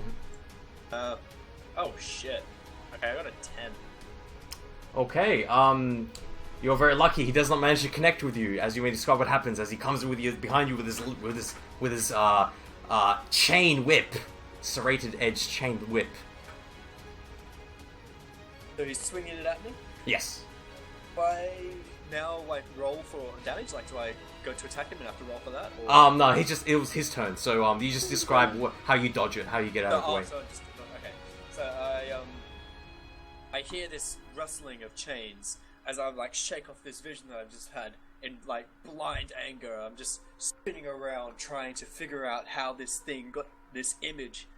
Oh shit. Okay, I got a 10. Okay, you're very lucky. He does not manage to connect with you, as you may describe what happens as he comes with you behind you with his chain whip, serrated edge chain whip. So he's swinging it at me? Yes. Do I now roll for damage? Do I go to attack him and have to roll for that? Or... No, it was his turn. So you just describe how you dodge it, how you get out of the way. Okay. So I hear this rustling of chains as I shake off this vision that I've just had in blind anger. I'm just spinning around trying to figure out how this image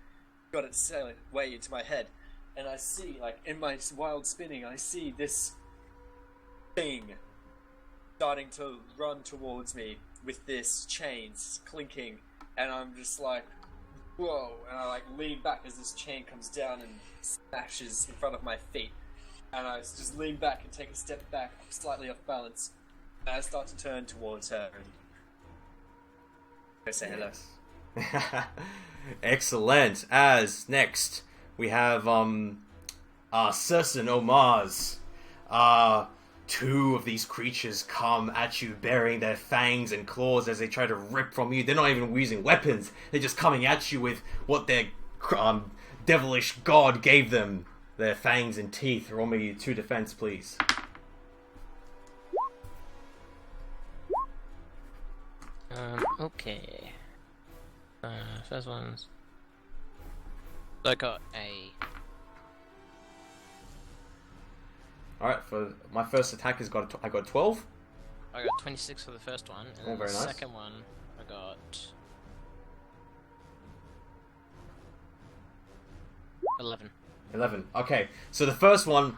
got its way into my head. And I see, in my wild spinning, I see this thing starting to run towards me with this chains clinking, and I'm just whoa, and I lean back as this chain comes down and smashes in front of my feet, and I just lean back and take a step back, slightly off balance, and I start to turn towards her and go say hello. Excellent. As next we have Sersan Omars. 2 of these creatures come at you bearing their fangs and claws as they try to rip from you. They're not even using weapons. They're just coming at you with what their devilish god gave them. Their fangs and teeth. Roll me 2 defense, please. Okay. First one's... I got a... Alright, for my first attack I got 12. I got 26 for the first one, and very the nice. second one I got 11. 11. Okay, so the first one,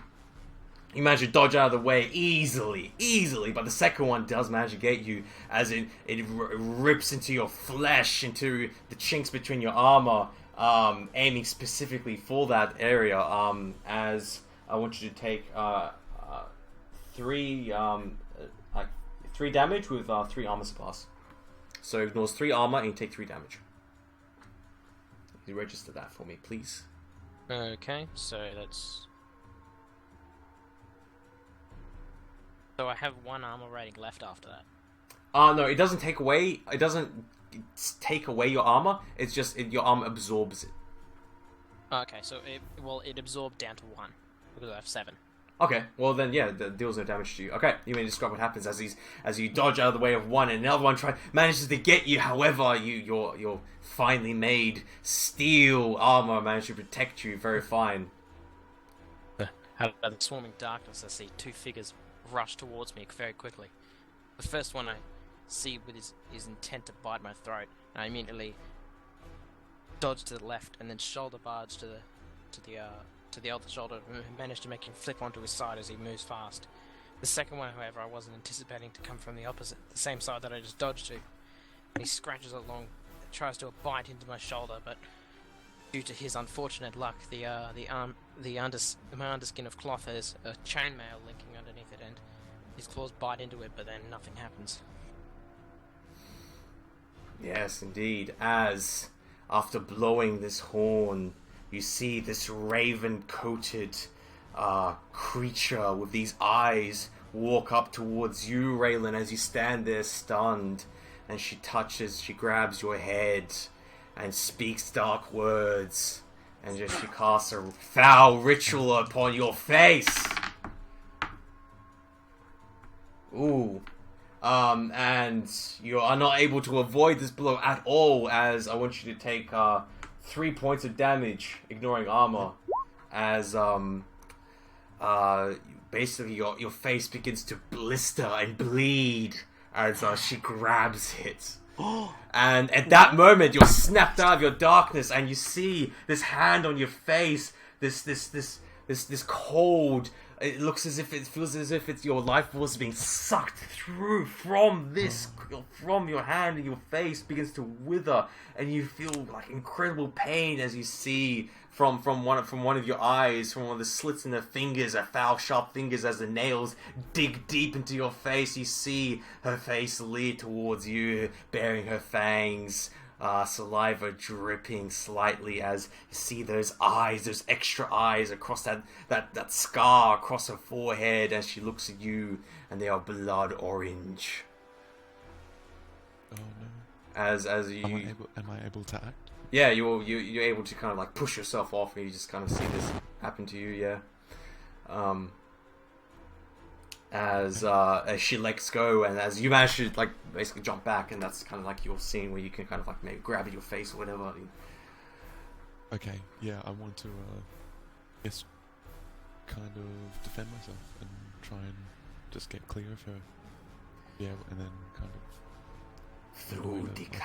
you manage to dodge out of the way easily, but the second one does manage to get you as it rips into your flesh, into the chinks between your armor, aiming specifically for that area, as I want you to take 3 damage with 3 armor surplus. So it ignores 3 armor and you take 3 damage. You register that for me, please. Okay, so that's... So I have 1 armor rating left after that. No, it doesn't take away. It doesn't take away your armor. It's just your armor absorbs it. Okay, so it absorbed down to 1 because I have 7. Okay, well then, yeah, that deals no damage to you. Okay, you may describe what happens as you dodge out of the way of one, and another one manages to get you. However, your finely made steel armor manages to protect you very fine. Out of the swarming darkness, I see 2 figures rush towards me very quickly. The first one I see with his intent to bite my throat, and I immediately dodge to the left, and then shoulder barge to the other shoulder, and manage to make him flip onto his side as he moves fast. The second one, however, I wasn't anticipating to come from the same side that I just dodged to. And he scratches along, tries to bite into my shoulder, but due to his unfortunate luck, my underskin of cloth has a chainmail linking underneath it, and his claws bite into it, but then nothing happens. Yes, indeed. As after blowing this horn, you see this raven-coated creature with these eyes walk up towards you, Raylan, as you stand there stunned. And she grabs your head and speaks dark words. And she casts a foul ritual upon your face. Ooh. And you are not able to avoid this blow at all, as I want you to take 3 points of damage, ignoring armor, as basically your face begins to blister and bleed as she grabs it. And at that moment, you're snapped out of your darkness, and you see this hand on your face, this cold. It looks as if it feels as if it's your life force being sucked through from your hand, and your face begins to wither, and you feel like incredible pain as you see from one of your eyes, from one of the slits in the fingers, foul sharp fingers, as the nails dig deep into your face. You see her face lead towards you, baring her fangs. Saliva dripping slightly as you see those eyes, those extra eyes across that scar across her forehead as she looks at you, and they are blood orange. Oh no! As you am I able to act? Yeah, you're able to kind of like push yourself off, and you just kind of see this happen to you. Yeah. As she lets go, and as you manage to like basically jump back, and that's kind of like your scene where you can kind of like maybe grab at your face or whatever. Okay, yeah, I want to just kind of defend myself and try and just get clear of her. Yeah, and then kind of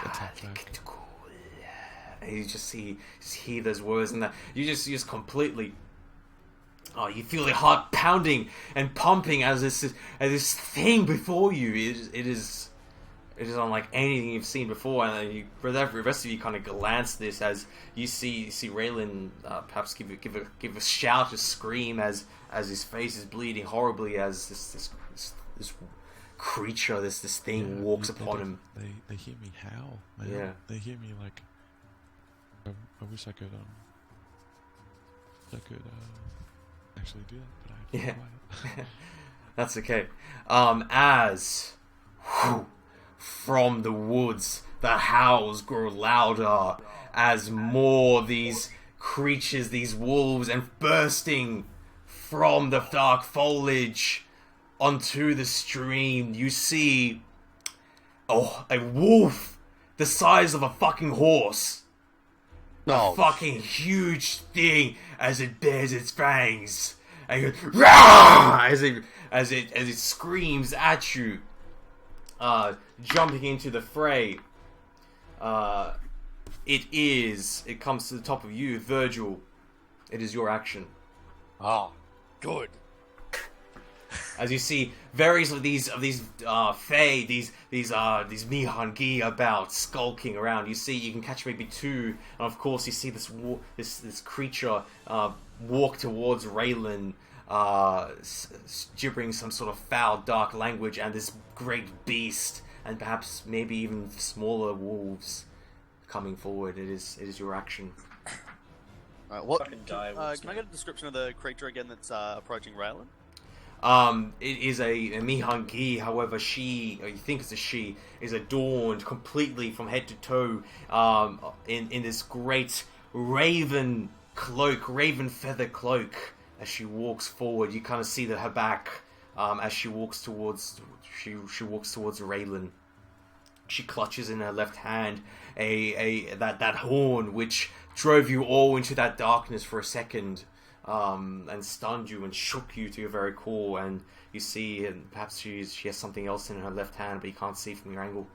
attack back. And you just hear those words, and that you just completely. Oh, you feel your heart pounding and pumping as this thing before you. It is unlike anything you've seen before. And then the rest of you kind of glance this as you see Raylan perhaps give a shout, a scream as his face is bleeding horribly as this creature, this thing walks upon him. They hear me howl. Man. Yeah, they hear me like. I wish I could actually do that, but I have to quiet. That's okay. As from the woods, the howls grow louder as more of these creatures, these wolves, and bursting from the dark foliage onto the stream, you see a wolf the size of a fucking horse. A fucking huge thing as it bares its fangs and it goes Rah! as it screams at you, jumping into the fray. It comes to the top of you, Virgil. It is your action. Good. As you see various of these Fae, these Mihangi about skulking around. You can catch maybe 2, and of course you see this creature walk towards Raylan, gibbering some sort of foul dark language, and this great beast, and perhaps maybe even smaller wolves coming forward. It is your action. Alright, what? Fucking die, Can I get a description of the creature again that's approaching Raylan? It is a Mihangi, however, she, or you think it's a she, is adorned completely from head to toe in this great raven cloak, raven feather cloak. As she walks forward, you kind of see that her back as she walks towards Raylan. She clutches in her left hand that horn which drove you all into that darkness for a second. And stunned you and shook you to your very core, and you see, and perhaps she has something else in her left hand, but you can't see from your angle.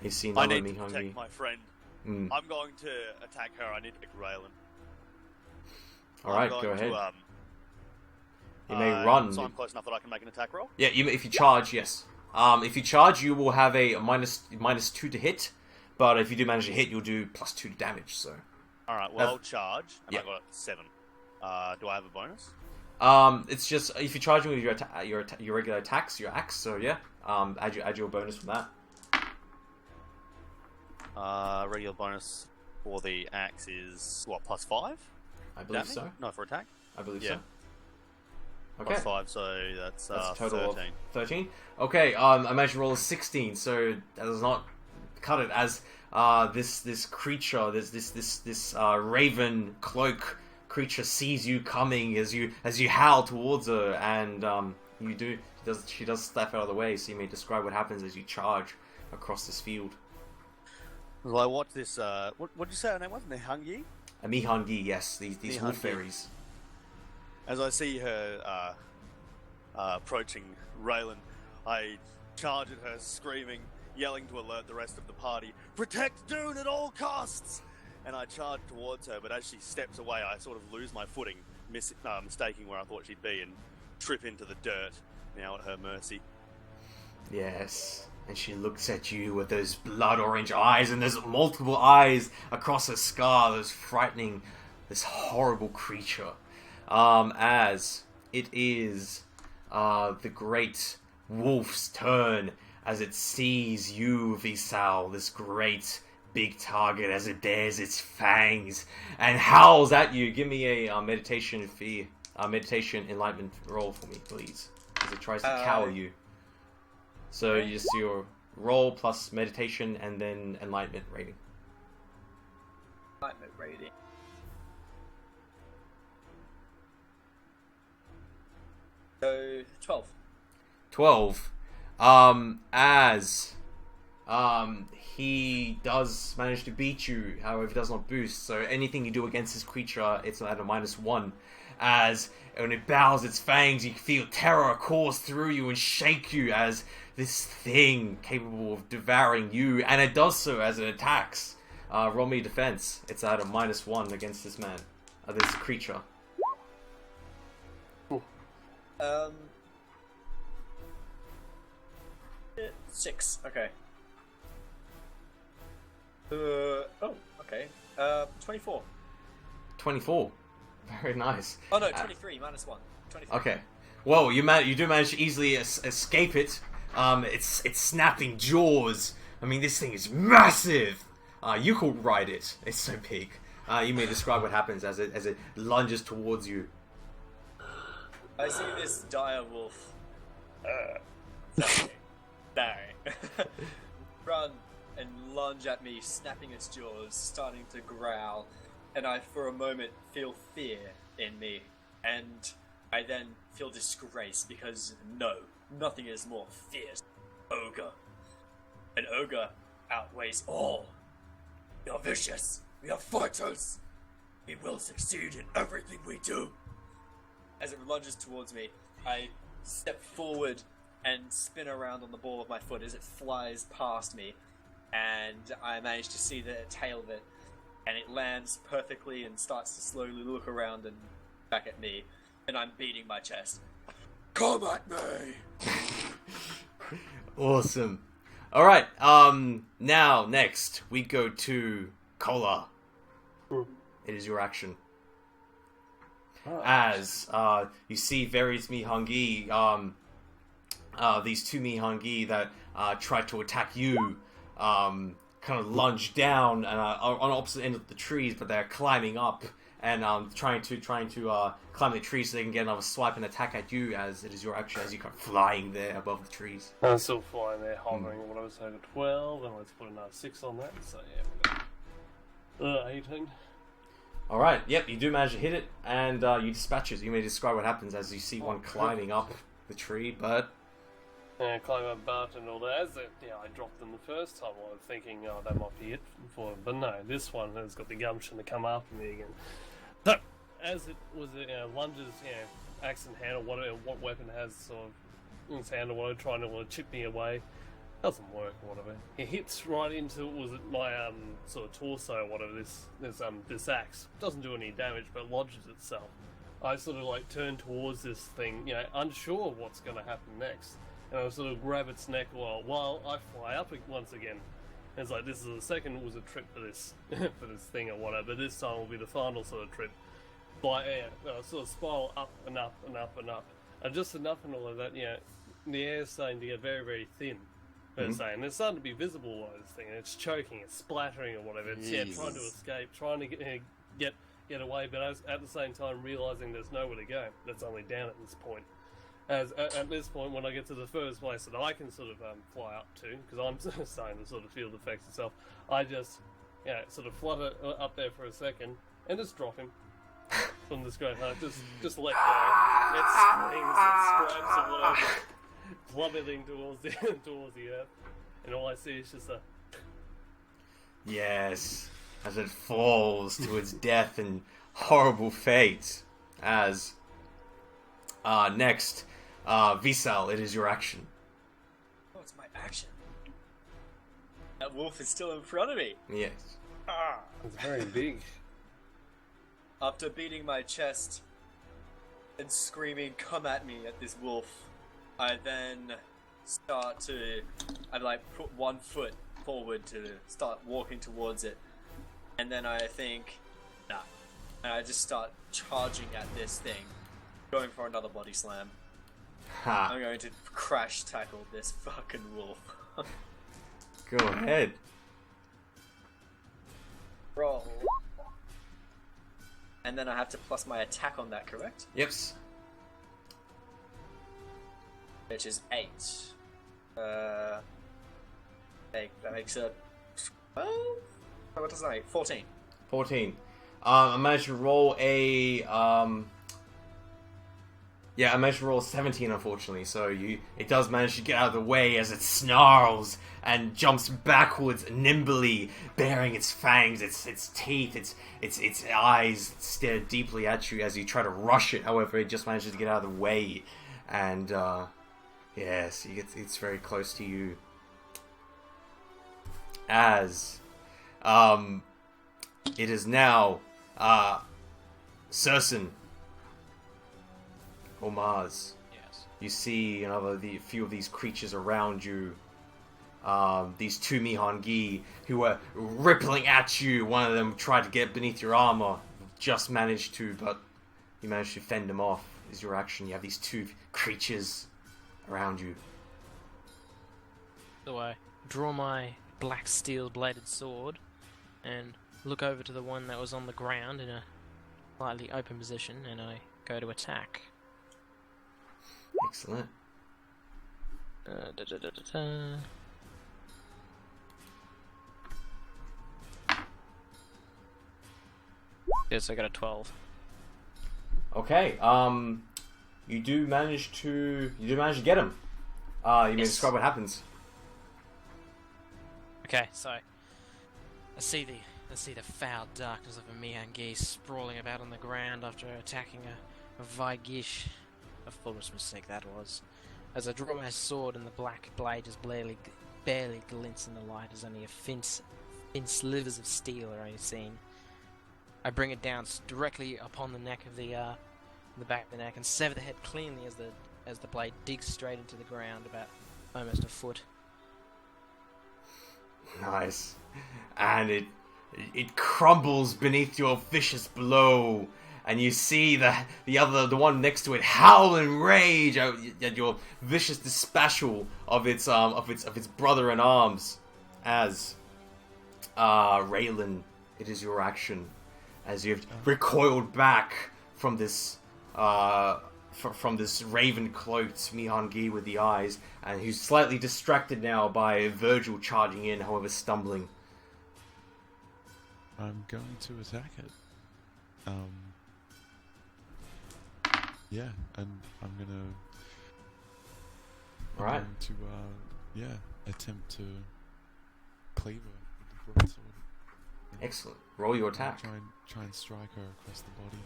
You see I another need to protect Mihangi. my friend. I'm going to attack her. I need to pick Raylan. Alright, go I'm going ahead. To, You may run. So I'm close enough that I can make an attack roll? Yeah, if you charge, yes. If you charge, you will have a -2 to hit, but if you do manage to hit, you'll do +2 to damage, so... Alright, well, I'll charge, and I got 7. Do I have a bonus? It's just, if you're charging with your regular attacks, your axe, so yeah, add your bonus from that. Regular bonus for the axe is, what, +5? I believe damage? so. No, for attack? I believe Yeah. so. Okay. +5, so that's That's a total 13. of 13. Okay, I managed to roll a 16, so that does not cut it as this creature, this raven cloak creature sees you coming as you howl towards her, and she does step out of the way. So you may describe what happens as you charge across this field. Well, I watch this. What did you say her name was? Nehangi? A Mihangi, yes, these wolf Mihangi. fairies. As I see her approaching Raylan, I charge at her, screaming, yelling to alert the rest of the party, "Protect Dune at all costs!" And I charge towards her, but as she steps away, I sort of lose my footing, mistaking where I thought she'd be, and trip into the dirt, now at her mercy. Yes, and she looks at you with those blood orange eyes, and there's multiple eyes across her scar, those frightening, this horrible creature. As it is the great wolf's turn, as it sees you, Visal, this great big target, as it dares its fangs and howls at you. Give me a meditation enlightenment roll for me, please, as it tries to cower you. So you just your roll plus meditation and then enlightenment rating. Enlightenment rating. So 12. 12. As he does manage to beat you, however, he does not boost. So anything you do against this creature, it's at a -1. As when it bows its fangs, you feel terror course through you and shake you as this thing capable of devouring you, and it does so as it attacks. Roll me defense. It's at a -1 against this man, this creature. 6. Okay. Okay. 24. 24. Very nice. Oh no, 23 -1. 23. Okay. Whoa, you do manage to easily escape it. It's snapping jaws. I mean, this thing is massive. You could ride it. It's so big. You may describe what happens as it lunges towards you. I see this dire wolf. Sorry. Run and lunge at me, snapping its jaws, starting to growl, and I, for a moment, feel fear in me, and I then feel disgrace because nothing is more fierce than ogre. An ogre outweighs all. We are vicious. We are fighters. We will succeed in everything we do. As it lunges towards me, I step forward and spin around on the ball of my foot as it flies past me, and I manage to see the tail of it, and it lands perfectly and starts to slowly look around and back at me, and I'm beating my chest. Come at me! Awesome. Alright, now, next, we go to Kola. It is your action. As, you see various Mihangi, these two Mihangi that, try to attack you, kind of lunge down and on opposite end of the trees, but they're climbing up and trying to climb the tree so they can get another swipe and attack at you as it is your action as you come flying there above the trees. I'm still flying there, hovering, whatever, so I got 12, and let's put another 6 on that, so yeah, we got 18. Alright, yep, you do manage to hit it, and you dispatch it. You may describe what happens as you see one climbing up the tree, but... And climb up Bart and all that. As I dropped them the first time, I was thinking, oh, that might be it for them. But no, this one has got the gumption to come after me again. So, as it was, lunges, axe in hand, or whatever, what weapon has sort of in its hand or whatever, trying to chip me away. Doesn't work or whatever. It hits right into, my sort of torso or whatever, this axe. Doesn't do any damage, but lodges itself. I sort of like turn towards this thing, unsure of what's going to happen next. And I sort of grab its neck while I fly up once again. And it's like, this is the second was a trip for this for this thing or whatever, but this time will be the final sort of trip. I sort of spiral up and up and up and up. And just enough and all of that, the air is starting to get very, very thin. Per se, and it's starting to be visible by this thing, and it's choking, it's splattering or whatever. It's trying to escape, trying to get away, but at the same time realizing there's nowhere to go. That's only down at this point. As at this point, when I get to the first place that I can sort of fly up to, because I'm starting to sort of feel the effects itself, I just sort of flutter up there for a second and just drop him from this great height. Just let go. It screams, it scraps or whatever, plummeting towards the earth, and all I see is just a... Yes, as it falls to its death and horrible fate. As next, Visal, it is your action. Oh, it's my action. That wolf is still in front of me. Yes. It's very big. After beating my chest and screaming, "Come at me!" at this wolf, I then I'd put one foot forward to start walking towards it, and then I think, nah, and I just start charging at this thing, going for another body slam. Ha. I'm going to crash tackle this fucking wolf. Go ahead. Roll. And then I have to plus my attack on that, correct? Yep. Which is 8. That makes it... Well, what does that make? 14. 14. I managed to roll a... I managed to roll a 17, unfortunately, so it does manage to get out of the way as it snarls and jumps backwards nimbly, baring its fangs, its teeth, its eyes stare deeply at you as you try to rush it. However, it just manages to get out of the way, and yes, it's very close to you. As it is now Sursen. Omaz. Yes. You see the few of these creatures around you. These two Mihangi who are rippling at you. One of them tried to get beneath your armor. Just managed to, but you managed to fend them off. Is your action. You have these two creatures around you. So I draw my black steel-bladed sword and look over to the one that was on the ground in a slightly open position, and I go to attack. Excellent. Yes, I got a 12. Okay. You do manage to get him. You may describe what happens. Okay, so I see the foul darkness of a Mihangi sprawling about on the ground after attacking a Vaigish. A foolish mistake that was. As I draw my sword and the black blade just barely glints in the light as only a thin slivers of steel are only seen. I bring it down directly upon the neck of the back of the neck and sever the head cleanly as the blade digs straight into the ground about almost a foot. Nice. And it crumbles beneath your vicious blow. And you see the one next to it howl in rage at your vicious dispatchal of its brother in arms. As Raylan, it is your action. as you've recoiled back from this from this raven-cloaked Mihangi with the eyes, and who's slightly distracted now by Virgil charging in, however stumbling. I'm going to attack it. Yeah, and I'm Alright. going to attempt to cleave her with the broadsword. Excellent. Roll your attack. Try and strike her across the body.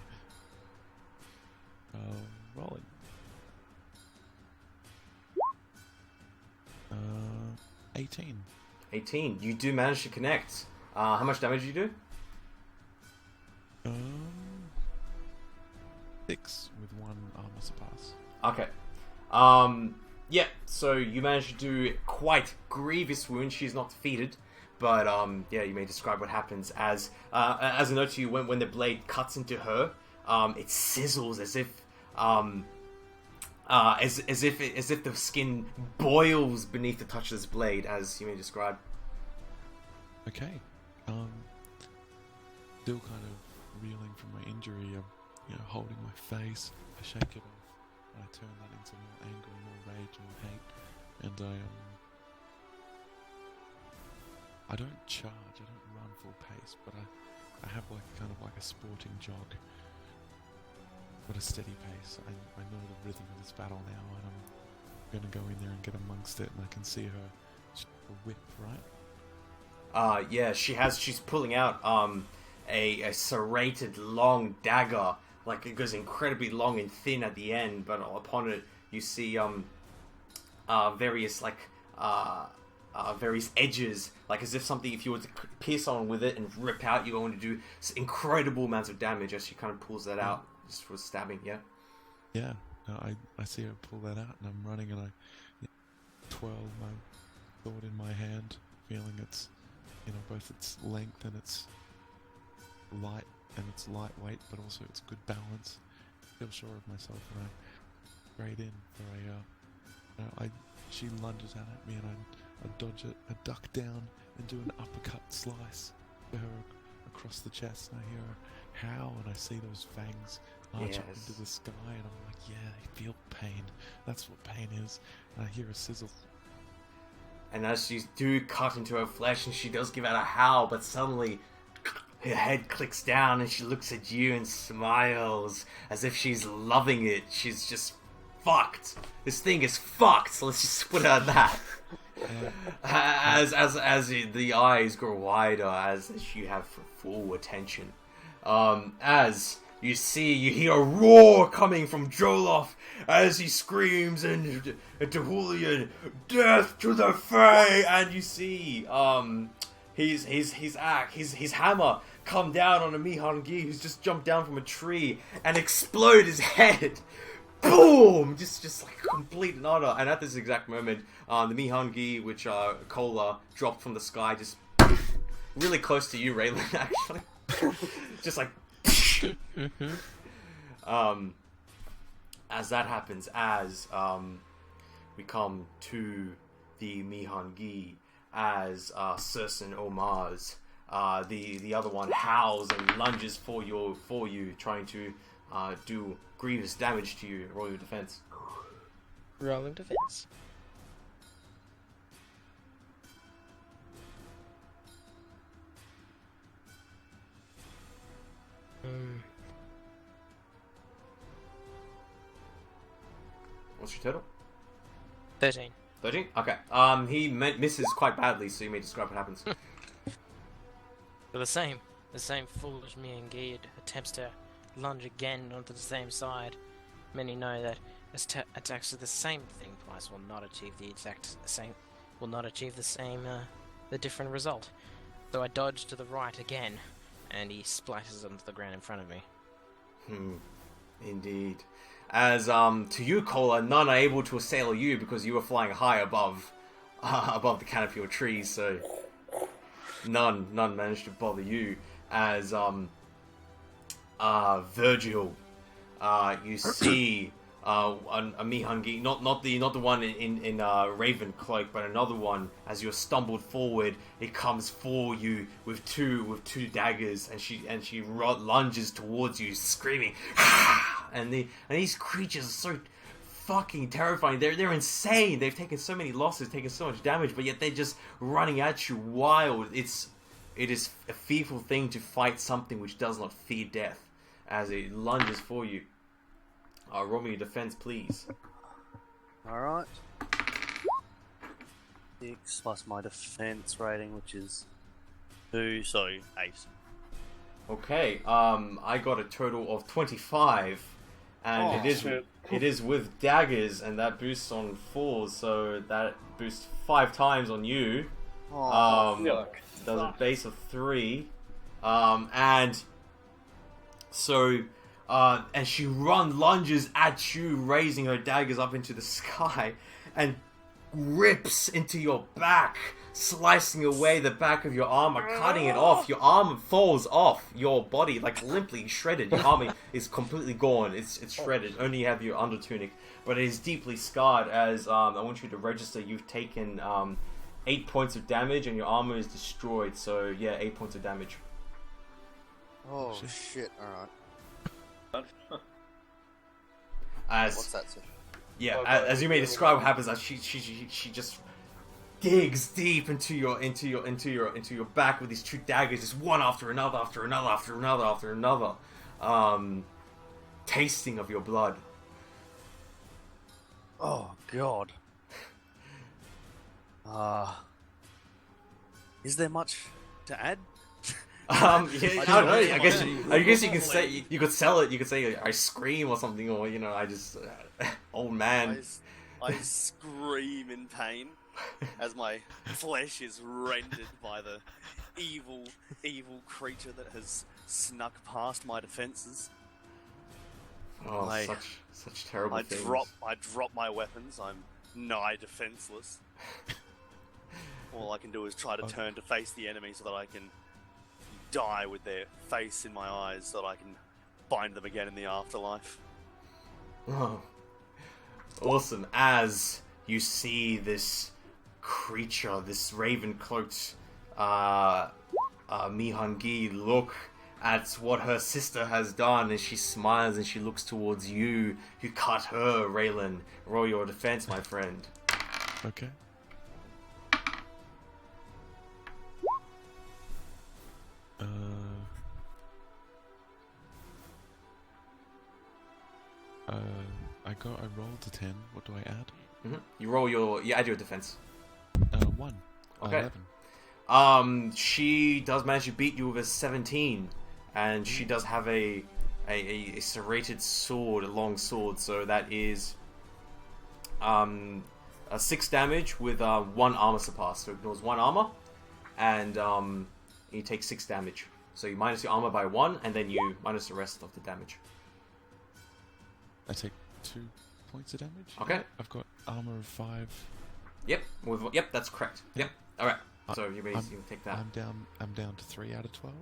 Rolling. 18. 18. You do manage to connect. How much damage do you do? 6 with 1 armor surpass. Okay. Yeah, so you managed to do quite grievous wound. She's not defeated. But, yeah, you may describe what happens as a note to you, when the blade cuts into her, it sizzles as if the skin boils beneath the touch of this blade, as you may describe. Okay. Still kind of reeling from my injury, holding my face. I shake it off, and I turn that into more anger, more rage, more hate, and I don't charge, I don't run full pace, but I have kind of like a sporting jog. But a steady pace. I know the rhythm of this battle now, and I'm gonna go in there and get amongst it, and I can see her. She's a whip, right? Yeah, she's pulling out a serrated long dagger, like it goes incredibly long and thin at the end, but upon it you see various various edges, like as if something, if you were to pierce on with it and rip out, you're going to do incredible amounts of damage as she kind of pulls that out, just for stabbing. Yeah, no, I see her pull that out, and I'm running, and I twirl my sword in my hand, feeling its, both its length and its light and its lightweight, but also its good balance. Feel sure of myself, and I grade in for she lunges out at me, and I dodge it, I duck down and do an uppercut slice to her across the chest, and I hear her howl, and I see those fangs arch up into the sky, and I'm like, yeah, I feel pain. That's what pain is. And I hear a sizzle. And as you do cut into her flesh, and she does give out a howl, but suddenly her head clicks down, and she looks at you and smiles as if she's loving it. She's just fucked. This thing is fucked. So let's just put it at that. As the eyes grow wider, as you have full attention, as you hear a roar coming from Joloff as he screams, and Tehulian, death to the Fae, and you see his hammer come down on a Mihangi who's just jumped down from a tree and explode his head. Boom! Just like complete and utter. And at this exact moment, the Mihangi, which Kola dropped from the sky, just really close to you, Raylan, actually. Just like as that happens, as we come to the Mihangi, as Sersan Omar's the other one howls and lunges for you, trying to do grievous damage to you. Roll your defense. Rolling defense. What's your total? 13. 13? Okay. He misses quite badly, so you may describe what happens. So the same foolish Mihangi attempts to lunge again onto the same side. Many know that attacks of the same thing twice will not achieve the the different result. So I dodge to the right again, and he splashes onto the ground in front of me. Indeed. As to you, Kola, none are able to assail you because you were flying high above the canopy of trees, so none managed to bother you. As Virgil, you see a Mihangi, not the one in Raven Cloak, but another one. As you're stumbled forward, it comes for you with two daggers, and she lunges towards you, screaming. And these creatures are so fucking terrifying. They're insane. They've taken so many losses, taken so much damage, but yet they're just running at you wild. It is a fearful thing to fight something which does not fear death, as it lunges for you. Roll me your defense, please. Alright. 6 plus my defense rating, which is 2, so 8. Okay, I got a total of 25, and it is with daggers, and that boosts on 4, so that boosts 5 times on you. Does a base of 3, and so. And she lunges at you, raising her daggers up into the sky, and rips into your back, slicing away the back of your armor, cutting it off. Your armor falls off your body, like limply shredded. Your armor is completely gone. It's shredded. Only you have your under tunic, but it is deeply scarred. As I want you to register, you've taken 8 points of damage, and your armor is destroyed. So yeah, 8 points of damage. Oh shit! All right. What's that, sir? Yeah, as you may describe, what happens as she just digs deep into your back with these 2 daggers, just one after another, tasting of your blood. Oh god. Is there much to add? Yeah, I don't know. I guess you can say you could sell it. You could say I scream or something, or I just old man. I scream in pain as my flesh is rendered by the evil creature that has snuck past my defenses. Oh, such terrible things. I drop my weapons. I'm nigh defenseless. All I can do is try to turn to face the enemy so that I can die with their face in my eyes so that I can find them again in the afterlife. Oh, awesome. As you see this creature, this raven-cloaked Mihangi look at what her sister has done, and she smiles and she looks towards you. You cut her, Raylan. Roll your defense, my friend. Okay. I rolled a 10. What do I add? Mm-hmm. You add your defense. 1. Okay. 11. She does manage to beat you with a 17, and she does have a serrated sword, a long sword. So that is a 6 damage with 1 armor surpass. So it ignores 1 armor, and you take 6 damage. So you minus your armor by 1, and then you minus the rest of the damage. I take 2 points of damage. Okay. I've got armor of 5. Yep. That's correct. Yep. All right. So you can take that. I'm down to 3 out of 12.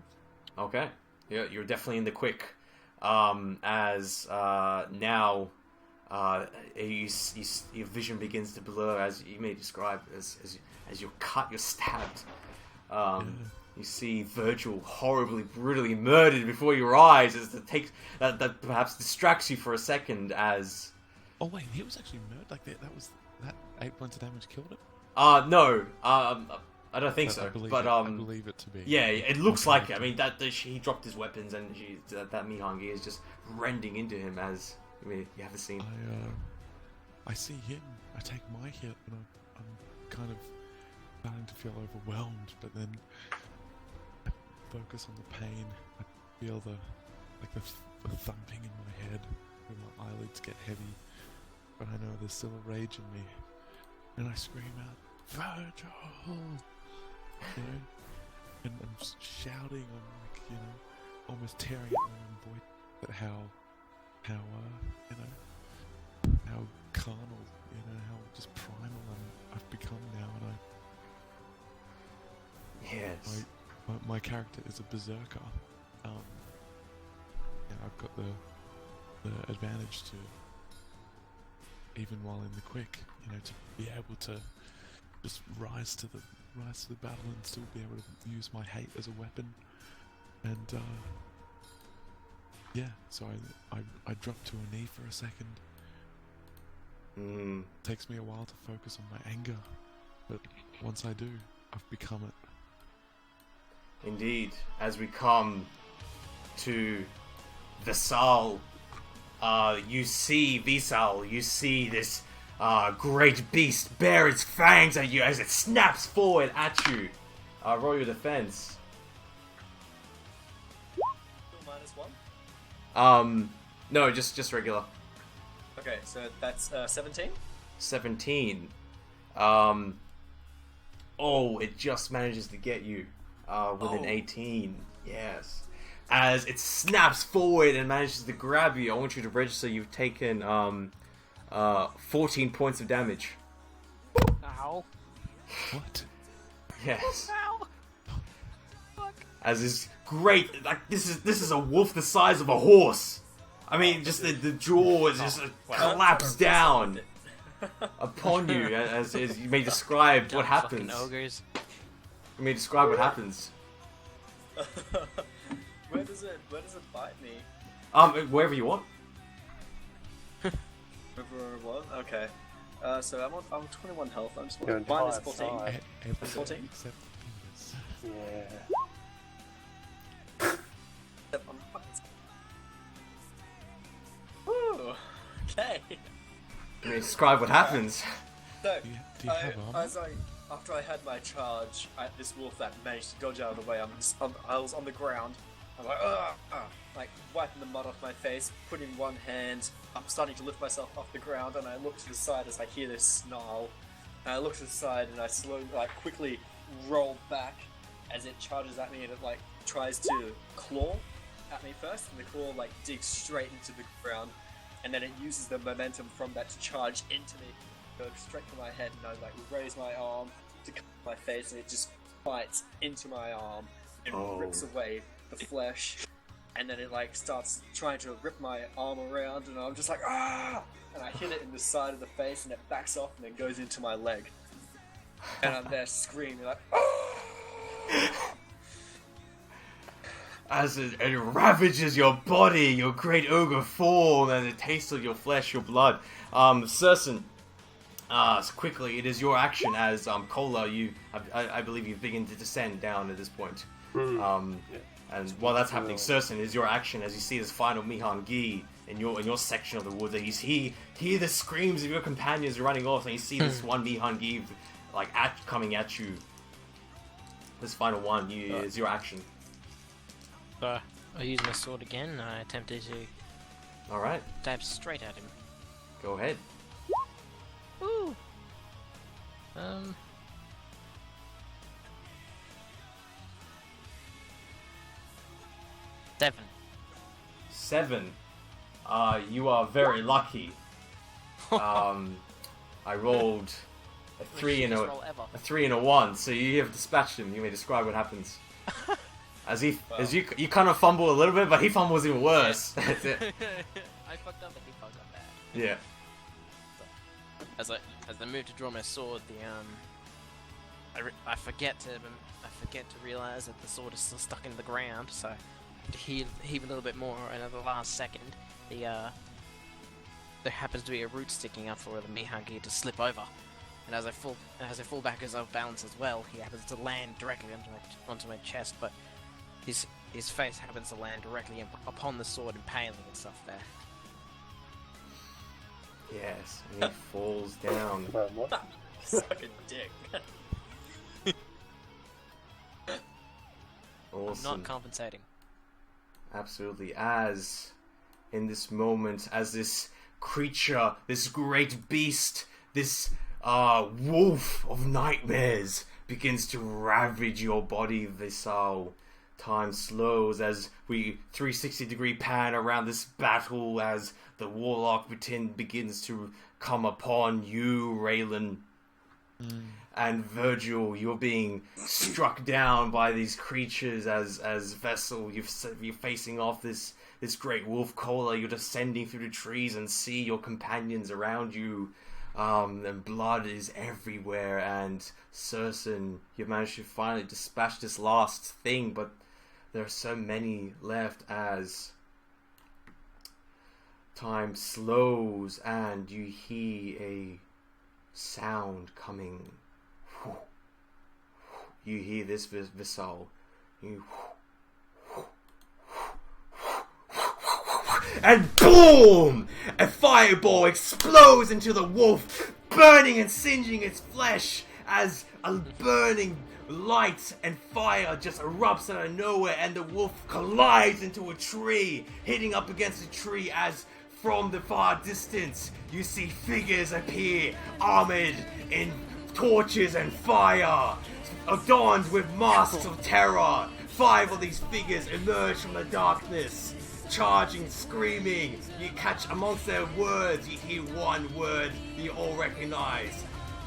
Okay. Yeah, you're definitely in the quick. As now, your vision begins to blur, as you may describe as you're cut, you're stabbed. You see Virgil horribly, brutally murdered before your eyes, as that perhaps distracts you for a second. As oh wait, he was actually murdered. Like that 8 points of damage killed him. No. I don't think so. I believe it to be. Yeah, it looks like it. I mean, he dropped his weapons, and that Mihangi is just rending into him. As you have the scene. I see him. I take my hit, and I'm kind of starting to feel overwhelmed. But then I focus on the pain. I feel the thumping in my head, and my eyelids get heavy. But I know there's still a rage in me, and I scream out, "Virgil!" And I'm shouting, I'm almost tearing at my own voice at how carnal, how just primal I've become now, and Yes. my character is a berserker. I've got the advantage to even while in the quick, to be able to just rise to the battle and still be able to use my hate as a weapon. And yeah, so I dropped to a knee for a second. Takes me a while to focus on my anger, but once I do, I've become it. Indeed, as we come to Visal, you see this great beast bare its fangs at you as it snaps forward at you. Roll your defense. -1? No, just regular. Okay, so that's 17? 17. It just manages to get you with an 18. Yes. As it snaps forward and manages to grab you, I want you to register you've taken 14 points of damage. Ow. What? Yes. Ow. Fuck. As this great, this is a wolf the size of a horse. I mean, just the jaw is just collapsed down upon you as you may describe what happens. Fucking ogres. You may describe what happens. Where does it bite me? Wherever you want. Wherever it was? Okay. So I'm 21 health. I'm just You're minus entire 14. side. Everything 14? except the fingers. Yeah. Ooh, okay. You may describe what happens. So, Do you have armor? after I had my charge at this wolf that managed to dodge out of the way, I was on the ground. I'm like, like wiping the mud off my face, putting one hand. I'm starting to lift myself off the ground, and I look to the side as I hear this snarl. And I look to the side, and I slowly, quickly roll back as it charges at me, and it tries to claw at me first, and the claw digs straight into the ground, and then it uses the momentum from that to charge into me, go straight for my head, and I raise my arm to cover my face, and it just bites into my arm and rips away the flesh, and then it starts trying to rip my arm around, and I'm just like, ah! And I hit it in the side of the face, and it backs off and then goes into my leg, and I'm there screaming ah! As it ravages your body, your great ogre form, and it tastes of your flesh, your blood. Sersen, quickly, it is your action as Kola, I believe you begin to descend down at this point. And while that's happening, Sersen, it is your action as you see this final Mihan Gi in your section of the woods. And you hear the screams of your companions running off, and you see this one Mihan Gi coming at you. This final one is your action. I use my sword again, and I attempted to Alright, stab straight at him. go ahead. Woo! 7. 7. You are very lucky. I rolled a 3 and a 3 and a 1, so you have dispatched him. You may describe what happens. As you kind of fumble a little bit, but he fumbles even worse. That's it. I fucked up, but he fucked up bad. Yeah. As I move to draw my sword, I forget to realize that the sword is still stuck in the ground. So to heave a little bit more, and at the last second, there happens to be a root sticking up for the Mihangi to slip over. And as I fall back as off balance as well, he happens to land directly onto my chest, but his face happens to land directly upon the sword, impaling itself there. Yes, and he falls down. What? Suck a dick. Awesome. Not compensating. Absolutely. As in this moment, as this creature, this great beast, this wolf of nightmares begins to ravage your body, Visal, time slows as we 360-degree pan around this battle as the warlock begins to come upon you, Raylan. And Virgil, you're being struck down by these creatures as Vessel, you're facing off this this great wolf caller, you're descending through the trees and see your companions around you. And blood is everywhere, and certain you've managed to finally dispatch this last thing, but there are so many left as time slows and you hear a sound coming. You hear this Visal. And boom! A fireball explodes into the wolf, burning and singeing its flesh as a burning light and fire just erupts out of nowhere, and the wolf collides into a tree, hitting up against a tree as from the far distance you see figures appear, armored in torches and fire, adorned with masks of terror. 5 of these figures emerge from the darkness, charging, screaming. You catch amongst their words, you hear one word you all recognize.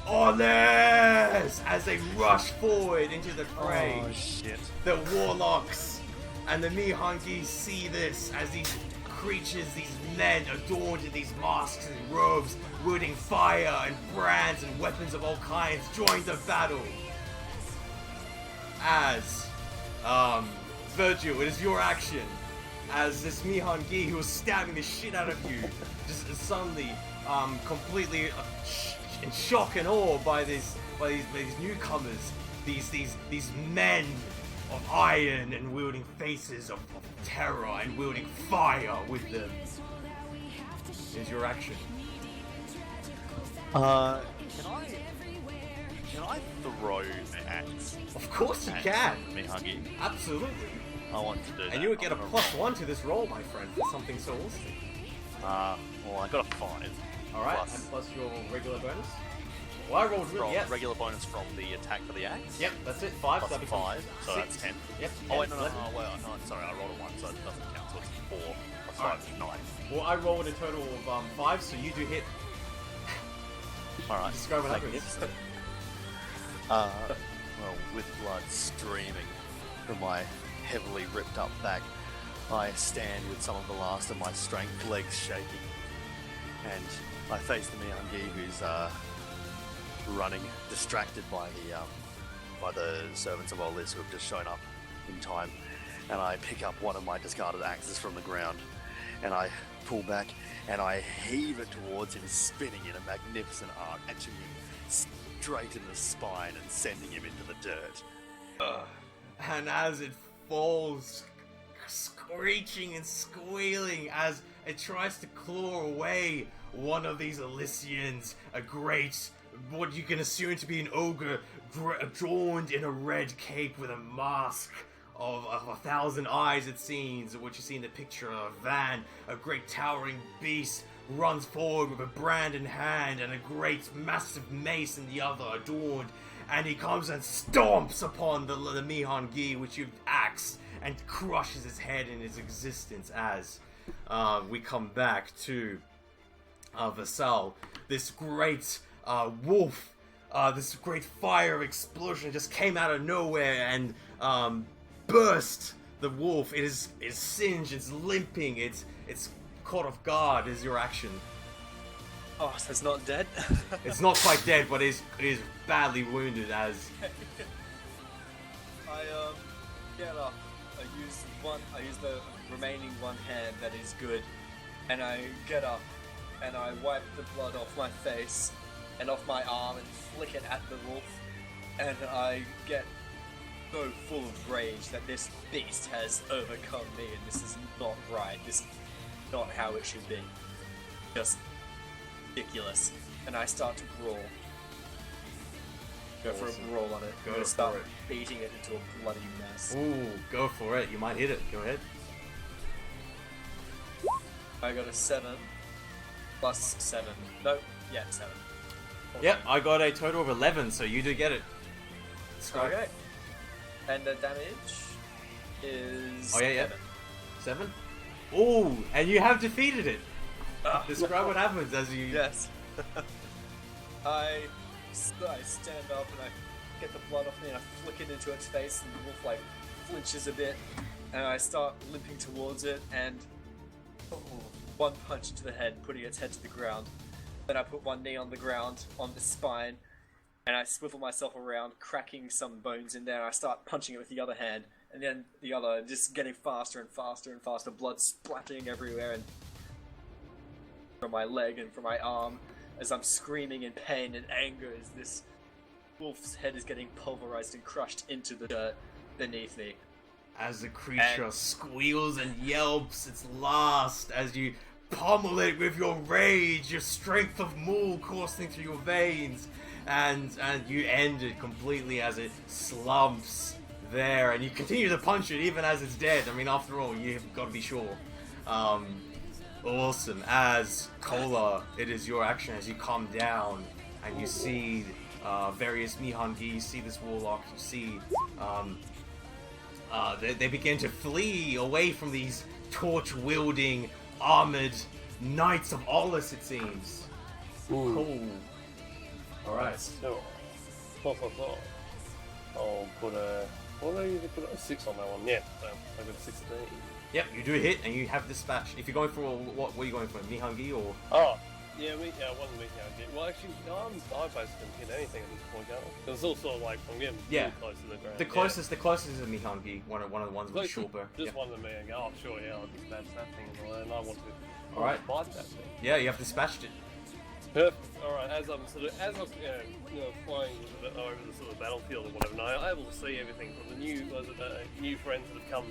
Oliss! As they rush forward into the fray. Oh shit. The warlocks and the Mihangi see this as these creatures, these men adorned in these masks and robes, wielding fire and brands and weapons of all kinds, join the battle. As, Virgil, it is your action. As this Mihangi who was stabbing the shit out of you, just suddenly, completely in shock and awe by these newcomers, these men of iron and wielding faces of terror and wielding fire with them. Is your action? Can I throw the axe? Of course you can. Mihangi. Absolutely. I want to do that. And you would get a I'm gonna +1 to this roll, my friend, for something so awesome. well, I got a 5. Alright, Plus- and plus your regular bonus? Well, I rolled really, From yes. regular bonus from the attack for the axe. Yep, that's it. 5, so Plus that becomes 5, so 6. that's 10. Yep. Oh wait, no, 11. sorry, I rolled a 1, so it doesn't count. So it's 4 plus 5 Alright. is 9. Well, I rolled a total of 5, so you do hit. Alright. Describe what happens. Magnificent. Well, with blood streaming from my heavily ripped up back, I stand with some of the last of my strength, legs shaking, and I face the Mihangi who's running, distracted by the servants of Oliss who have just shown up in time, and I pick up one of my discarded axes from the ground, and I pull back, and I heave it towards him, spinning in a magnificent arc, etching him straight in the spine and sending him into the dirt. And as it falls, screeching and squealing as it tries to claw away one of these Elysians, a great, what you can assume to be an ogre, adorned in a red cape with a mask of 1,000 eyes, it seems, what you see in the picture of a van. A great towering beast runs forward with a brand in hand and a great massive mace in the other, adorned, and he comes and stomps upon the Mihangi, which you've axed, and crushes his head in his existence. As we come back to Vasal, this great wolf, this great fire explosion just came out of nowhere and burst the wolf. It is singed, it's limping, it's caught off guard. Is your action? Oh, so it's not dead? It's not quite dead, but it is badly wounded. As I get up. I use the remaining one hand that is good, and I get up and I wipe the blood off my face and off my arm and flick it at the wolf, and I get so full of rage that this beast has overcome me, and this is not right. This is not how it should be. Just ridiculous. And I start to brawl. Go for a brawl on it. Go I'm gonna for start it. beating it into a bloody mess. ooh, go for it. You might hit it. Go ahead. I got a 7 plus 7. No, yeah, 7. Yep, I got a total of 11, so you do get it. Describe. Okay. And the damage is Oh, yeah. 7. 7. Ooh, and you have defeated it. Describe what happens as you. Yes. I stand up and I get the blood off me and I flick it into its face, and the wolf like flinches a bit, and I start limping towards it, and One punch to the head, putting its head to the ground. Then I put one knee on the ground, on the spine, and I swivel myself around, cracking some bones in there. I start punching it with the other hand, and then the other, just getting faster and faster and faster, blood splattering everywhere, and from my leg and from my arm, as I'm screaming in pain and anger as this wolf's head is getting pulverized and crushed into the dirt beneath me. As the creature squeals and yelps its last, as you pummel it with your rage, your strength of maul coursing through your veins, and you end it completely as it slumps there, and you continue to punch it even as it's dead. I mean, after all, you've got to be sure. Awesome. As Kola, it is your action as you calm down and you see various Mihangi, you see this warlock, you see they begin to flee away from these torch-wielding, armored knights of Oliss, it seems. Ooh. Cool. Alright. So, I'll put a... What did I usually put a 6 on that one? Yeah, so I got a 16. Yep, you do hit and you have dispatch. If you're going for what are you going for? Mihangi or? Oh, yeah, it wasn't Mihangi. Well, actually, I basically didn't hit anything at this point, can't I? It's all sort of like I'm getting really close to the ground. The closest is a Mihangi, one of the ones with Shulper. Just one of the Mihangi. Oh, sure, yeah, I'll dispatch that thing, and I want to fight that thing. Yeah, you have dispatched it. Perfect. Alright, as I'm flying over the sort of battlefield or whatever, and I'm able to see everything from the new friends that have come,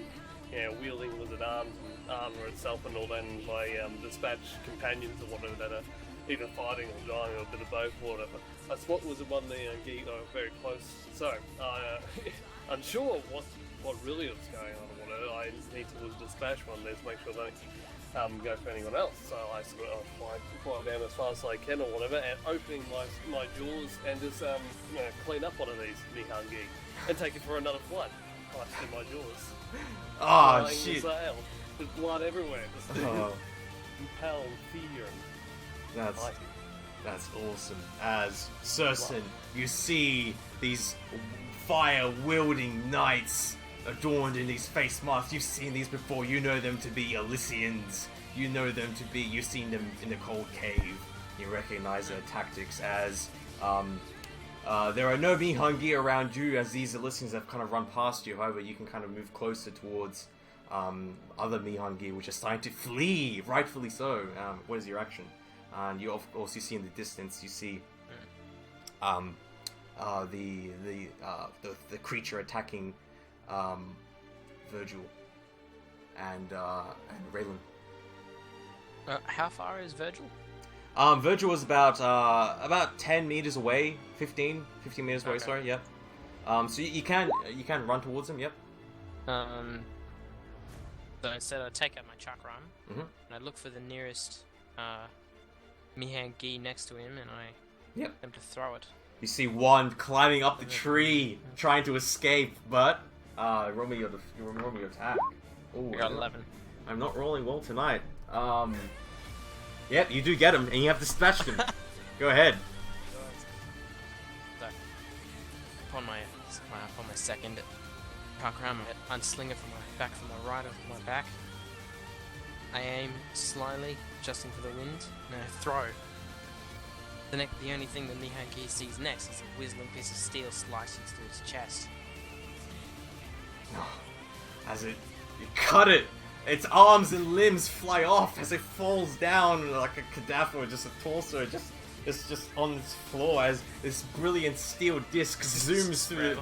wielding lizard arms and armor itself and all that, and my dispatch companions or whatever that are either fighting or dying or a bit of both or whatever. I spot was one of the geek very close, so unsure what really was going on or whatever. I need to dispatch one there to make sure they go for anyone else. So I sort of fly down as fast as I can or whatever, and opening my jaws and just clean up one of these Mihangi and take it for another flight. Right in my jaws. Oh shit! There's blood everywhere. Just impel fear and that's awesome. As Surson, you see these fire-wielding knights adorned in these face masks. You've seen these before. You know them to be Elysians. You know them to be... You've seen them in the cold cave. You recognize their tactics as... there are no Mihangi around you as these Elysians have kind of run past you. However, you can kind of move closer towards other Mihangi, which are starting to flee, rightfully so. What is your action? And you also see in the distance, you see the creature attacking Virgil and Raylan. How far is Virgil? Virgil was about 10 meters away, 15 meters away. Okay. Sorry, yep. So you can run towards him. Yep. So instead, I take out my chakram and I look for the nearest Mihangi next to him, and I attempt to throw it. You see one climbing up the tree, trying to escape, but roll me your attack. Ooh, I got 11. I'm not rolling well tonight. Yep, you do get him, and you have dispatched him. Go ahead. So, upon my second chakram, I unsling it from my right of my back. I aim slyly, adjusting for the wind, and I throw. The only thing that Mihangi sees next is a whistling piece of steel slicing through its chest. As you cut it, its arms and limbs fly off as it falls down like a cadaver, just a torso, just on its floor as this brilliant steel disc zooms through.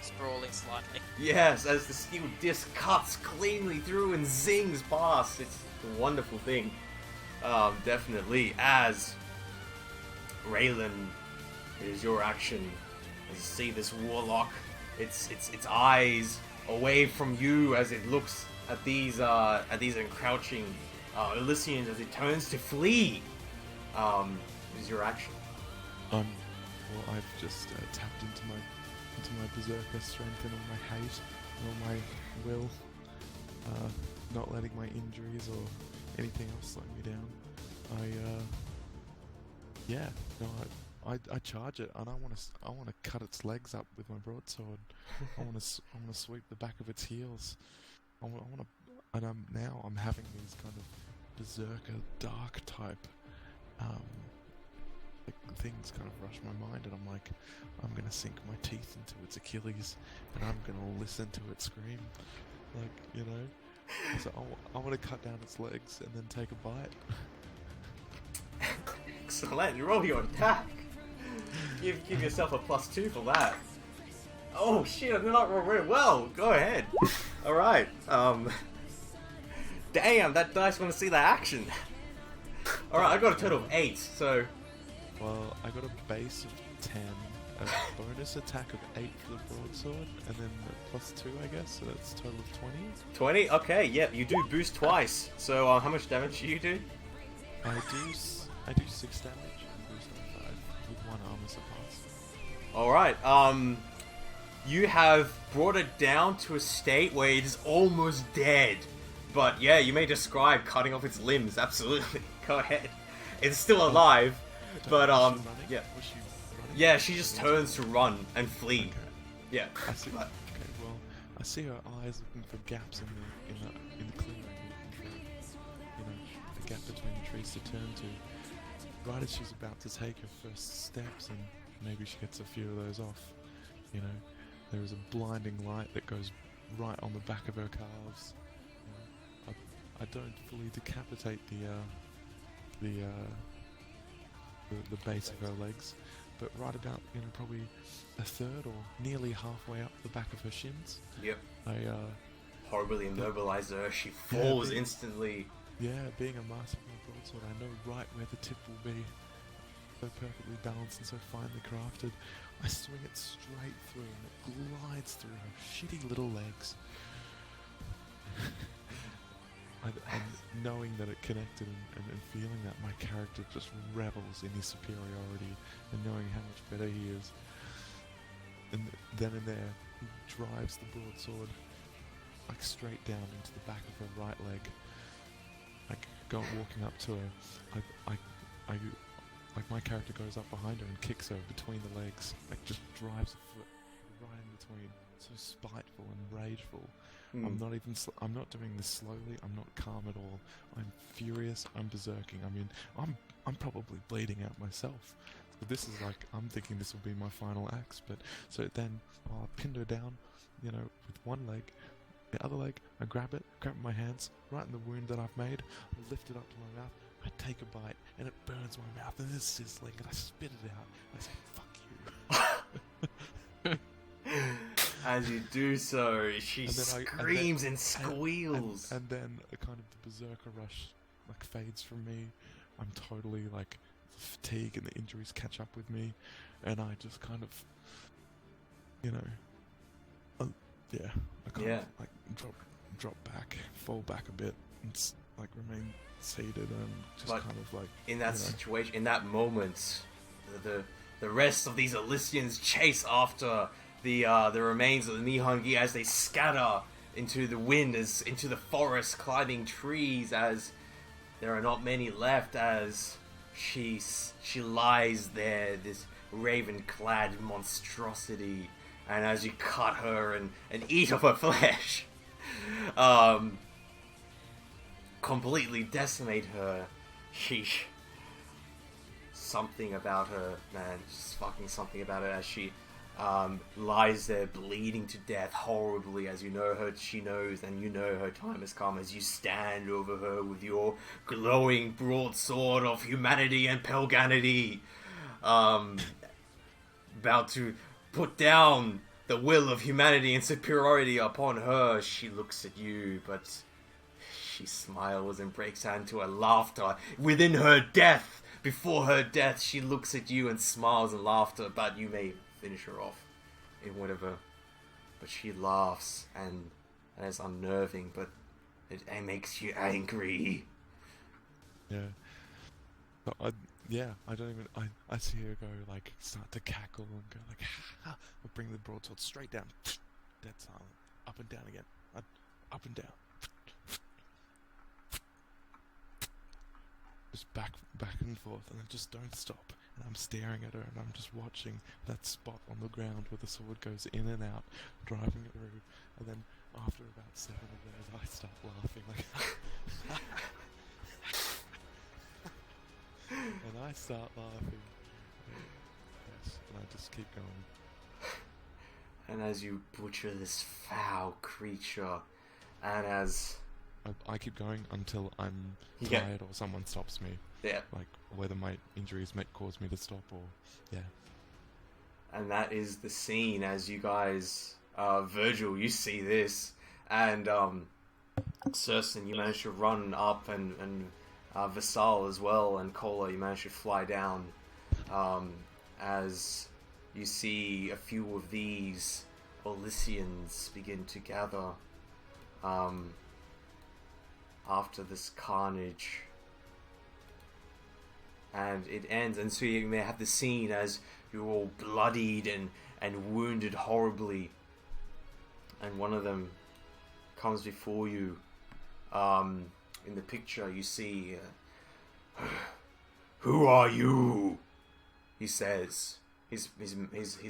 Sprawling slightly. Yes, as the steel disc cuts cleanly through and zings past. It's a wonderful thing. Definitely. As Raylan, it is your action. As you see this warlock, its eyes away from you as it looks at these encrouching Elysians as it turns to flee. Is your action? Well, I've just tapped into my berserker strength and all my hate and all my will, not letting my injuries or anything else slow me down. I charge it, and I want to cut its legs up with my broadsword. I want to sweep the back of its heels. I want to, and I'm having these kind of berserker dark type things kind of rush my mind, and I'm like, I'm gonna sink my teeth into its Achilles, and I'm gonna listen to it scream, like, you know. So I want to cut down its legs and then take a bite. Excellent. Roll your attack. Give yourself a +2 for that. Oh shit! I did not roll very well. Go ahead. All right. Damn, that dice want to see that action. All right, I got a total of 8. So. Well, I got a base of 10, a bonus attack of 8 for the broadsword, and then a +2, I guess. So that's a total of 20. 20. Okay. Yep. You do boost twice. So how much damage do you do? I do 6 damage and boost on 5 with 1 armor surpass. Alright, you have brought it down to a state where it is almost dead. But yeah, you may describe cutting off its limbs, absolutely. Go ahead. It's still alive, but yeah. Was she running? Yeah, she just turns to run and flee. Okay. Yeah. I see. Okay, well, I see her eyes looking for gaps in the clearing, looking for, you know, the gap between the trees to turn to. Right as she's about to take her first steps, and maybe she gets a few of those off, you know, there is a blinding light that goes right on the back of her calves. You know, I don't fully decapitate the base of her legs, but right about, you know, probably a third or nearly halfway up the back of her shins. Yep. I Horribly immobilize her. She falls instantly. Yeah, being a master of my broadsword, I know right where the tip will be. So perfectly balanced and so finely crafted. I swing it straight through, and it glides through her shitty little legs. And knowing that it connected, and feeling that my character just revels in his superiority, and knowing how much better he is. And then and there, he drives the broadsword like straight down into the back of her right leg. Like, walking up to her, like my character goes up behind her and kicks her between the legs, like just drives a foot right in between. So spiteful and rageful. I'm not doing this slowly. I'm not calm at all. I'm furious. I'm berserking. I mean, I'm probably bleeding out myself. So this is like, I'm thinking this will be my final axe. But so then I'll pin her down, you know, with one leg. The other leg, I grab it with my hands, right in the wound that I've made. I lift it up to my mouth. I take a bite, and it burns my mouth, and it's sizzling, and I spit it out. I say, "Fuck you." As you do so, she screams and squeals. And then a kind of the berserker rush like fades from me. I'm totally like, the fatigue and the injuries catch up with me, and I just kind of, you know, yeah, I kind of like drop back, fall back a bit, and like remain seated, and just but kind of like in that situation, in that moment, the rest of these Olissians chase after the remains of the Nihongi as they scatter into the wind, as into the forest, climbing trees, as there are not many left, as she lies there, this raven-clad monstrosity, and as you cut her and eat of her flesh, completely decimate her, sheesh. Something about her, man, just fucking something about her as she lies there bleeding to death horribly, as you know her, she knows, and you know her time has come as you stand over her with your glowing broadsword of humanity and pelganity, about to put down the will of humanity and superiority upon her. She looks at you, but she smiles and breaks out into a laughter within her death. Before her death, she looks at you and smiles and laughter, but you may finish her off in whatever. But she laughs, and it's unnerving, but it makes you angry. Yeah. But I don't even, I see her go, like, start to cackle and go like, ha! I bring the broadsword straight down, dead silent, up and down again, up and down. Just back and forth, and I just don't stop. And I'm staring at her, and I'm just watching that spot on the ground where the sword goes in and out, driving it through. And then after about 7 of those, I start laughing like, And I start laughing. Yes, and I just keep going. And as you butcher this foul creature, and as... I keep going until I'm Yeah. tired or someone stops me. Yeah. Like, whether my injuries might cause me to stop or... Yeah. And that is the scene as you guys... Virgil, you see this. And, Surston, you manage to run up, and Vassal as well, and Kola, you manage to fly down. As you see a few of these Olissians begin to gather. After this carnage. And it ends, and so you may have the scene as you're all bloodied and wounded horribly. And one of them comes before you. In the picture you see... Who are you? He says. His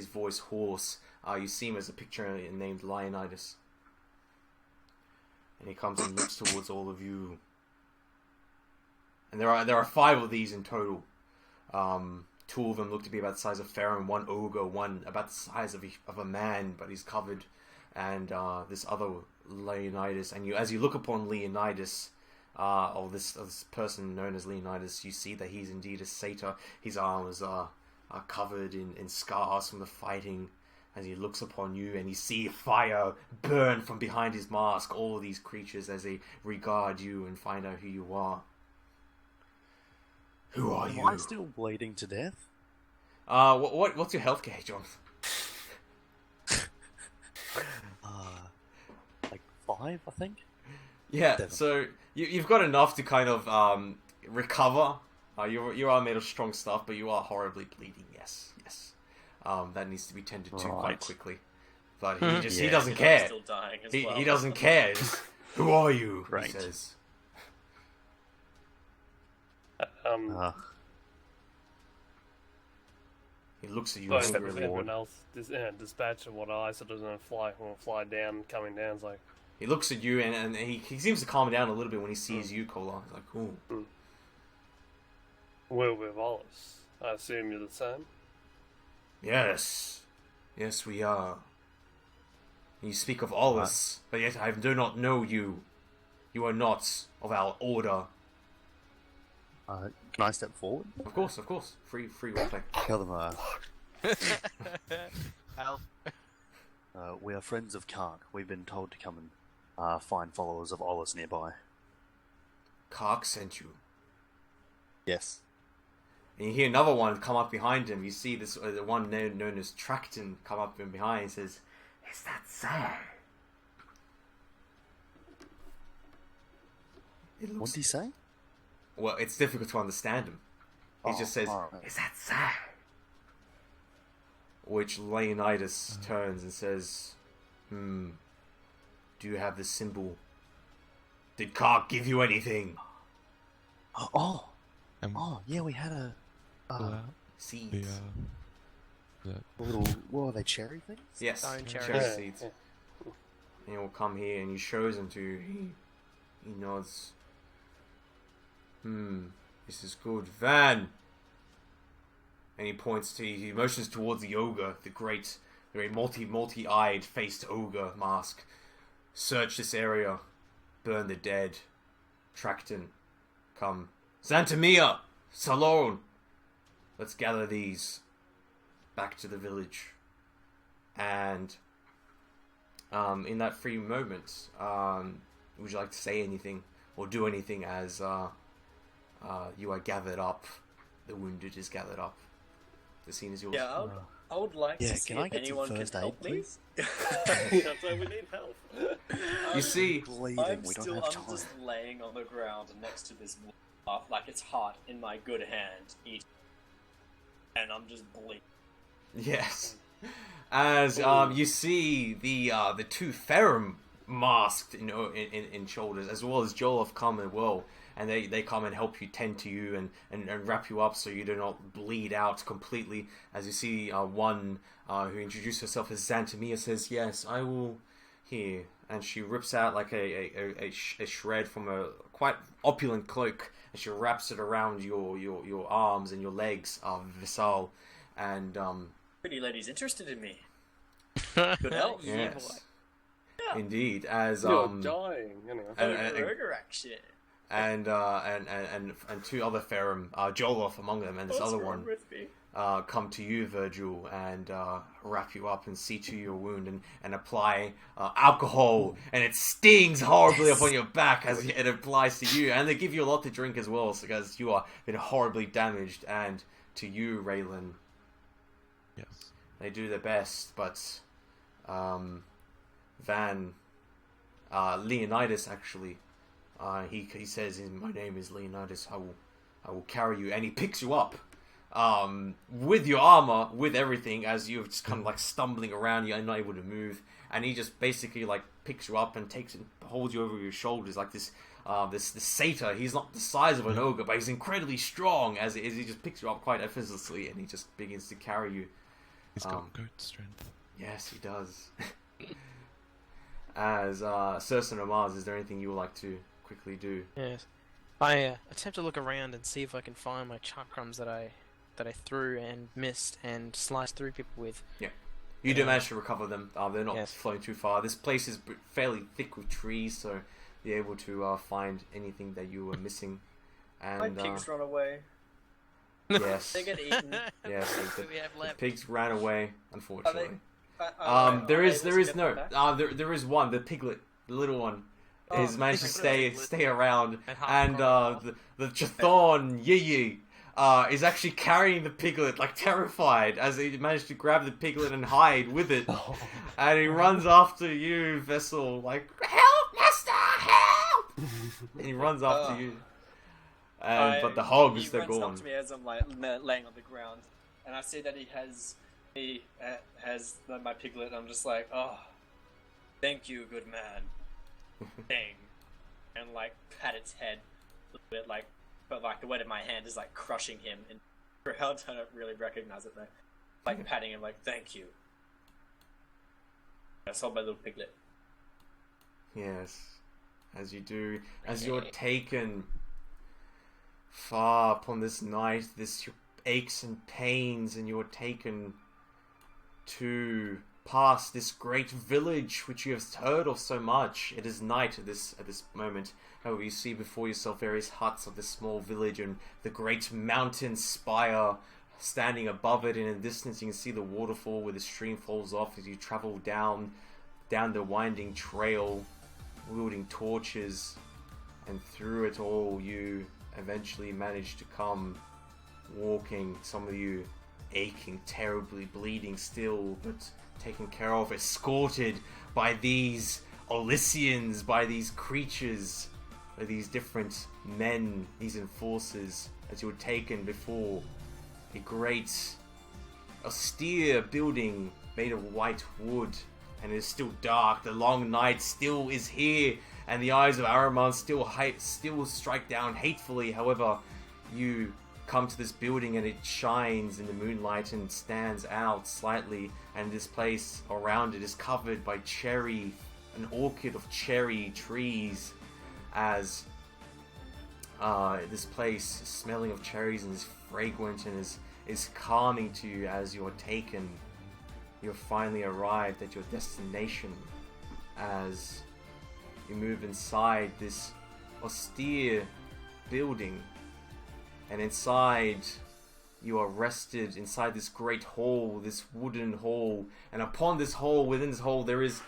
voice hoarse. You see him as a picture named Leonidas. And he comes and looks towards all of you. And there are 5 of these in total. 2 of them look to be about the size of Pharaoh, 1 ogre, 1 about the size of a man, but he's covered. And this other Leonidas, and as you look upon Leonidas, or this person known as Leonidas, you see that he's indeed a satyr. His arms are covered in scars from the fighting. As he looks upon you, and you see fire burn from behind his mask, all these creatures as they regard you and find out who you are. Who are you? Am I still bleeding to death? What's your health gauge, John? Like 5, I think. Yeah, 7. so you've got enough to kind of recover. You are made of strong stuff, but you are horribly bleeding. Yes. That needs to be tended to quite quickly. But he doesn't care. Still dying as He well. doesn't care. Just, who are you? Right. He says. He looks at you But angrily. everyone else dispatch of what I sort of fly down, coming down. It's like, He looks at you and he seems to calm down a little bit when he sees you, Kola. He's like, ooh. we're with Oliss. I assume you're the same. Yes, we are. You speak of Oliss, but yet I do not know you. You are not of our order. Can I step forward? Of course. Free roleplay. Tell them, Help. we are friends of Kark. We've been told to come and find followers of Oliss nearby. Kark sent you. Yes. And you hear another one come up behind him. You see this the one known as Chthon come up from behind. He says, "Is that Saga?" What did he say? Well, it's difficult to understand him. He just says, alright. "Is that Saga?" Which Leonidas turns and says, do you have the symbol? Did Kark give you anything? Oh, And yeah, we had a Seeds. the little. What are they? Cherry things? Yes, Stone cherry cherries. seeds. And he'll come here and he shows them to you. He nods. This is good. Van! And he motions towards the ogre, the great multi-eyed faced ogre mask. Search this area. Burn the dead. Chthon. Come. Santamia! Salon! Let's gather these. Back to the village. And in that free moment, would you like to say anything or do anything as you are gathered up? The wounded is gathered up. The scene is yours. Yeah, I would like Yeah, to see can I if get some anyone can first aid, help me. please? That's why we need help. You see, Bleeding. I'm We don't have time. just laying on the ground next to this wall, like it's hot in my good hand, eating, and I'm just bleeding. yes, as you see the 2 Ferrum masked in shoulders, as well as Joel have come as well, and they come and help you, tend to you, and wrap you up so you do not bleed out completely. As you see one who introduced herself as Xantamia says, "Yes, I will." Here, and she rips out like a shred from a quite opulent cloak and she wraps it around your arms and your legs, Visal, and Pretty lady's interested in me. Good help. yes, indeed, as You're dying, anyway. Murder action. and two other Ferrum, Joloff among them, and this What's other wrong one. with me? Come to you, Virgil, and wrap you up and see to your wound and apply alcohol, and it stings horribly upon your back as it applies to you, and they give you a lot to drink as well, because you are been horribly damaged. And to you, Raylan, Yes. they do their best, but Leonidas actually, he says, "My name is Leonidas. I will carry you," and he picks you up. With your armor, with everything, as you're just kind of like stumbling around, you're not able to move, and he just basically like picks you up and takes and holds you over your shoulders like this satyr. He's not the size of an ogre, but he's incredibly strong as he just picks you up quite effortlessly, and he just begins to carry you. He's got goat strength. Yes, he does. As Circe and Mars, is there anything you would like to quickly do? Yes. I attempt to look around and see if I can find my chakrams that I threw and missed and sliced through people with. Yeah. You do manage to recover them. They're not Yes. flowing too far. This place is fairly thick with trees, so you're able to find anything that you were missing. My And pigs run away. yes, They get eaten. yes, Do we have the left? pigs ran away. Unfortunately, there is one. The piglet, the little one, has managed to stay around, and the Chthon Yi is actually carrying the piglet, like terrified, as he managed to grab the piglet and hide with it, and he runs after you, Vessel, like, "Help, master, help!" And he runs after you, but the hogs, they're runs gone. up to me as I'm like laying on the ground, and I see that he has my piglet. And I'm just like, "Oh, thank you, good man." Dang, and like pat its head a little bit, like. But like the weight of my hand is like crushing him in the ground. I don't really recognize it though. Like patting him, like thank you. I saw my little piglet. Yes, as you do, as you're taken far upon this night, this aches and pains, and you're taken to past this great village which you have heard of so much. It is night at this moment. However, you see before yourself various huts of this small village and the great mountain spire standing above it. And in the distance, you can see the waterfall where the stream falls off as you travel down the winding trail, wielding torches, and through it all, you eventually manage to come walking. Some of you aching, terribly bleeding still, but taken care of, escorted by these Olissians, by these creatures, by these different men, these enforcers, as you were taken before a great austere building made of white wood, and it is still dark. The long night still is here, and the eyes of Araman still strike down hatefully. However, you come to this building and it shines in the moonlight and stands out slightly, and this place around it is covered by an orchid of cherry trees, as this place is smelling of cherries and is fragrant and is calming to you as you're taken. You've finally arrived at your destination as you move inside this austere building. And inside, you are rested inside this great hall, this wooden hall. And upon this hall, within this hall, there is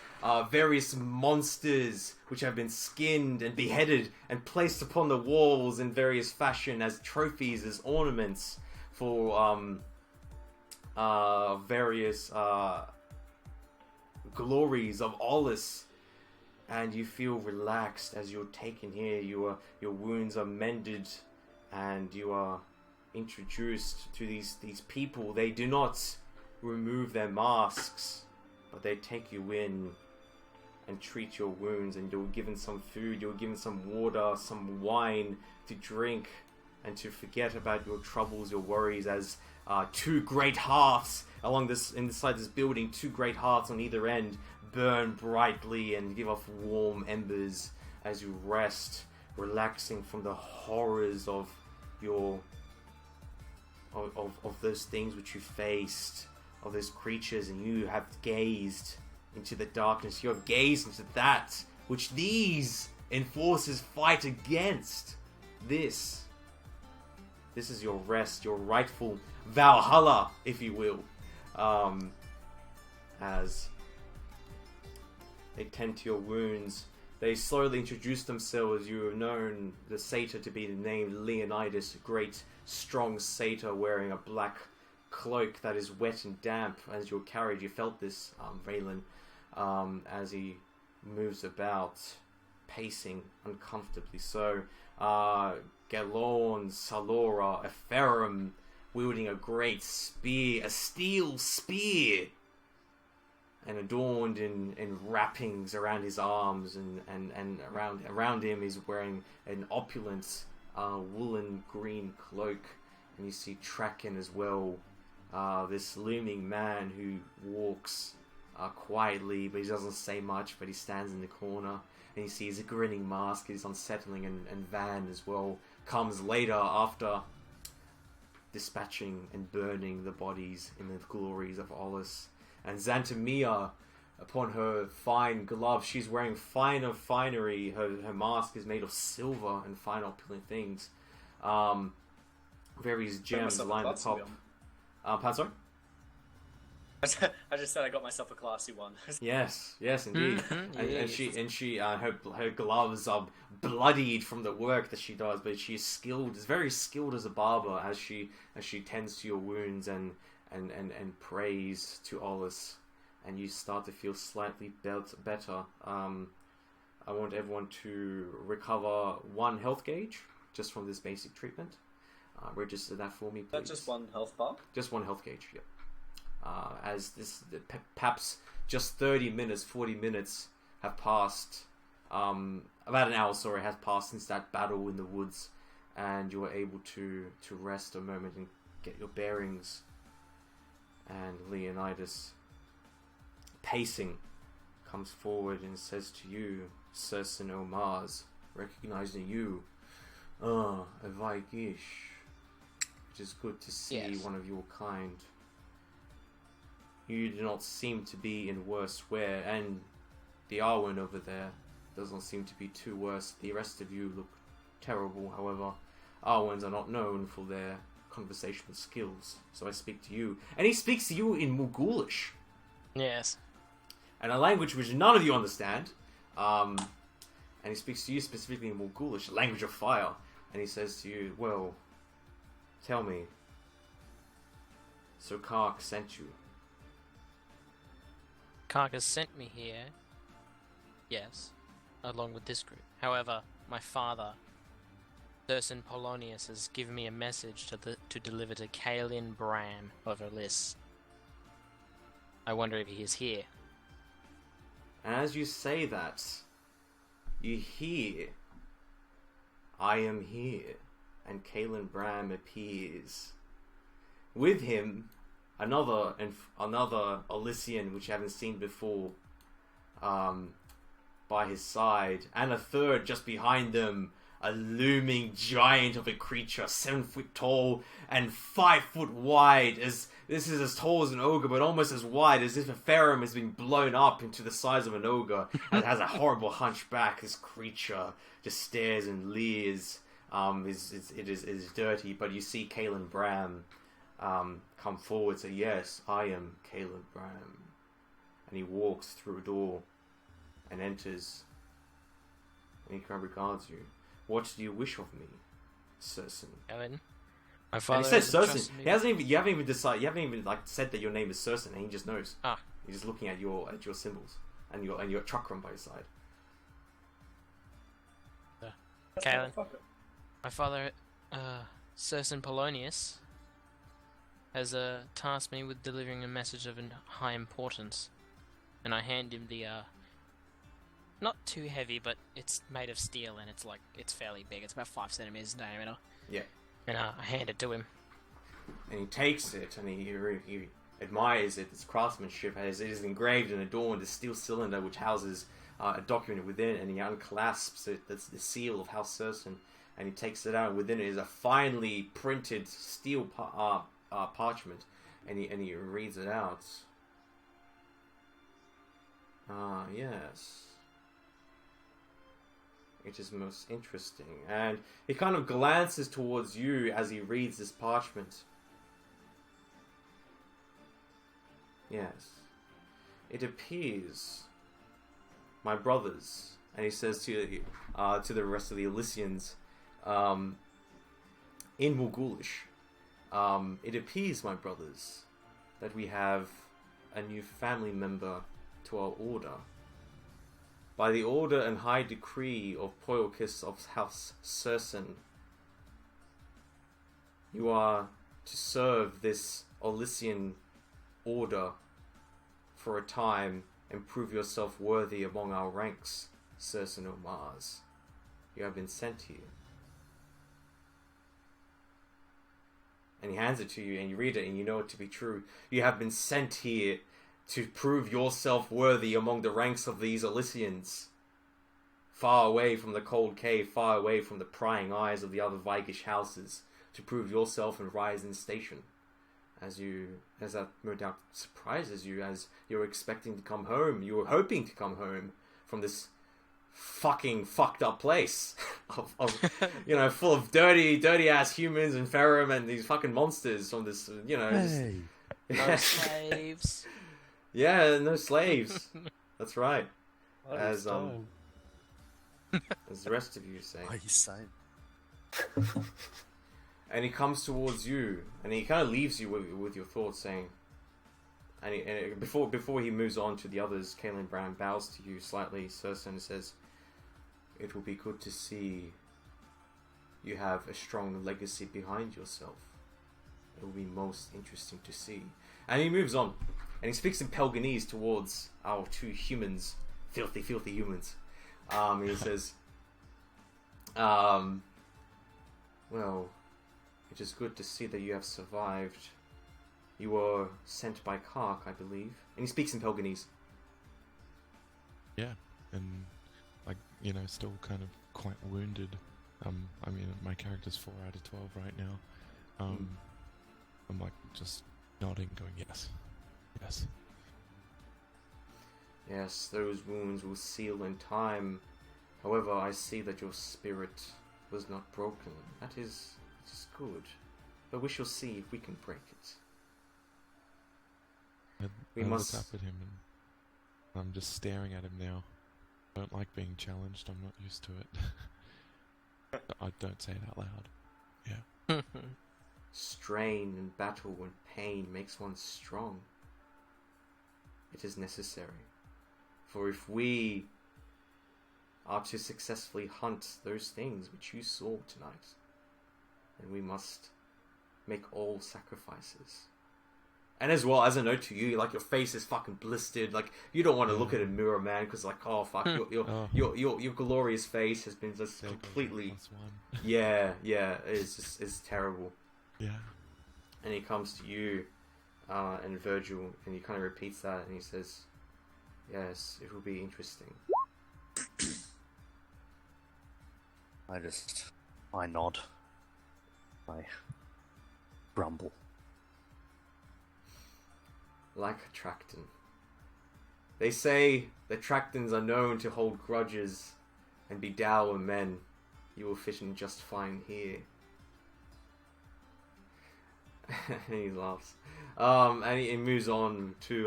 various monsters which have been skinned and beheaded and placed upon the walls in various fashion as trophies, as ornaments for various glories of Oliss. And you feel relaxed as you're taken here. Your wounds are mended, and you are introduced to these people. They do not remove their masks, but they take you in and treat your wounds, and you're given some food, you're given some water, some wine to drink, and to forget about your troubles, your worries, as two great hearths inside this building, two great hearths on either end burn brightly and give off warm embers as you rest relaxing from the horrors of your of those things which you faced, of those creatures, and you have gazed into the darkness. You have gazed into that which these enforcers fight against. This is your rest, your rightful Valhalla, if you will. As they tend to your wounds, they slowly introduce themselves. You have known the satyr to be named Leonidas, a great, strong satyr wearing a black cloak that is wet and damp. As you're carried, you felt this, Valen, as he moves about, pacing uncomfortably. So, Galorn, Salora, Eferum, wielding a great spear, a steel spear, and adorned in wrappings around his arms, and around him he's wearing an opulent woolen green cloak. And you see Traken as well, this looming man who walks quietly, but he doesn't say much, but he stands in the corner. And you see his grinning mask is unsettling, and Van as well comes later after dispatching and burning the bodies in the glories of Oliss. And Xantamia, upon her fine gloves, she's wearing finer finery. Her mask is made of silver and fine opulent things. Various gems line the top. Pardon, sorry? I just said I got myself a classy one. Yes, indeed. And she her gloves are bloodied from the work that she does, but she's skilled, is very skilled as a barber, as she tends to your wounds and prays to Oliss, and you start to feel slightly better. I want everyone to recover 1 health gauge just from this basic treatment. Register that for me, please. That's just 1 health bar? Just 1 health gauge, yep. As this, perhaps just 30 minutes, 40 minutes have passed. About an hour, sorry, has passed since that battle in the woods, and you were able to rest a moment and get your bearings. And Leonidas, pacing, comes forward and says to you, Sersin Omars, recognizing you, Avaigish, it is good to see one of your kind. You do not seem to be in worse wear, and the Arwen over there doesn't seem to be too worse. The rest of you look terrible, however. Arwens are not known for their conversational skills, so I speak to you. And he speaks to you in Mughalish. Yes. And a language which none of you understand. And he speaks to you specifically in Mughalish, language of fire. And he says to you, well, tell me, so Kark sent you. Kark has sent me here, yes, along with this group. However, my father, Thurston Polonius, has given me a message to deliver to Kaelin Bram of Oliss. I wonder if he is here. And as you say that, you hear, I am here, and Kaelin Bram appears. With him, another Olissian which you haven't seen before, by his side, and a third just behind them, a looming giant of a creature, 7 foot tall and 5 foot wide. As this is as tall as an ogre, but almost as wide, as if a Ferrum has been blown up into the size of an ogre, and it has a horrible hunchback. This creature just stares and leers. It is dirty, but you see Kaelin Bram come forward, say, yes, I am Kaelin Bram. And he walks through a door and enters, and he regards you. What do you wish of me, Sersin? Kaelin, my And father he says Sersin. Me. He hasn't even. You haven't even decided. You haven't even said that your name is Sersin, and he just knows. Ah. He's just looking at your symbols and your chakram by your side. Kaelin, my father, Sersin Polonius, has tasked me with delivering a message of high importance, and I hand him the not too heavy, but it's made of steel and it's fairly big. It's about 5 centimeters in diameter. Yeah. And I hand it to him. And he takes it, and he admires its craftsmanship as it is engraved and adorned a steel cylinder which houses a document within, and he unclasps it. That's the seal of House Certain, and he takes it out. And within it is a finely printed steel parchment, and he reads it out. Yes. It is most interesting. And he kind of glances towards you as he reads this parchment. Yes. It appears, my brothers, and he says to the rest of the Olissians, in Morgulish, it appears, my brothers, that we have a new family member to our order. By the order and high decree of Poiokis of House Certain, you are to serve this Olissian order for a time and prove yourself worthy among our ranks, Certain Omars. You have been sent here. And he hands it to you, and you read it, and you know it to be true. You have been sent here to prove yourself worthy among the ranks of these Olissians. Far away from the cold cave, far away from the prying eyes of the other Vigish houses, to prove yourself and rise in station. As that no doubt surprises you, as you're expecting to come home, you were hoping to come home from this fucking fucked up place full of dirty ass humans and Ferrum and these fucking monsters from this, Hey. No slaves. Yeah, no slaves. That's right. As the rest of you say. What are you saying? And he comes towards you, and he kind of leaves you with your thoughts, saying, and before he moves on to the others, Kaelin Brown bows to you slightly, Certain, and says, "It will be good to see you have a strong legacy behind yourself. It will be most interesting to see." And he moves on, and he speaks in Pelganese towards our two humans, filthy humans. He says, "Well, it is good to see that you have survived. You were sent by Kark, I believe." And he speaks in Pelganese. Yeah, and still kind of quite wounded. I mean, my character's 4 out of 12 right now. I'm like just nodding, going, yes. Yes, those wounds will seal in time. However, I see that your spirit was not broken. It is good. But we shall see if we can break it. I look up at him and I'm just staring at him now. I don't like being challenged. I'm not used to it. I don't say it out loud. Yeah. Strain and battle and pain makes one strong. It is necessary. For if we are to successfully hunt those things which you saw tonight, then we must make all sacrifices. And as well, as a note to you, like, your face is fucking blistered. Like, you don't want to look at a mirror, man, because like, oh fuck, your glorious face has been just completely. Yeah, it's terrible. Yeah. And he comes to you, and Virgil, and he kind of repeats that, and he says, "Yes, it will be interesting." I nod. I grumble. Like a Chthon. They say that Chthons are known to hold grudges and be dour men. You will fit in just fine here. And he laughs. And he moves on to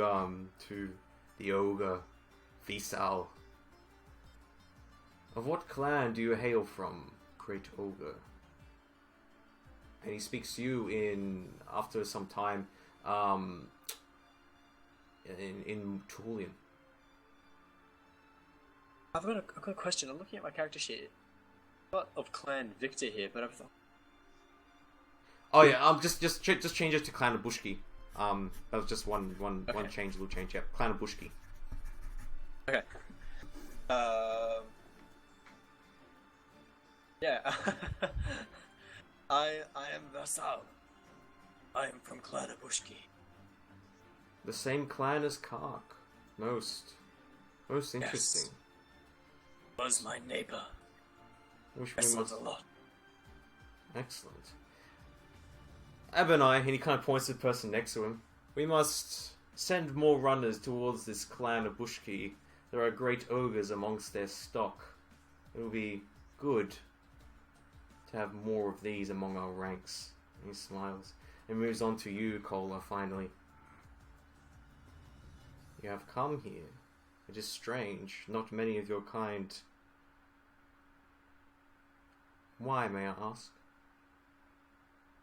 the ogre, Visal. "Of what clan do you hail from, great ogre?" And he speaks to you after some time, in Tulian. I've got a question. I'm looking at my character sheet. I've got of Clan Victor here, but I've thought... Oh yeah, just change it to Clan of Bushki. That was just one change, little change. Yeah, Clan of Bushki. Okay. Yeah. I am Vasal. I am from Clan of Bushki. The same clan as Kark. Most interesting. Was my neighbor. Which I we saw must... a lot. Excellent. Abernai, and he kind of points to the person next to him. We must send more runners towards this clan of Bushki. There are great ogres amongst their stock. It will be good to have more of these among our ranks. And he smiles. And moves on to you, Kola, finally. You have come here. It is strange. Not many of your kind. Why, may I ask?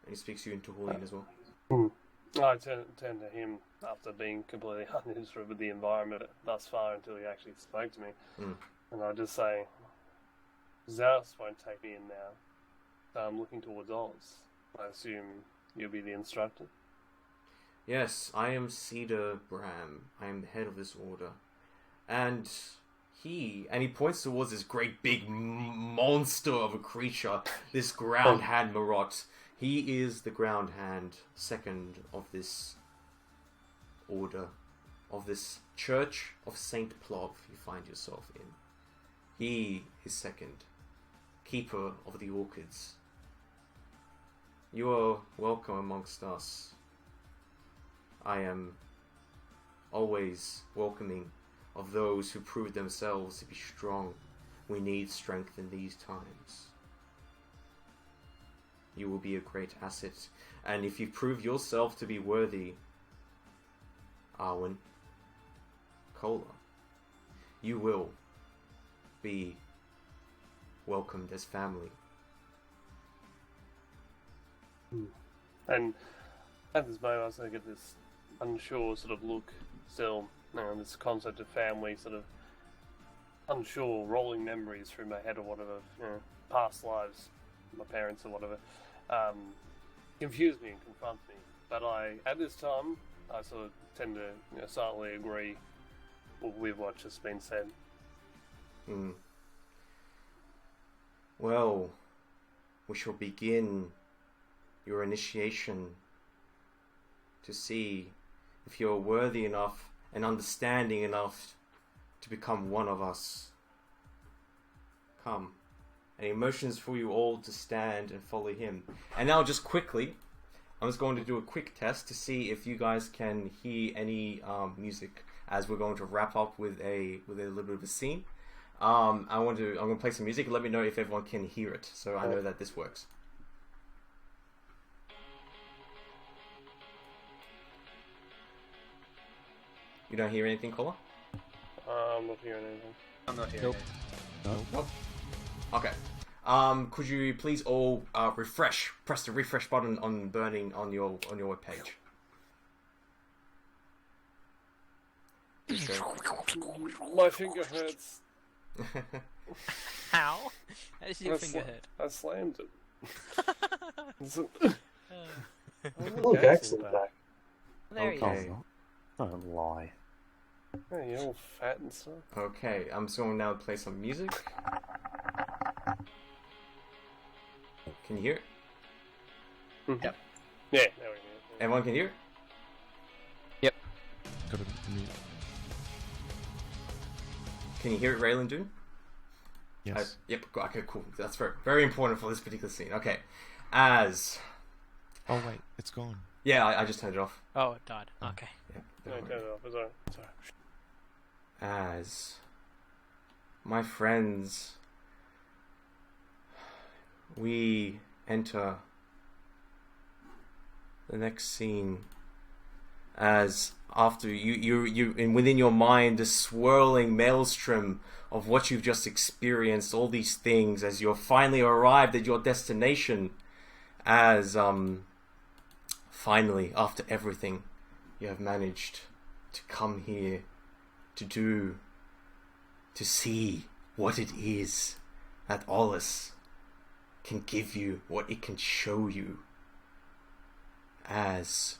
And he speaks to you in Tuhulian as well. I turn to him after being completely uninterested with the environment thus far until he actually spoke to me. And I just say, Zaros won't take me in now, so I'm looking towards Oliss. I assume you'll be the instructor? Yes, I am Cedar Bram. I am the head of this order. And he points towards this great big monster of a creature, this ground hand Marot. He is the ground hand, second of this order, of this church of Saint Plov you find yourself in. He is second, keeper of the orchids. You are welcome amongst us. I am always welcoming of those who prove themselves to be strong. We need strength in these times. You will be a great asset, and if you prove yourself to be worthy, Arwen, Kola, you will be welcomed as family. And at this moment, I was going to get this unsure sort of look still, this concept of family, sort of unsure, rolling memories through my head or whatever, past lives, my parents or whatever, confuse me and confront me. But at this time, I sort of tend to silently agree with what just been said. Well, we shall begin your initiation to see if you're worthy enough and understanding enough to become one of us. Come. And he motions for you all to stand and follow him. And now just quickly, I'm just going to do a quick test to see if you guys can hear any music as we're going to wrap up with a little bit of a scene. I'm going to play some music and let me know if everyone can hear it, so I know that this works. You don't hear anything, Kola? I'm not hearing anything. I'm not here. Nope. Okay. Could you please all refresh? Press the refresh button on Burning on your web page. My finger hurts. How? How does your finger hurt? I slammed it. Look, excellent back. There he Okay. is. Don't lie. Hey, you're all fat and stuff. Okay, I'm just going now to play some music. Can you hear it? Yep. Yeah, there we go. Everyone can hear it? Got to mute. Can you hear it, Raylan Dune? Yes. Yep. Okay, cool. That's very, very important for this particular scene. Okay. As... Oh wait, it's gone. Yeah, I just turned it off. Oh, it died. Okay. Yeah, No, don't turn worry. it off. It's alright. It's alright. As my friends, we enter the next scene. As after you and within your mind, the swirling maelstrom of what you've just experienced, all these things, as you're finally arrived at your destination, as finally, after everything, you have managed to come here to see what it is that Oliss can give you, what it can show you. As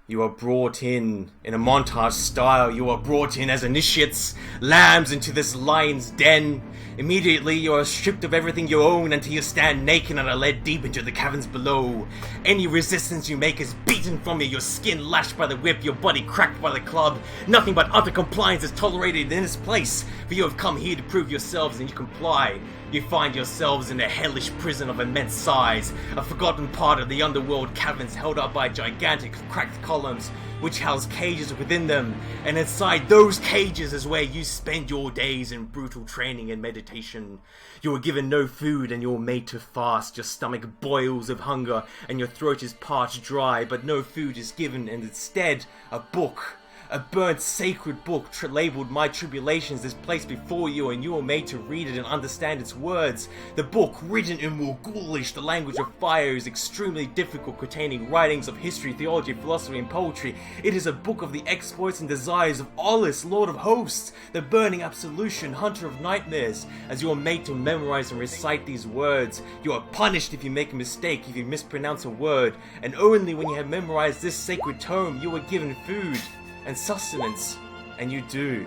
You are brought in a montage style. You are brought in as initiates, lambs into this lion's den. Immediately you are stripped of everything you own until you stand naked and are led deep into the caverns below. Any resistance you make is beaten from you, your skin lashed by the whip, your body cracked by the club. Nothing but utter compliance is tolerated in this place, for you have come here to prove yourselves and you comply. You find yourselves in a hellish prison of immense size, a forgotten part of the underworld caverns held up by gigantic cracked columns, which house cages within them, and inside those cages is where you spend your days in brutal training and meditation. You are given no food and you are made to fast. Your stomach boils of hunger and your throat is parched dry, but no food is given, and instead a book. A burnt sacred book labeled My Tribulations is placed before you, and you are made to read it and understand its words. The book, written in Morghulish, the language of fire, is extremely difficult, containing writings of history, theology, philosophy, and poetry. It is a book of the exploits and desires of Oliss, Lord of Hosts, the burning absolution, hunter of nightmares. As you are made to memorize and recite these words, you are punished if you make a mistake, if you mispronounce a word, and only when you have memorized this sacred tome, you are given food and sustenance, and you do.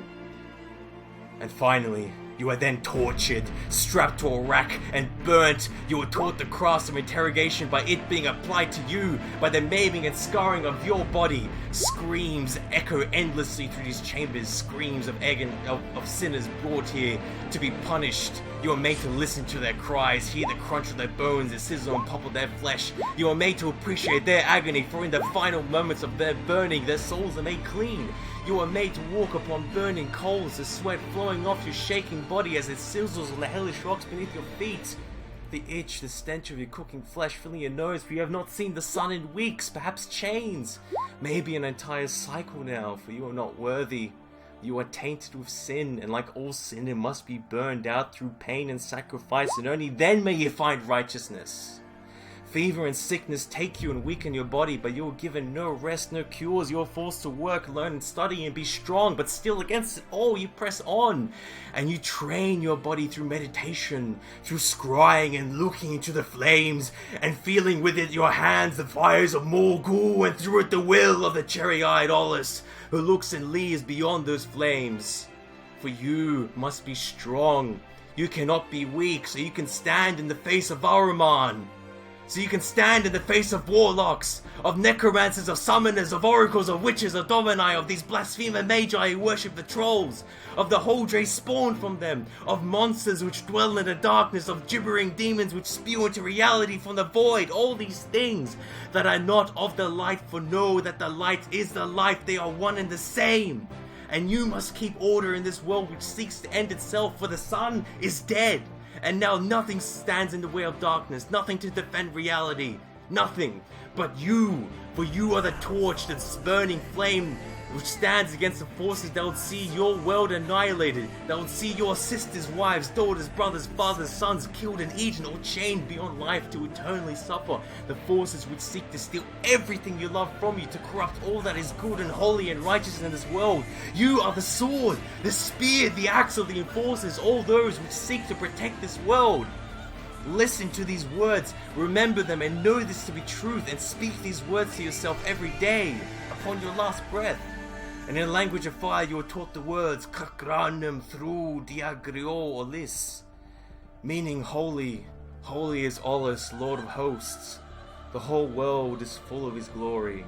And finally, you are then tortured, strapped to a rack, and burnt. You are taught the crafts of interrogation by it being applied to you, by the maiming and scarring of your body. Screams echo endlessly through these chambers, screams of sinners brought here to be punished. You are made to listen to their cries, hear the crunch of their bones, the sizzle and pop of their flesh. You are made to appreciate their agony, for in the final moments of their burning, their souls are made clean. You are made to walk upon burning coals, the sweat flowing off your shaking body as it sizzles on the hellish rocks beneath your feet. The itch, the stench of your cooking flesh filling your nose, for you have not seen the sun in weeks, perhaps chains, maybe an entire cycle now, for you are not worthy. You are tainted with sin, and like all sin, it must be burned out through pain and sacrifice, and only then may you find righteousness. Fever and sickness take you and weaken your body, but you are given no rest, no cures. You are forced to work, learn, and study, and be strong, but still against it all, you press on. And you train your body through meditation, through scrying and looking into the flames, and feeling with it your hands the fires of Morgul, and through it the will of the cherry-eyed Oliss, who looks and leaves beyond those flames. For you must be strong. You cannot be weak, so you can stand in the face of Ahriman. So you can stand in the face of warlocks, of necromancers, of summoners, of oracles, of witches, of domini, of these blasphemer magi who worship the trolls, of the Holdre spawned from them, of monsters which dwell in the darkness, of gibbering demons which spew into reality from the void, all these things that are not of the light, for know that the light is the light, they are one and the same. And you must keep order in this world which seeks to end itself, for the sun is dead. And now nothing stands in the way of darkness, nothing to defend reality, nothing but you, for you are the torch, this burning flame which stands against the forces that would see your world annihilated, that would see your sisters, wives, daughters, brothers, fathers, sons killed and eaten or chained beyond life to eternally suffer, the forces which seek to steal everything you love from you, to corrupt all that is good and holy and righteous in this world. You are the sword, the spear, the axe of the enforcers, all those which seek to protect this world. Listen to these words, remember them, and know this to be truth, and speak these words to yourself every day, upon your last breath. And in the language of fire you are taught the words Kakranum through Diagrio Oliss, meaning holy, holy is Oliss, Lord of Hosts. The whole world is full of his glory.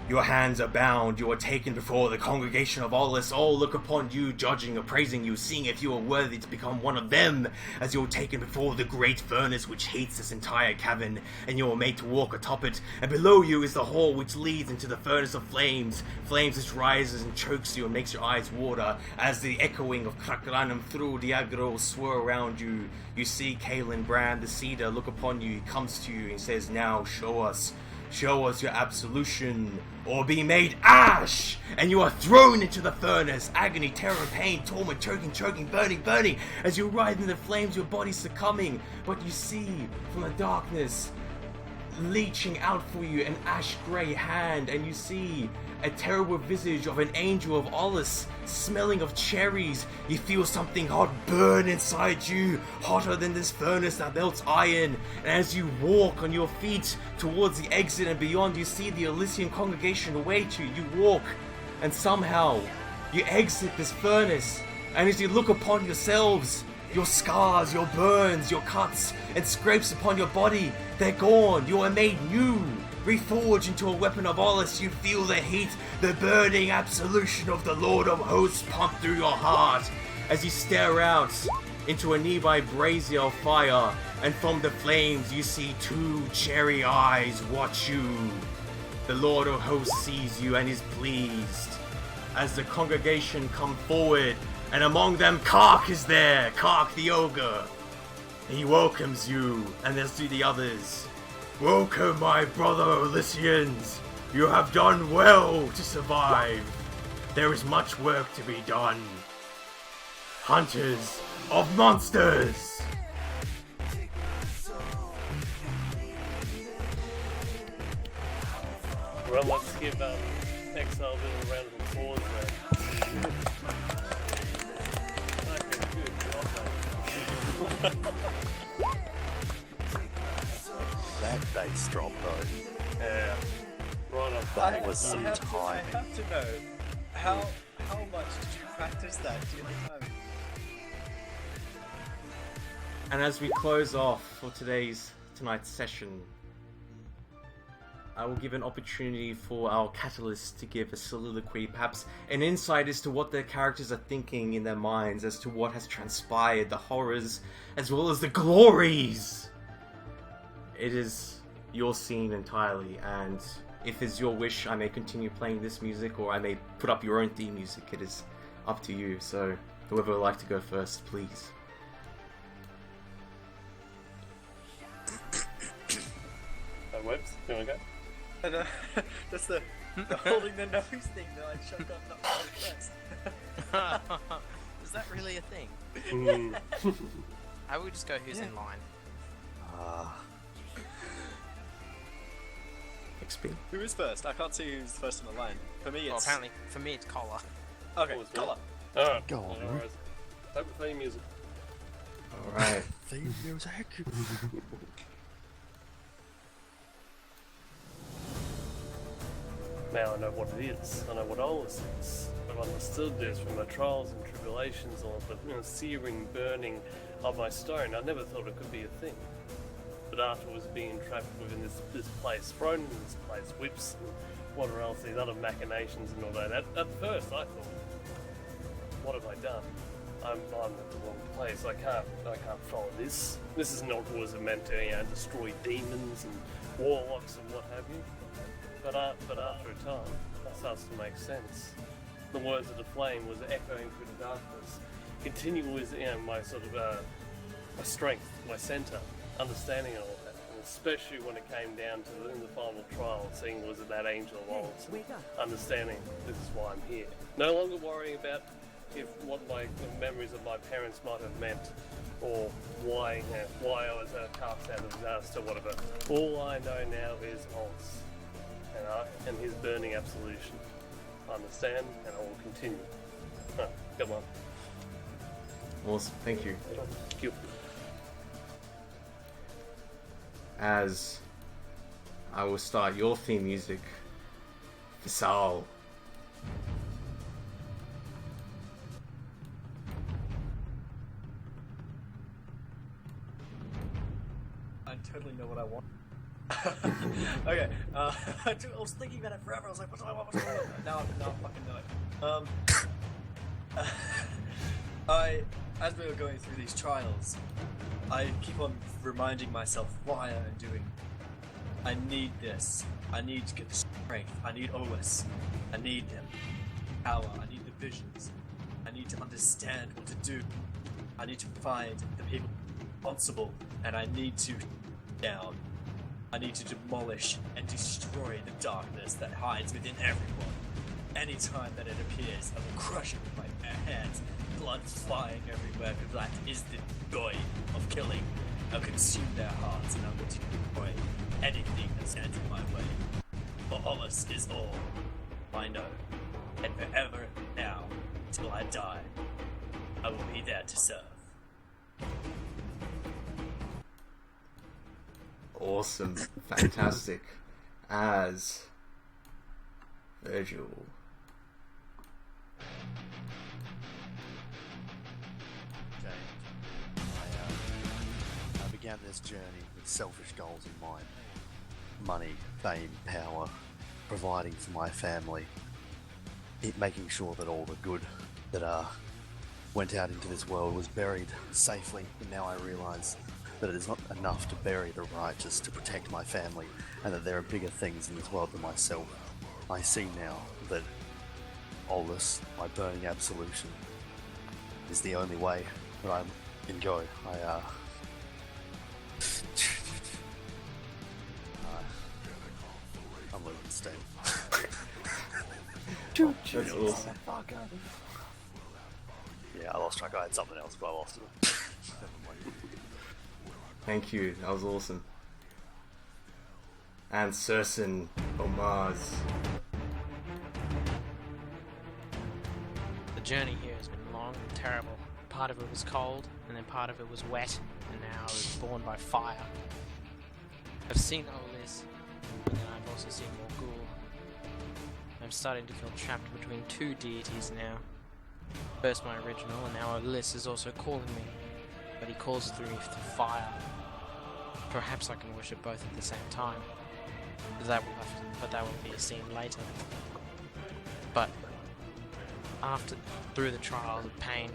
Your hands are bound, you are taken before the congregation of Oliss. All look upon you, judging, appraising you, seeing if you are worthy to become one of them, as you are taken before the great furnace which heats this entire cavern, and you are made to walk atop it, and below you is the hall which leads into the furnace of flames, flames which rises and chokes you and makes your eyes water, as the echoing of Krakranum through Diagro swirl around you. You see Kalen Brand, the cedar, look upon you, he comes to you and says, now show us your absolution, or be made ash! And you are thrown into the furnace. Agony, terror, pain, torment, choking, burning. As you ride in the flames, your body succumbing. But you see, from the darkness, leeching out for you an ash grey hand, and you see a terrible visage of an angel of Oliss, smelling of cherries. You feel something hot burn inside you, hotter than this furnace that melts iron. And as you walk on your feet towards the exit and beyond, you see the Elysian congregation await you. You walk, and somehow you exit this furnace. And as you look upon yourselves, your scars, your burns, your cuts, and scrapes upon your body, they're gone. You are made new, reforged into a weapon of Oliss. You feel the heat, the burning absolution of the Lord of Hosts pump through your heart as you stare out into a nearby brazier of fire, and from the flames you see two cherry eyes watch you. The Lord of Hosts sees you and is pleased as the congregation come forward, and among them Kark is there, Kark the ogre. He welcomes you, and as do the others. Welcome, my brother Olyssians. You have done well to survive. There is much work to be done. Hunters of monsters. Well, let's give Exile a little round of applause there. Okay, good. Well done. That bass drop though. Yeah. Right on. That was some I time. have to know, how much did you practice that during the time? And as we close off for tonight's session, I will give an opportunity for our catalyst to give a soliloquy, perhaps an insight as to what their characters are thinking in their minds, as to what has transpired, the horrors, as well as the glories. It is your scene entirely, and if it's your wish, I may continue playing this music, or I may put up your own theme music. It is up to you, so whoever would like to go first, please. Webs, you wanna go? And that's the holding the nose thing that I chucked up not first. Is that really a thing? I would just go who's in line. XP. Who is first? I can't see who's first in the line. For me, Well, it's... apparently, for me, it's Collar. Okay, It's colour. Alright. Go on. Alright. Type of theme music. Alright. Theme music. Now I know what it is. I know what Oliss is. I've understood this from my trials and tribulations, all the searing, burning of my stone. I never thought it could be a thing. But afterwards, being trapped within this place, thrown in this place, whips and whatever else, these other machinations and all that. At first, I thought, what have I done? I'm in the wrong place. I can't follow this. This is not what was meant to, destroy demons and warlocks and what have you. But after a time, that starts to make sense. The words of the flame was echoing through the darkness. Continue with my sort of my strength, my center, understanding and all that. And especially when it came down to in the final trial, seeing was it that angel of Oliss, understanding this is why I'm here. No longer worrying about what the memories of my parents might have meant, or why I was cast out of disaster, whatever. All I know now is Oliss. And his burning absolution. I understand, and I will continue. Come on. Awesome, thank you. Thank you. As I will start your theme music, Visal. I totally know what I want. Okay, I was thinking about it forever. I was like, what do I want? Now I fucking know it. As we were going through these trials, I keep on reminding myself why I'm doing. I need this. I need to get the strength. I need Oliss. I need him. Power. I need the visions. I need to understand what to do. I need to find the people responsible, and I need to down. I need to demolish and destroy the darkness that hides within everyone. Anytime that it appears, I will crush it with my bare hands, blood flying everywhere, because that is the joy of killing. I'll consume their hearts and I'm going to destroy anything that stands in my way. For Oliss is all I know. And forever now, till I die, I will be there to serve. Awesome. Fantastic. As Virgil. I began this journey with selfish goals in mind. Money, fame, power, providing for my family, making sure that all the good that went out into this world was buried safely. And now I realise that it is not enough to bury the righteous to protect my family, and that there are bigger things in this world than myself. I see now that Oliss, my burning absolution, is the only way that I can go. I'm losing steam. That's awesome. Yeah, I lost track. I had something else, but I lost it. Thank you. That was awesome. And Cerson Omaz. The journey here has been long and terrible. Part of it was cold, and then part of it was wet, and now I was born by fire. I've seen Oliss, and then I've also seen Morgul. I'm starting to feel trapped between two deities now. First my original, and now Oliss is also calling me, but he calls through fire. Perhaps I can worship both at the same time. That will be a scene later. But through the trials of pain,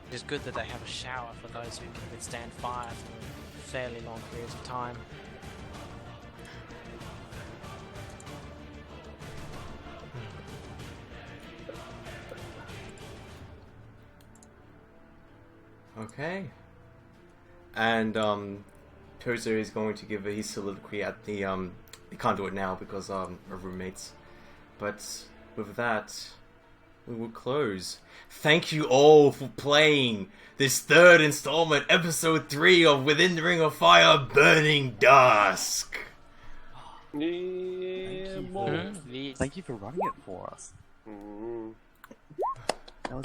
it is good that they have a shower for those who can withstand fire for fairly long periods of time. Okay. And Tozer is going to give his soliloquy at the he can't do it now because of roommates. But with that, we will close. Thank you all for playing this third installment, episode 3 of Within the Ring of Fire Burning Dusk. Yeah, Thank you for running it for us. Mm.